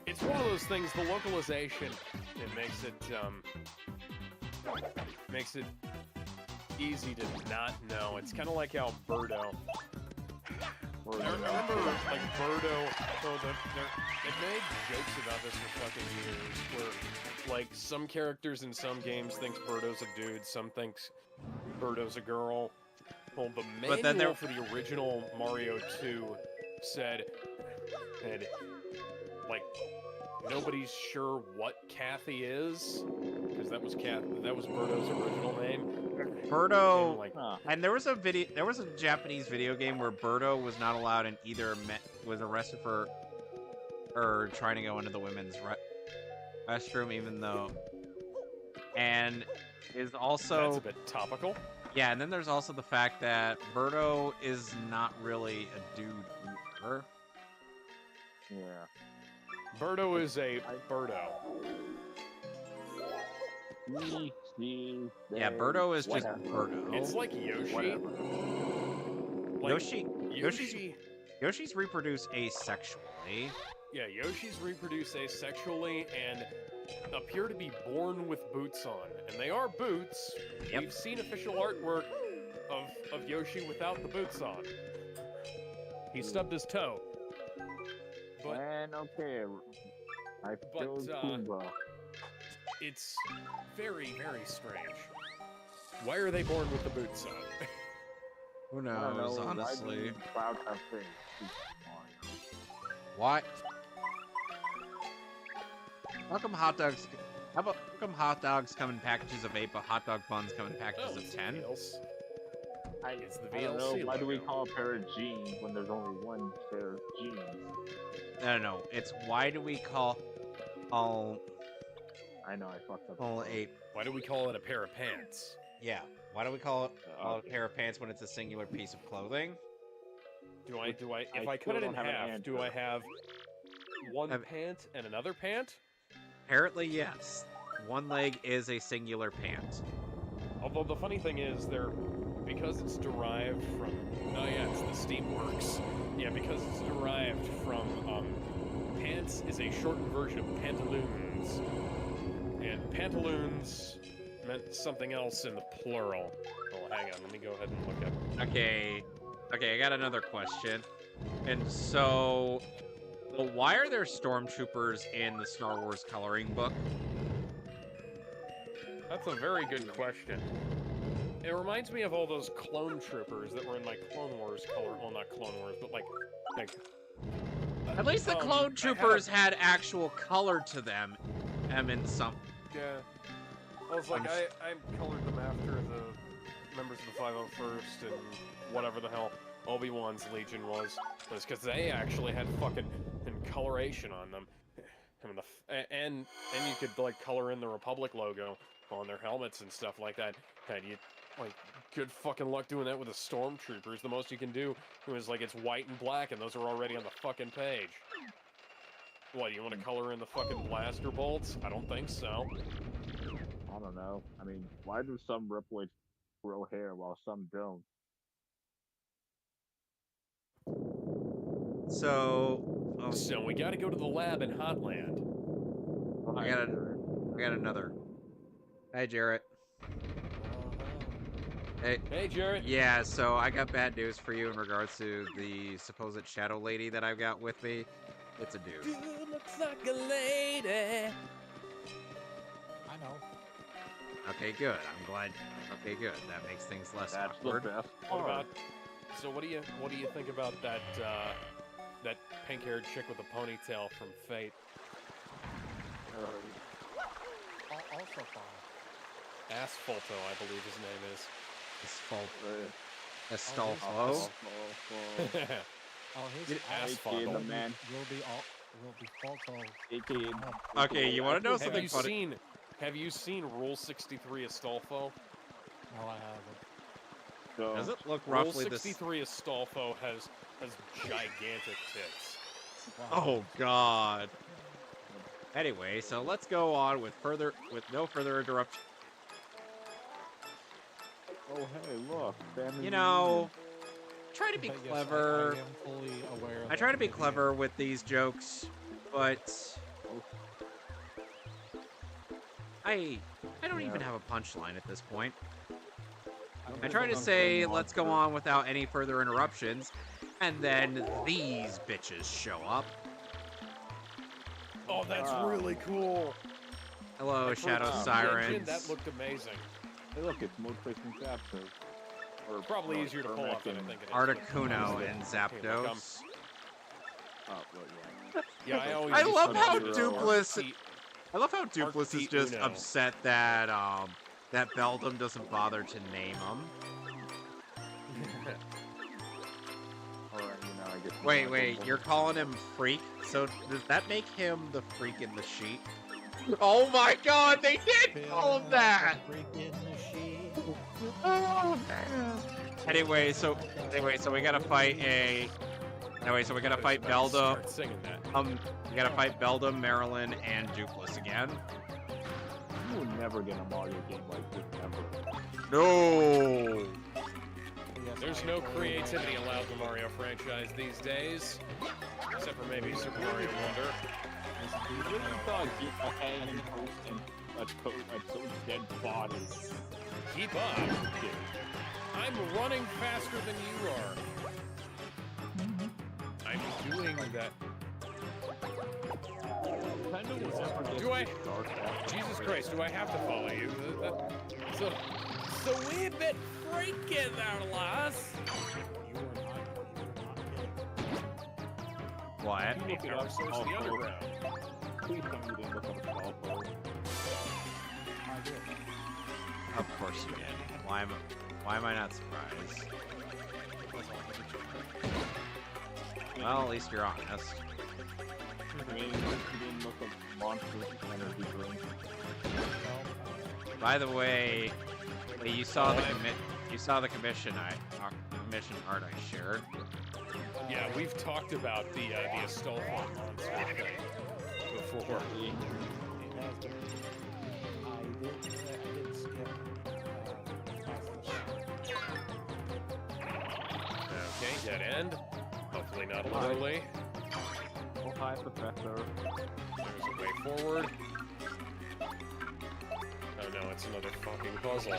It's one of those things, the localization, it makes it easy to not know. It's kind of like Alberto. I remember, like, Birdo, so they've made jokes about this for fucking years, where, like, some characters in some games thinks Birdo's a dude, some thinks Birdo's a girl. Well, the manual for the original Mario 2 said, like, nobody's sure what Kathy is, because that was Birdo's original name. Birdo, like, and there was a Japanese video game where Birdo was not allowed in either was arrested for or trying to go into the women's restroom, even though, and is also that's a bit topical. Yeah, and then there's also the fact that Birdo is not really a dude either. Yeah. Birdo is a Birdo. Yeah, Birdo is just Birdo. It's like Yoshi. Like, Yoshi's reproduce asexually. Yeah, Yoshi's reproduce asexually and appear to be born with boots on. And they are boots. Yep. We've seen official artwork of Yoshi without the boots on. He stubbed his toe. But, and okay, I killed Pumbaa. It's very, very strange. Why are they born with the boots on? Who knows, honestly. Cloud have things. What? How come hot dogs come in packages of 8, but hot dog buns come in packages of 10? It's the I don't know, VLC why do we logo. call a pair of jeans when there's only one pair of jeans? No. It's why do we call all... I know, I fucked up. All 8. Why do we call it a pair of pants? Yeah. Why do we call it a pair of pants when it's a singular piece of clothing? If I cut it in half, do I have one pant and another pant? Apparently, yes. One leg is a singular pant. Although the funny thing is, because it's derived from... Oh yeah, it's the Steamworks. Yeah, because it's derived from... pants is a shortened version of pantaloons. And pantaloons meant something else in the plural. Oh, hang on, let me go ahead and look up. Okay, I got another question. And so... Well, why are there stormtroopers in the Star Wars coloring book? That's a very good question. It reminds me of all those clone troopers that were in, like, Clone Wars color. Well, not Clone Wars, but, like At least the clone troopers had actual color to them. In some... Yeah. I was like, I colored them after the members of the 501st and whatever the hell Obi-Wan's Legion was. It was because they actually had fucking coloration on them. And you could, like, color in the Republic logo on their helmets and stuff like that. And you, like, good fucking luck doing that with the Stormtroopers. The most you can do is, like, it's white and black, and those are already on the fucking page. What, do you want to color in the fucking blaster bolts? I don't think so. I don't know. I mean, why do some Reploids grow hair while some don't? So we gotta go to the lab in Hotland. I got another Hi, Jarrett. Hey. Hey, Jared. Yeah, so I got bad news for you in regards to the supposed shadow lady that I've got with me. It's a dude. Dude looks like a lady. I know. Okay, good. I'm glad. Okay, good. That makes things less That's awkward. the best What part. about? So what do you think about that that pink-haired chick with a ponytail from Fate? Also fine. Asphalto, I believe his name is. Astolfo. Oh, his Get asphalt. Hey, kid, the man. will be Falto. Hey, kid. Okay, you want to know Have something you funny? seen? Have you seen Rule 63 Astolfo? No, I haven't. So, Does it look Rule roughly this? 63 Astolfo has gigantic tits. Wow. Oh God. Anyway, so let's go on with no further interruption. oh hey, look, family You know, reunion. try to be But yes, clever. I am fully aware of I try to that be video. clever with these jokes, but I don't even have a punchline at this point. I try to say, let's go on without any further interruptions, and then these bitches show up. Oh, that's Wow. really cool. Hello, Like, for a Shadow team Sirens. engine, that looked amazing. Hey, look, it's motivation Zapdos. Or Probably no, easier to pull Ermac off than I and- think it is. Articuno but- and Okay, like, Zapdos. Oh, well, yeah. Yeah, I always. I used to love how wonder, Dupless- Arcti- I love how Dupless is just Arcti-Uno. upset that that Beldum doesn't bother to name him. Alright, I guess. Wait, you're calling him Freak? So does that make him the freak in the sheet? Oh my God, they did call him that! Oh man. Anyway, so we gotta fight Beldum. Start singing that. We gotta fight Beldum, Marilyn, and Dupless again. You will never get a Mario game like this ever. No. Yes, There's I no am fully creativity allowed in the Mario franchise these days, except for maybe Super Mario Wonder. You really thought get a hanging post and a toad's dead body. Keep up. I'm running faster than you are. I'm doing that. Do I? Jesus Christ, do I have to follow you? So we bit freaking our loss. What? You look it Power up. source of the underground. Please tell me you didn't look up Astolfo. Of course you did. Why am I not surprised? Well, at least you're honest. I mean, you didn't look up Monster Energy Drink. By the way, you saw the commission art I shared. Yeah, we've talked about the Astolfo monster thing before. I did skip. Okay, dead end. Hopefully not literally. Oh, hi, Professor. There's a way forward. Oh no, it's another fucking puzzle.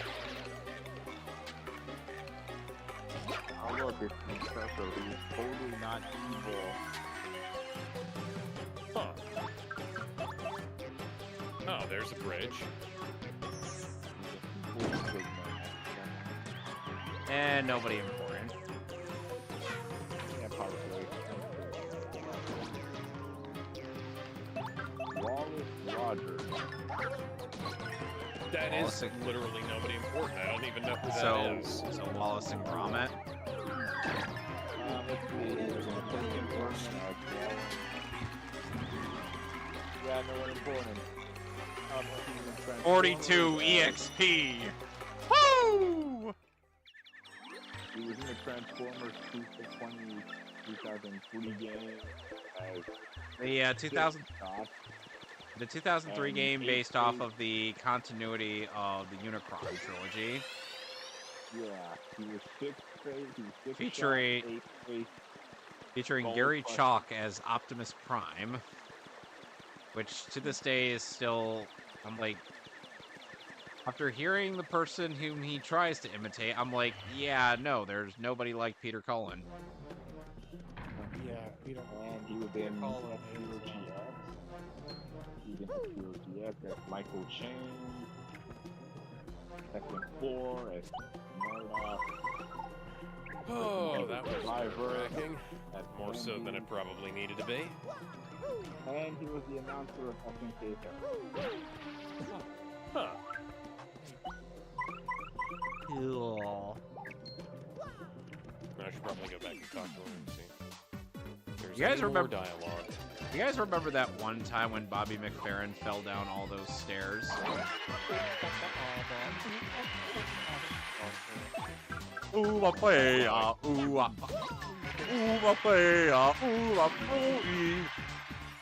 Oh, look, it's Professor, who's totally not evil. Huh. Oh, there's a bridge. And nobody important. Yeah, probably. Wallace Rogers. That Wallace is and- literally nobody important. I don't even know who that is. So Wallace and Gromit. Let's see. There's an important person. Yeah, no one important. 42 EXP. Woo! He was in the Transformers 2003 game as The Scott. 2003 And game eight based off days- of the continuity of the Unicron trilogy, Yeah, he was sixth phase. He was sixth Featuring- shot, eighth phase. featuring Gold Gary Plus. Chalk as Optimus Prime, which to this day is still, I'm like, After hearing the person whom he tries to imitate, I'm like, yeah, no, there's nobody like Peter Cullen. Yeah, Peter. And he was Peter in Cullen Hero is, GX. He was in Hero GX as Michael Chang. Second floor as Murdoch. Oh, that was Survivor. nerve-wracking. As More so than it probably needed to be. And he was the announcer of FNK. Huh. Cool. I should probably go back and talk to him and see. There's You guys any more remember- dialogue. You guys remember that one time when Bobby McFerrin fell down all those stairs? Ooh, my play, ooh, my play, ooh, my play.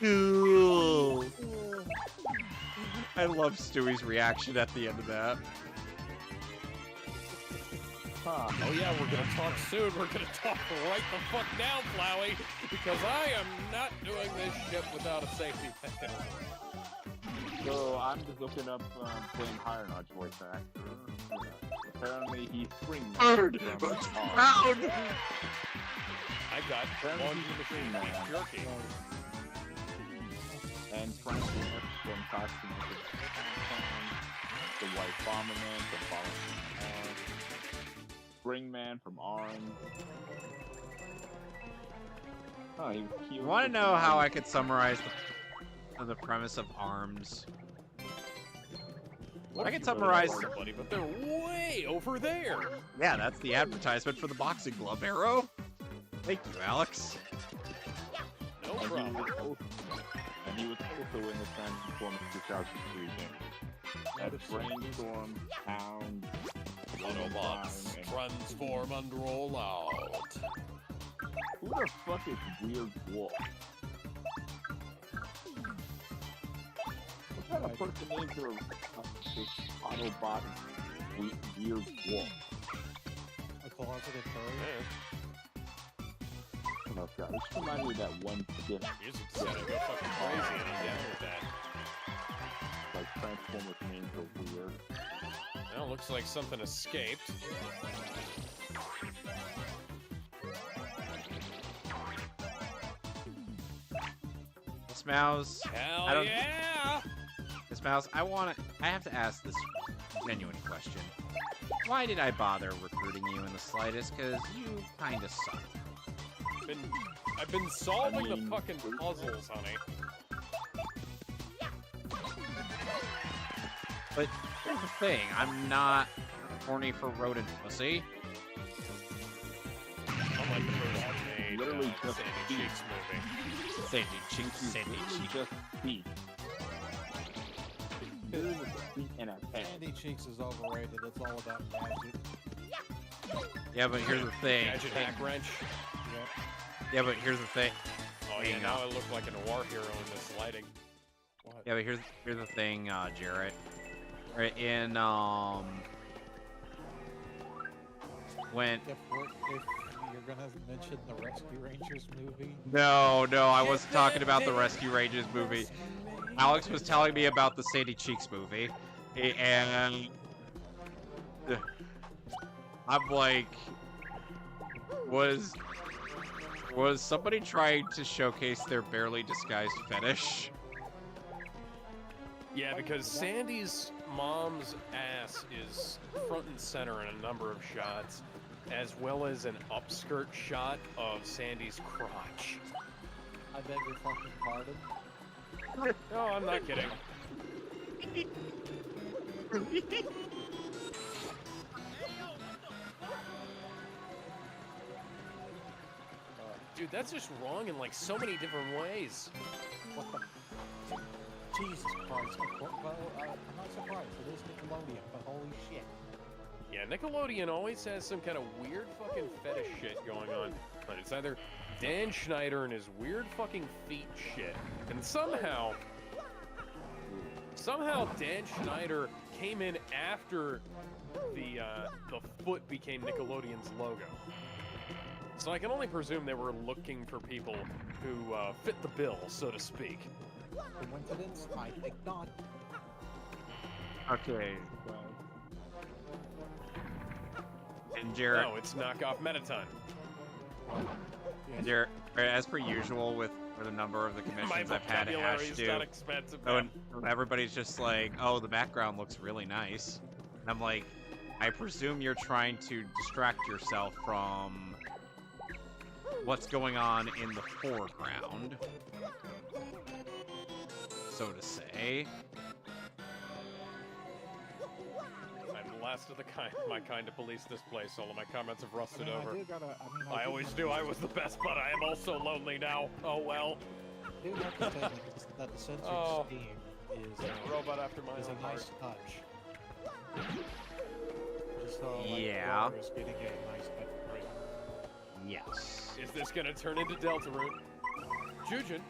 Ooh. I love Stewie's reaction at the end of that. Huh. Oh yeah, we're gonna talk soon. We're gonna talk right the fuck now, Flowey, because I am not doing this shit without a safety pin. So I'm just looking up Flame Higher Notch voice actor. Apparently he's Springman. Bird! from Birds Arm. round! I got Apparently one he's a machine Springman. beef jerky. And Frank Smith from Costume the White Bomberman from Fallen Arm. Springman from Arm. Oh, he You want to know how I could summarize the premise of ARMS? What I if can you summarize- really like somebody, but they're way over there. Yeah, that's the advertisement for the boxing glove arrow. Thank you, Alex. No And problem. he was also in the Transformers 2003 game. That's Brainstorm, Hound, Autobots, and transform and roll out. who the fuck is Weird Wolf? What kind of person names are this Autobot Weird Wolf? a closeted furry. Oh god, this reminds me of that one skit, Music's gonna go fucking crazy, and I'm down with that. like Transformers names are weird. Well, looks like something escaped. Miss Mouse, Hell I don't- yeah! Miss Mouse, I have to ask this genuine question. Why did I bother recruiting you in the slightest? Cause you kinda suck. I've been solving I mean, the fucking puzzles, honey. But here's the thing, I'm not horny for rodent pussy. Unlike the person who made Literally just Sandy beat. Cheeks movie. Sandy cheek, Sandy Literally cheek. just feet. This is a feet and a head. Candy Cheeks is overrated. It's all about magic. Yeah, but here's the thing. Gadget hack wrench. Yep. Yeah, but here's the thing. Oh yeah, Hang now on. I look like a noir hero in this lighting. What? Yeah, but here's the thing, Jarrett. Right in when If you're gonna mention the Rescue Rangers movie, no, I wasn't talking about the Rescue Rangers movie. Alex was telling me about the Sandy Cheeks movie, and I'm like, was somebody trying to showcase their barely disguised fetish? Yeah, because Sandy's mom's ass is front and center in a number of shots, as well as an upskirt shot of Sandy's crotch. I beg your fucking pardon. No, I'm not kidding. Dude, that's just wrong in like so many different ways. What the? Jesus Christ! Well, I'm not surprised. It is Nickelodeon, but holy shit! Yeah, Nickelodeon always has some kind of weird fucking fetish shit going on. But it's either Dan Schneider and his weird fucking feet shit, and somehow Dan Schneider came in after the foot became Nickelodeon's logo. So I can only presume they were looking for people who fit the bill, so to speak. Coincidence? I think not. Okay. But And Jared, No, it's knockoff Metaton. Yes. Jared, as per usual with the number of the My commissions I've had vocabulary Ash is do, not expensive. when everybody's just like, "Oh, the background looks really nice," and I'm like, I presume you're trying to distract yourself from what's going on in the foreground, so to say. I'm the last of my kind to police this place. All of my comments have rusted over. I I always knew I was the best, but I am also lonely now. Oh well. I do have to say that the censored Oh. Steam is Robot after my is a own heart. nice touch. Just so, like, Yeah. Water is getting a nice touch right. Yes. Is this gonna turn into Deltarune? Jujin.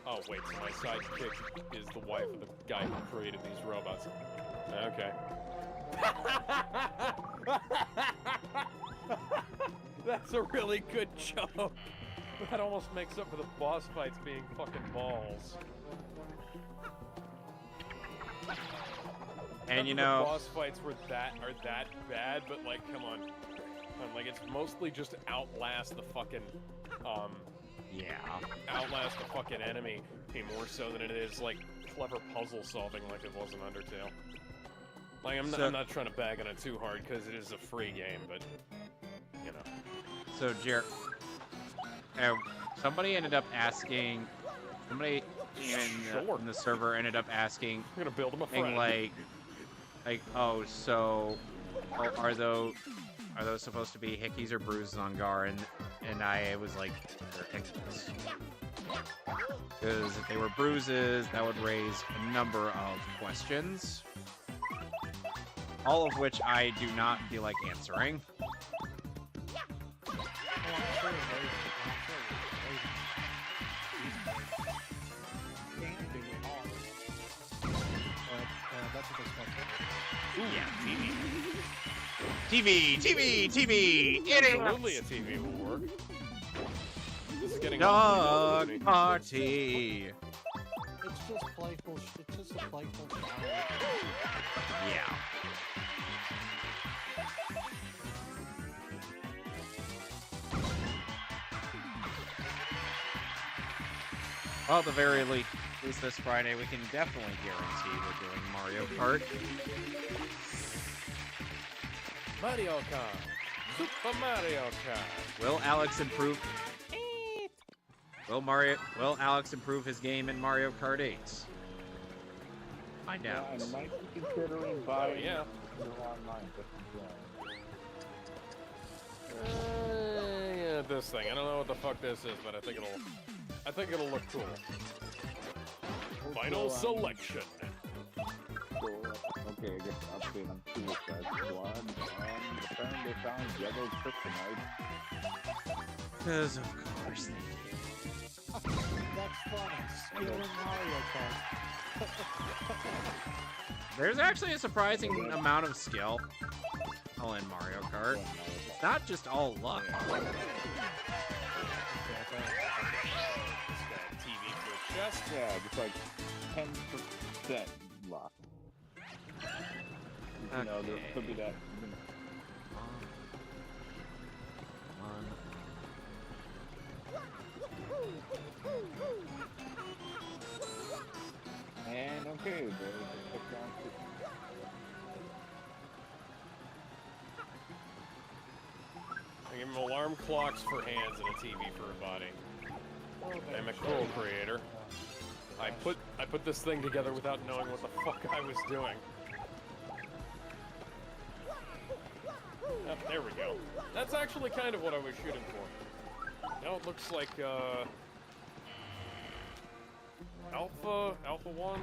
Oh wait, so my sidekick is the wife of the guy who created these robots. Okay. That's a really good joke. That almost makes up for the boss fights being fucking balls. And you The know, boss fights are that bad, but like, come on. Like, it's mostly just outlast the fucking, yeah. outlast the fucking enemy more so than it is like clever puzzle solving like it was in Undertale. Like, I'm not trying to bag on it too hard because it is a free game, but you know. So, Jared, somebody ended up asking, somebody in the server ended up asking, I'm gonna build him a thing friend. like, oh, so are those supposed to be hickeys or bruises on Gar? And I was like, they're hickeys. Because if they were bruises, that would raise a number of questions. All of which I do not feel like answering. That's what they Ooh, yeah, TV! Absolutely, a TV will work. This is getting Dog old. party! It's just playful. It's just a playful shower. Yeah. Well, at the very least this Friday, we can definitely guarantee we're doing Mario Kart. Mario Kart. Super Mario Kart. Will Alex improve? Will Alex improve his game in Mario Kart 8? Find out. I might be considering buying yeah. it online just as well. Yeah, this thing. I don't know what the fuck this is, but I think it'll look cool. Final selection. So, okay, I guess update on Suicide Squad. Apparently they found yellow kryptonite. Because of course they do. That's funny. Skill in Mario Kart. There's actually a surprising amount of skill in Mario Kart. It's not just all luck. TV for a chest. Yeah, just like 10% luck. You know, there could be that. And okay, there's a down to. I give him alarm clocks for hands and a TV for a body. I'm a cool creator. I put this thing together without knowing what the fuck I was doing. Oh, there we go. That's actually kind of what I was shooting for. Now it looks like Alpha 1,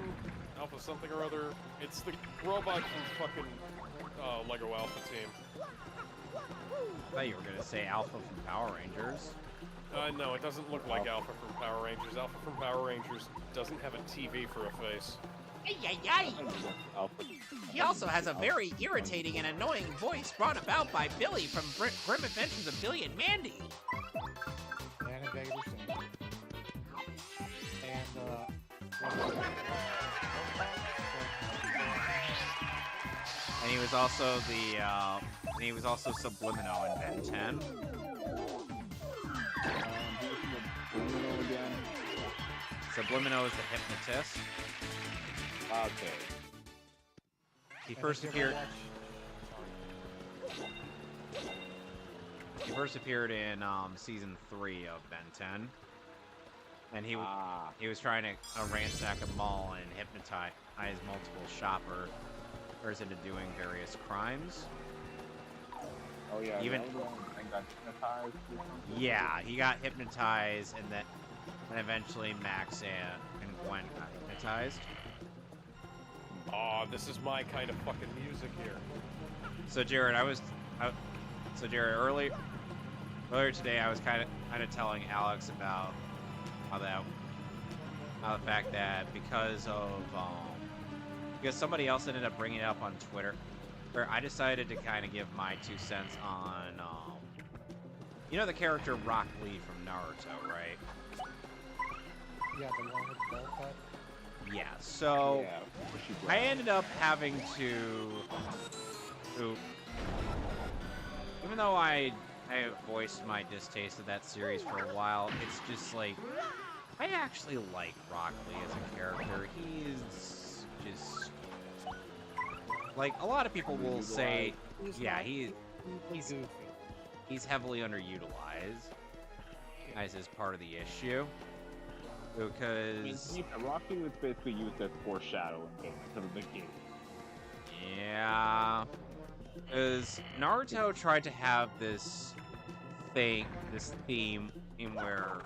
Alpha something or other. It's the robot from fucking Lego Alpha Team. I thought you were gonna say Alpha from Power Rangers. No, it doesn't look like Alpha from Power Rangers. Alpha from Power Rangers doesn't have a TV for a face. Ay, ay, ay. Alpha. He also has a very irritating and annoying voice brought about by Billy from Grim Adventures of Billy and Mandy. And Invader Sim. And And he was also Subliminal in Ben 10. Who's the Bruno again? Subliminal is the hypnotist. Okay. He And first if you ever appeared. Sorry. He first appeared in season 3 of Ben 10, and he was trying to ransack a mall and hypnotize multiple shoppers into doing various crimes. Oh yeah. Even- that was the one that got hypnotized or something? Yeah, he got hypnotized, and then eventually Max and Gwen got hypnotized. Oh, this is my kind of fucking music here. So Jared, earlier today, I was kind of telling Alex about how the fact that because somebody else ended up bringing it up on Twitter, where I decided to kind of give my 2 cents on the character Rock Lee from Naruto, right? Yeah, the one with the bell cut. Yeah. So Yeah, she I brought- ended up having to even though I voiced my distaste of that series for a while, it's just like I actually like Rock Lee as a character. He's just like a lot of people will say, yeah, he's Goofy. heavily underutilized as is part of the issue I mean, because Rocky was basically used as foreshadowing to the beginning. yeah, because Naruto tried to have this theme in where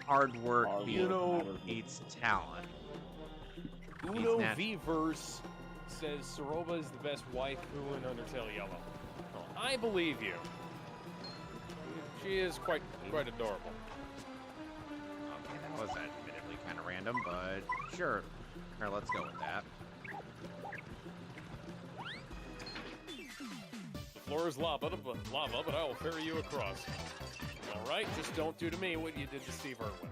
hard work Hard beats, work. beats talent. Uno nat- V-Verse says Soroba is the best waifu in Undertale Yellow. Well, I believe you. She is quite adorable. Okay, that was admittedly kind of random, but sure. Here, let's go with that. The floor is lava, but I will ferry you across. All right, just don't do to me what you did to Steve Irwin.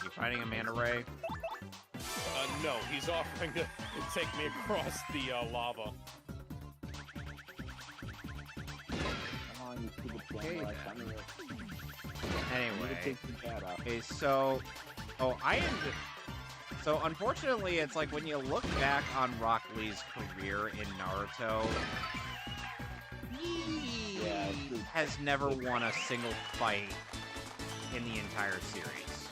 You fighting Amanda Ray? No, he's offering to take me across the lava. Come on, you stupid Okay, samurai. then. Come here. Anyway, Take some cat out. okay, so unfortunately, it's like when you look back on Rock Lee's career in Naruto, he Yeah, it's- has never won a single fight in the entire series.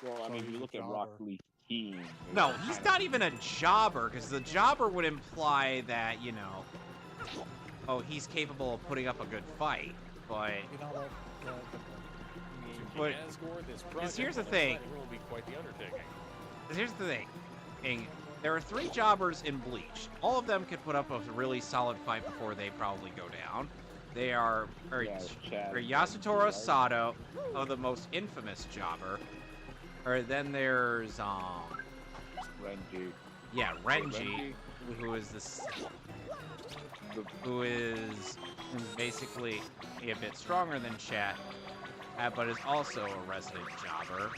Well, I mean, if you look at Rock Lee King. No, he's not even a jobber, because the jobber would imply that, oh, he's capable of putting up a good fight, but You know that But- Asgore, this because project here's the on thing. planet will be quite the undertaking. Here's the thing. There are 3 jobbers in Bleach. All of them could put up a really solid fight before they probably go down. They are Yasutora Sato, the most infamous jobber. Or then there's Renji. Renji, who is basically a bit stronger than Chat, but is also a resident jobber.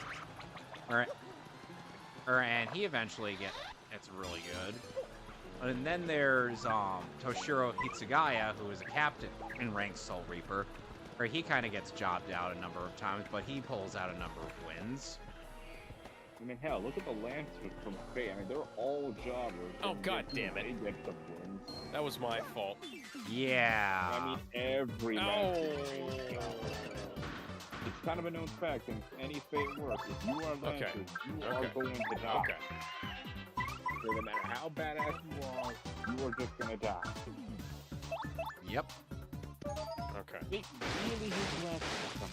And he eventually gets really good. And then there's Toshiro Hitsugaya, who is a captain in ranked Soul Reaper, where he kind of gets jobbed out a number of times, but he pulls out a number of wins. I mean, hell, look at the Lancers from Fate. I mean, they're all jobbers. Oh, and God they- damn it. They get the wins. That was my fault. Yeah. I mean, every Oh. Lancer. It's kind of a known fact in any Fate work. If you are Lancers, you are Okay. going to die. Okay. So no matter how badass you are just gonna die. Yep. Okay. They really hate Lancers.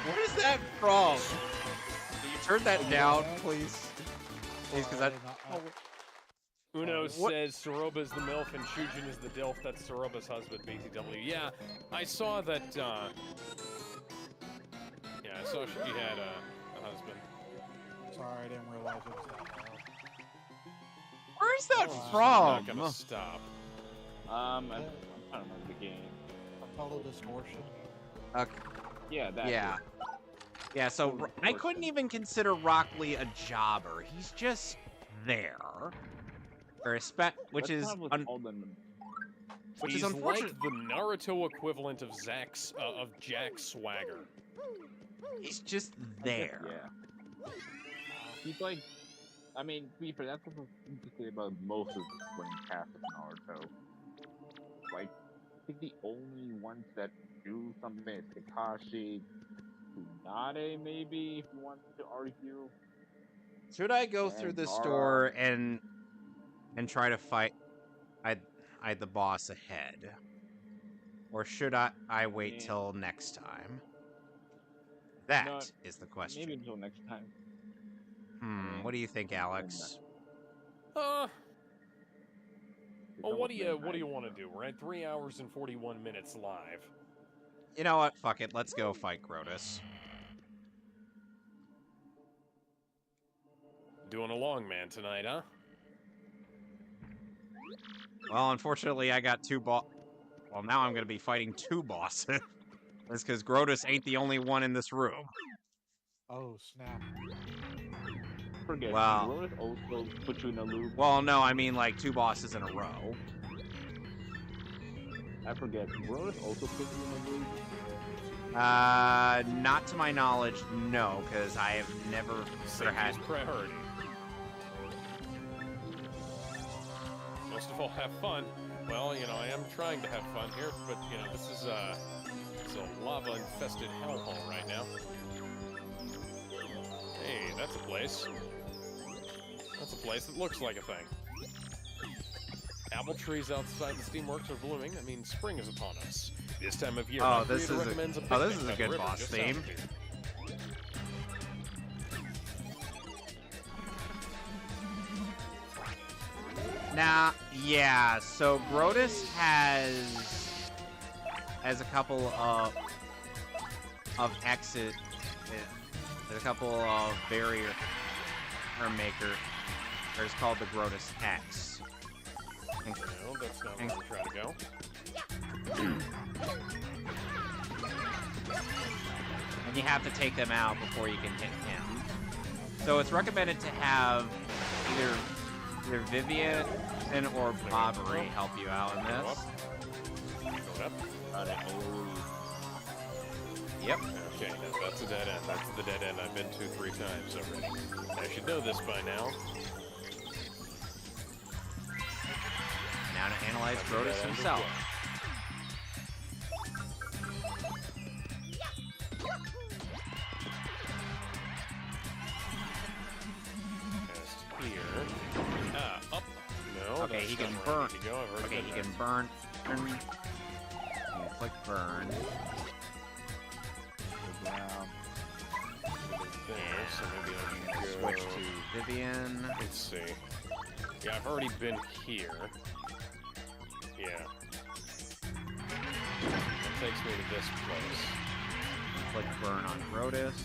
What is that from? Can you turn that down, please? Please, because Uno What- says Soroba's the MILF and Shujin is the DILF. That's Soroba's husband, BTW. Yeah, I saw that, yeah, I saw she had a husband. Sorry, I didn't realize it was that loud. where's that I'm not from? gonna stop. I don't know the game. A total distortion. Okay. Yeah, that. Yeah. Yeah, so I couldn't even consider Rock Lee a jobber. He's just there. Which is He's unfortunate. like the Naruto equivalent of Jack Swagger. He's just there. Yeah. He's like, I mean, to be fair, that's what you can say about most of the playing cast of Naruto. Like, I think the only ones that do something is Kakashi, Tsunade, maybe, if you want to argue. Should I go through the store and try to fight the boss ahead? Or should I wait till next time? That is the question. Maybe until next time. What do you think, Alex? Well, what do you want to do? We're at 3 hours and 41 minutes live. You know what? Fuck it. Let's go fight Grotus. Doing a long man tonight, huh? Well, unfortunately, I got Well, now I'm going to be fighting 2 bosses. That's because Grotus ain't the only one in this room. Oh, snap. Forget. Wow. Will it also put you in a loop? Well, no, I mean like 2 bosses in a row. I forget. Will it also put you in a loop? Not to my knowledge, no, because I have never had priority. Most of all, have fun. Well, you know, I am trying to have fun here, but you know, this is a lava-infested hellhole right now. Hey, that's a place. That's a place that looks like a thing. Apple trees outside the steamworks are blooming. I mean, spring is upon us. This time of year, this is a good boss theme. Now, yeah, so Grotus has a couple of exit. There's a couple of barrier maker. It's called the Grotus X. No, that's not where we're trying to go. And you have to take them out before you can hit him. So it's recommended to have either Vivian or Bobbery help you out in this. Going up. Yep. Okay, that's a dead end. That's the dead end I've been to 3 times already. I should know this by now. Now to analyze Grotus himself. Test here. Up. No. Okay, he can burn. Okay, he can burn. Click burn. Down. There, so maybe I can go. Switch to Vivian. Let's see. Yeah, I've already been here. Yeah. That takes me to this place. Click burn on Grotus.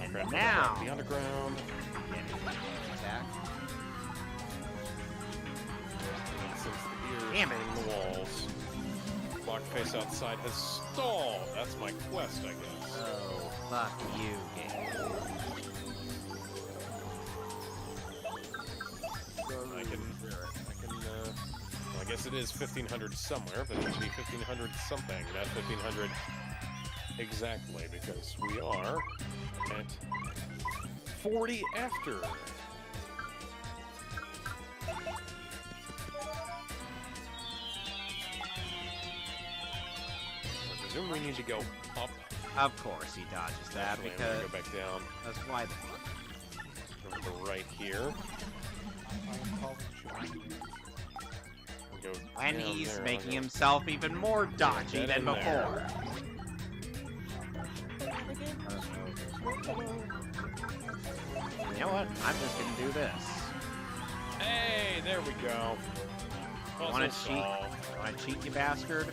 And Grab now the underground. Attack. Since the ears Damn it. in the walls. Block face outside has stalled. That's my quest, I guess. Oh, fuck you, game. Well, I guess it is 1500 somewhere, but it should be 1500 something, not 1500 exactly, because we are at 40 after. I presume we need to go up. Of course he dodges that Okay, because go back down. that's why. Over to right here. I'm calling shot. Go And down he's there, making okay. himself even more dodgy Dead than end there. before. You know what? I'm just gonna do this. Hey, there we go. Wanna Puzzle cheat? solved. Wanna cheat, you bastard?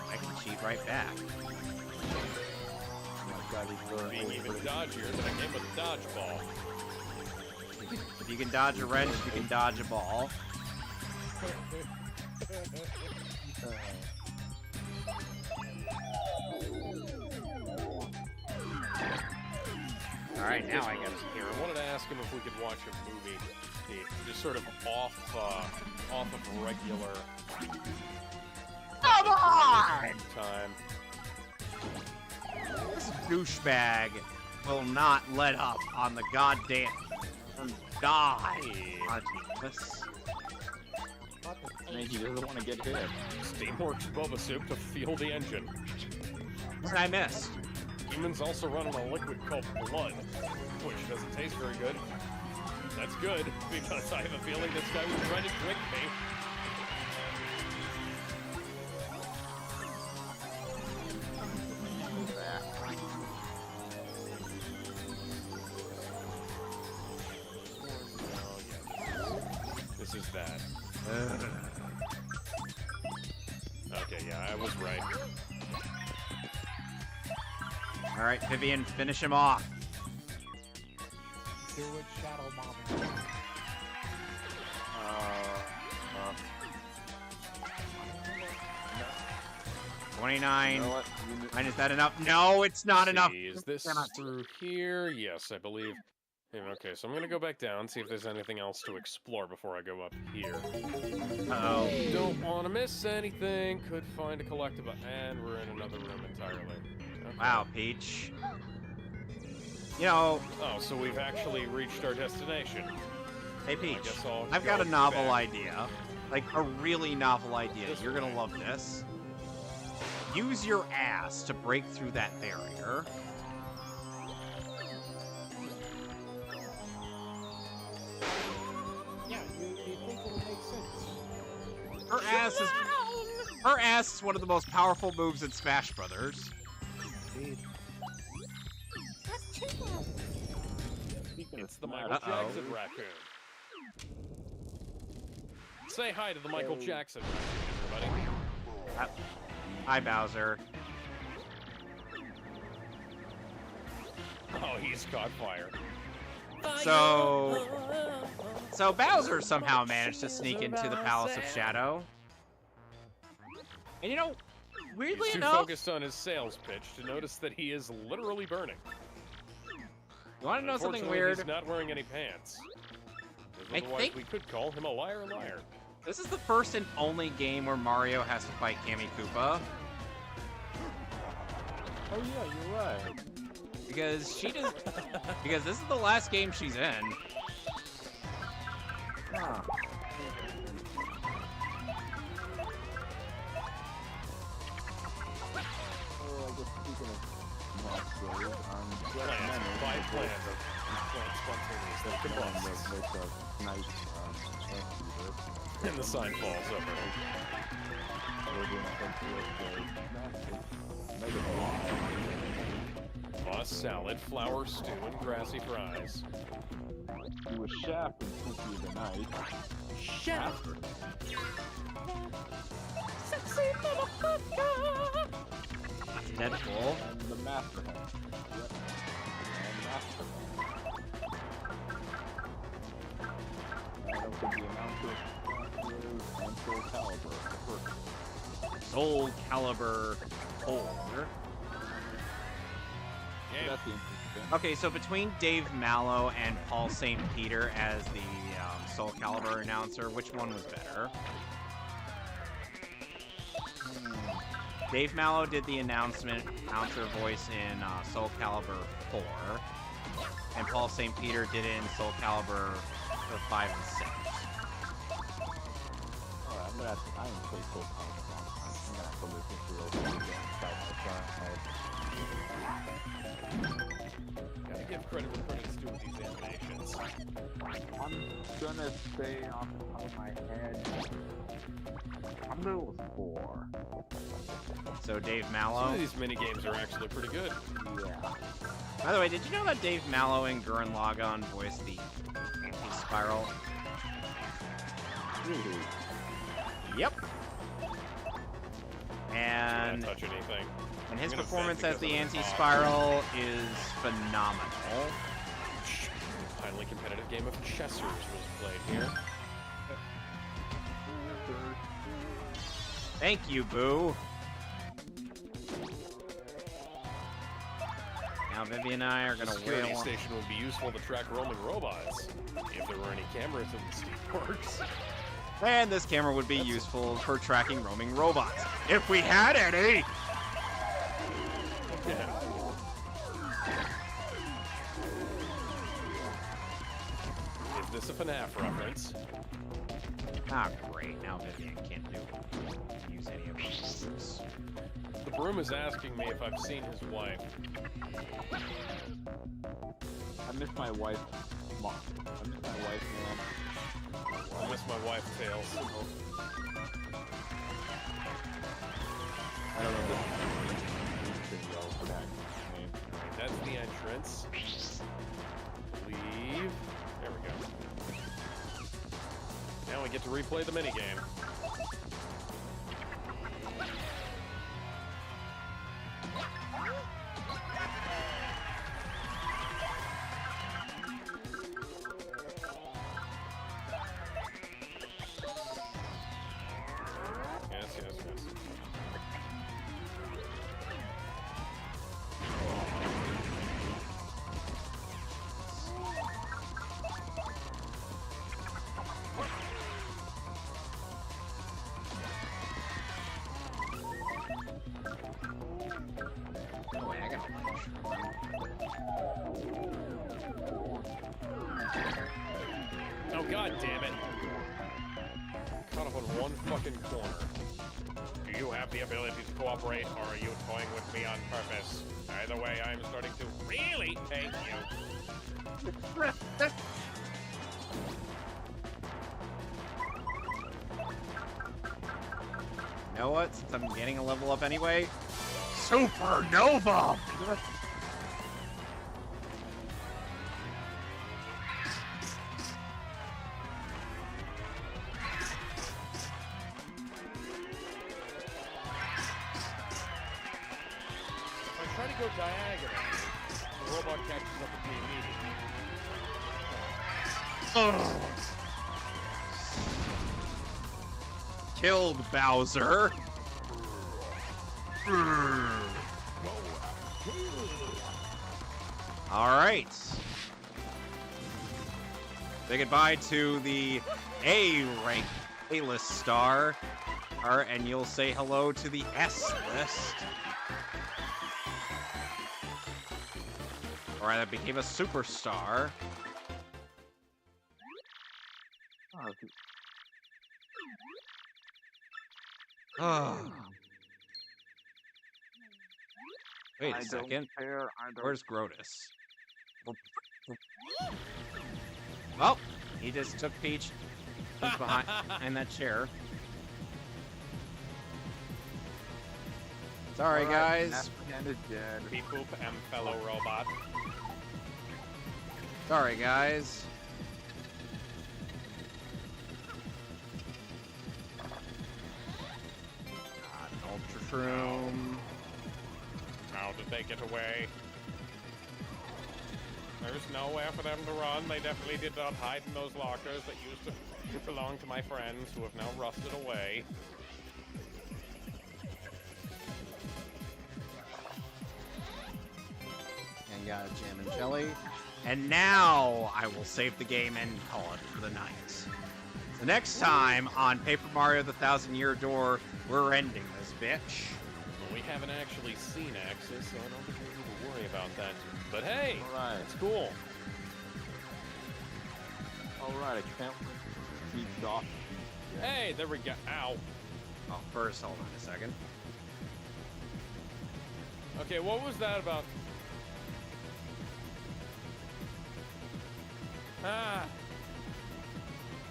I can cheat right back. Being even dodgier than a game of dodgeball. If you can dodge a wrench, you can dodge a ball. All right, now I guess. Here, I wanted to ask him if we could watch a movie, just sort of off of regular Come on! time. This douchebag will not let up on the goddamn die. This. And he doesn't want to get hit. Steamworks boba soup to fuel the engine. What I missed? Humans also run on a liquid called blood, which doesn't taste very good. That's good, because I have a feeling this guy was trying to drink me. This is that. Okay, yeah, I was right. All right, Vivian, finish him off. Do it, Shadow Mommy. 29. You know what? Mine, is that enough? No, it's not enough. Is this Cannot- through here? Yes, I believe. Yeah, okay, so I'm gonna go back down, see if there's anything else to explore before I go up here. Uh-oh. Don't want to miss anything. Could find a collectible, and we're in another room entirely. Okay. Wow, Peach. You know, Oh, so we've actually reached our destination. hey I Peach, guess I'll I've got go a novel back. idea. Like, a really novel idea. This You're gonna way. love this. Use your ass to break through that barrier. Yeah, you think it would make sense. Her ass is one of the most powerful moves in Smash Brothers. Indeed. It's the Michael Uh-oh. Jackson raccoon. Say hi to the Michael Jackson raccoon, everybody. Hi, Bowser. Oh, he's caught fire. So Bowser somehow managed to sneak into the Palace of Shadow. And you know, weirdly He's too enough, focused on his sales pitch to notice that he is literally burning. you want to know something Unfortunately, weird? He's not wearing any pants. 'Cause I Otherwise, think- we could call him a liar. This is the first and only game where Mario has to fight Kammy Koopa. Oh yeah, you're right. Because she does. Because this is the last game she's in. Huh. Oh, I guess speaking of monsters, Plans, five plans of spontaneously combusts. there's a nice anteater. And the sign falls over him. We're doing a bunch of massive mega Boss salad, flour stew, and grassy fries. do a shaft and cookie of the night. Shaft! That's Deadpool. And the master hand. Yep. And master hand. I don't think the announcer and Soul Calibur. First. Soul Calibur 4. Yeah. That's the interesting. Okay, so between Dave Mallow and Paul St. Peter as the Soul Calibur announcer, which one was better? Dave Mallow did the announcer voice in Soul Calibur 4, and Paul St. Peter did it in Soul Calibur 5 and 6. Alright, I'm gonna have to, I didn't play Soul Calibur. I'm gonna have to listen to those again side by side. Gotta give credit where credit's due with these animations. I'm gonna say off the top of my head, I'm gonna go with 4. So Dave Some Mallow. of these mini games are actually pretty good. Yeah. By the way, did you know that Dave Mallow and Gurren Lagann voiced the Anti-Spiral? Really? Yep. And Can't touch anything. his I'm gonna performance bet as the because of the Anti-Spiral is phenomenal. Highly competitive game of Chessers was played here. Thank you, Boo. Now Vivian and I are The gonna security whale. station would be useful to track roaming robots, if there were any cameras in the steamworks. And this camera would be useful for tracking roaming robots. If we had any! Yeah. Is this a FNAF reference? Ah, great. Now Vivian can't use any of those. The broom is asking me if I've seen his wife. I miss my wife, mom. I miss my wife, mom. I miss my wife, Tails. I don't know this well for that name. That's the entrance. Leave. There we go. Now we get to replay the minigame. Yes, yes, yes. Oh, wait, I got Oh, god damn it. Caught up on one fucking corner. Do you have the ability to cooperate, or are you toying with me on purpose? Either way, I'm starting to really hate you. You know what? Since I'm getting a level up anyway, Supernova! If I try to go diagonally, the robot catches up with me immediately. killed Bowser. All right. Say goodbye to the A-rank A-list star, and you'll say hello to the S-list. All right, that became a superstar. Oh. Wait a second. Where's Grotus? Well, he just took Peach. He's behind that chair. Sorry, guys. Beep boop and fellow robot. Sorry, guys. Ultra Shroom. How did they get away? There's nowhere for them to run. They definitely did not hide in those lockers that used to belong to my friends who have now rusted away. And got a Jam and Jelly. And now I will save the game and call it for the night. So next time on Paper Mario the Thousand Year Door, we're ending this bitch. Well, we haven't actually seen Axis, so I don't think we need to worry about that. But hey, Alright. it's cool. Alright, I can't wait to off. Hey, there we go. Ow. Oh, first, hold on a second. Okay, what was that about? Ah.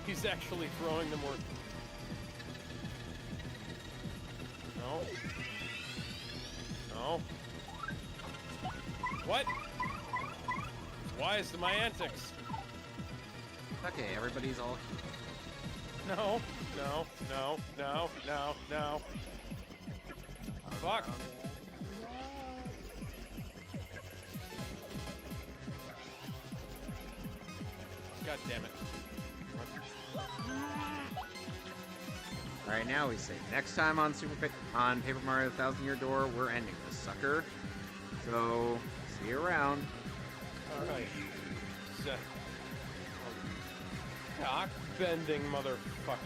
He's actually throwing them more. No. No. What? Why is my antics? Okay, everybody's all No, no, no, no, no, no. Fuck. God damn it. All right, now we say next time on Paper Mario: The Thousand Year Door, we're ending this sucker. So See you around. Alright. Cock-bending motherfucker.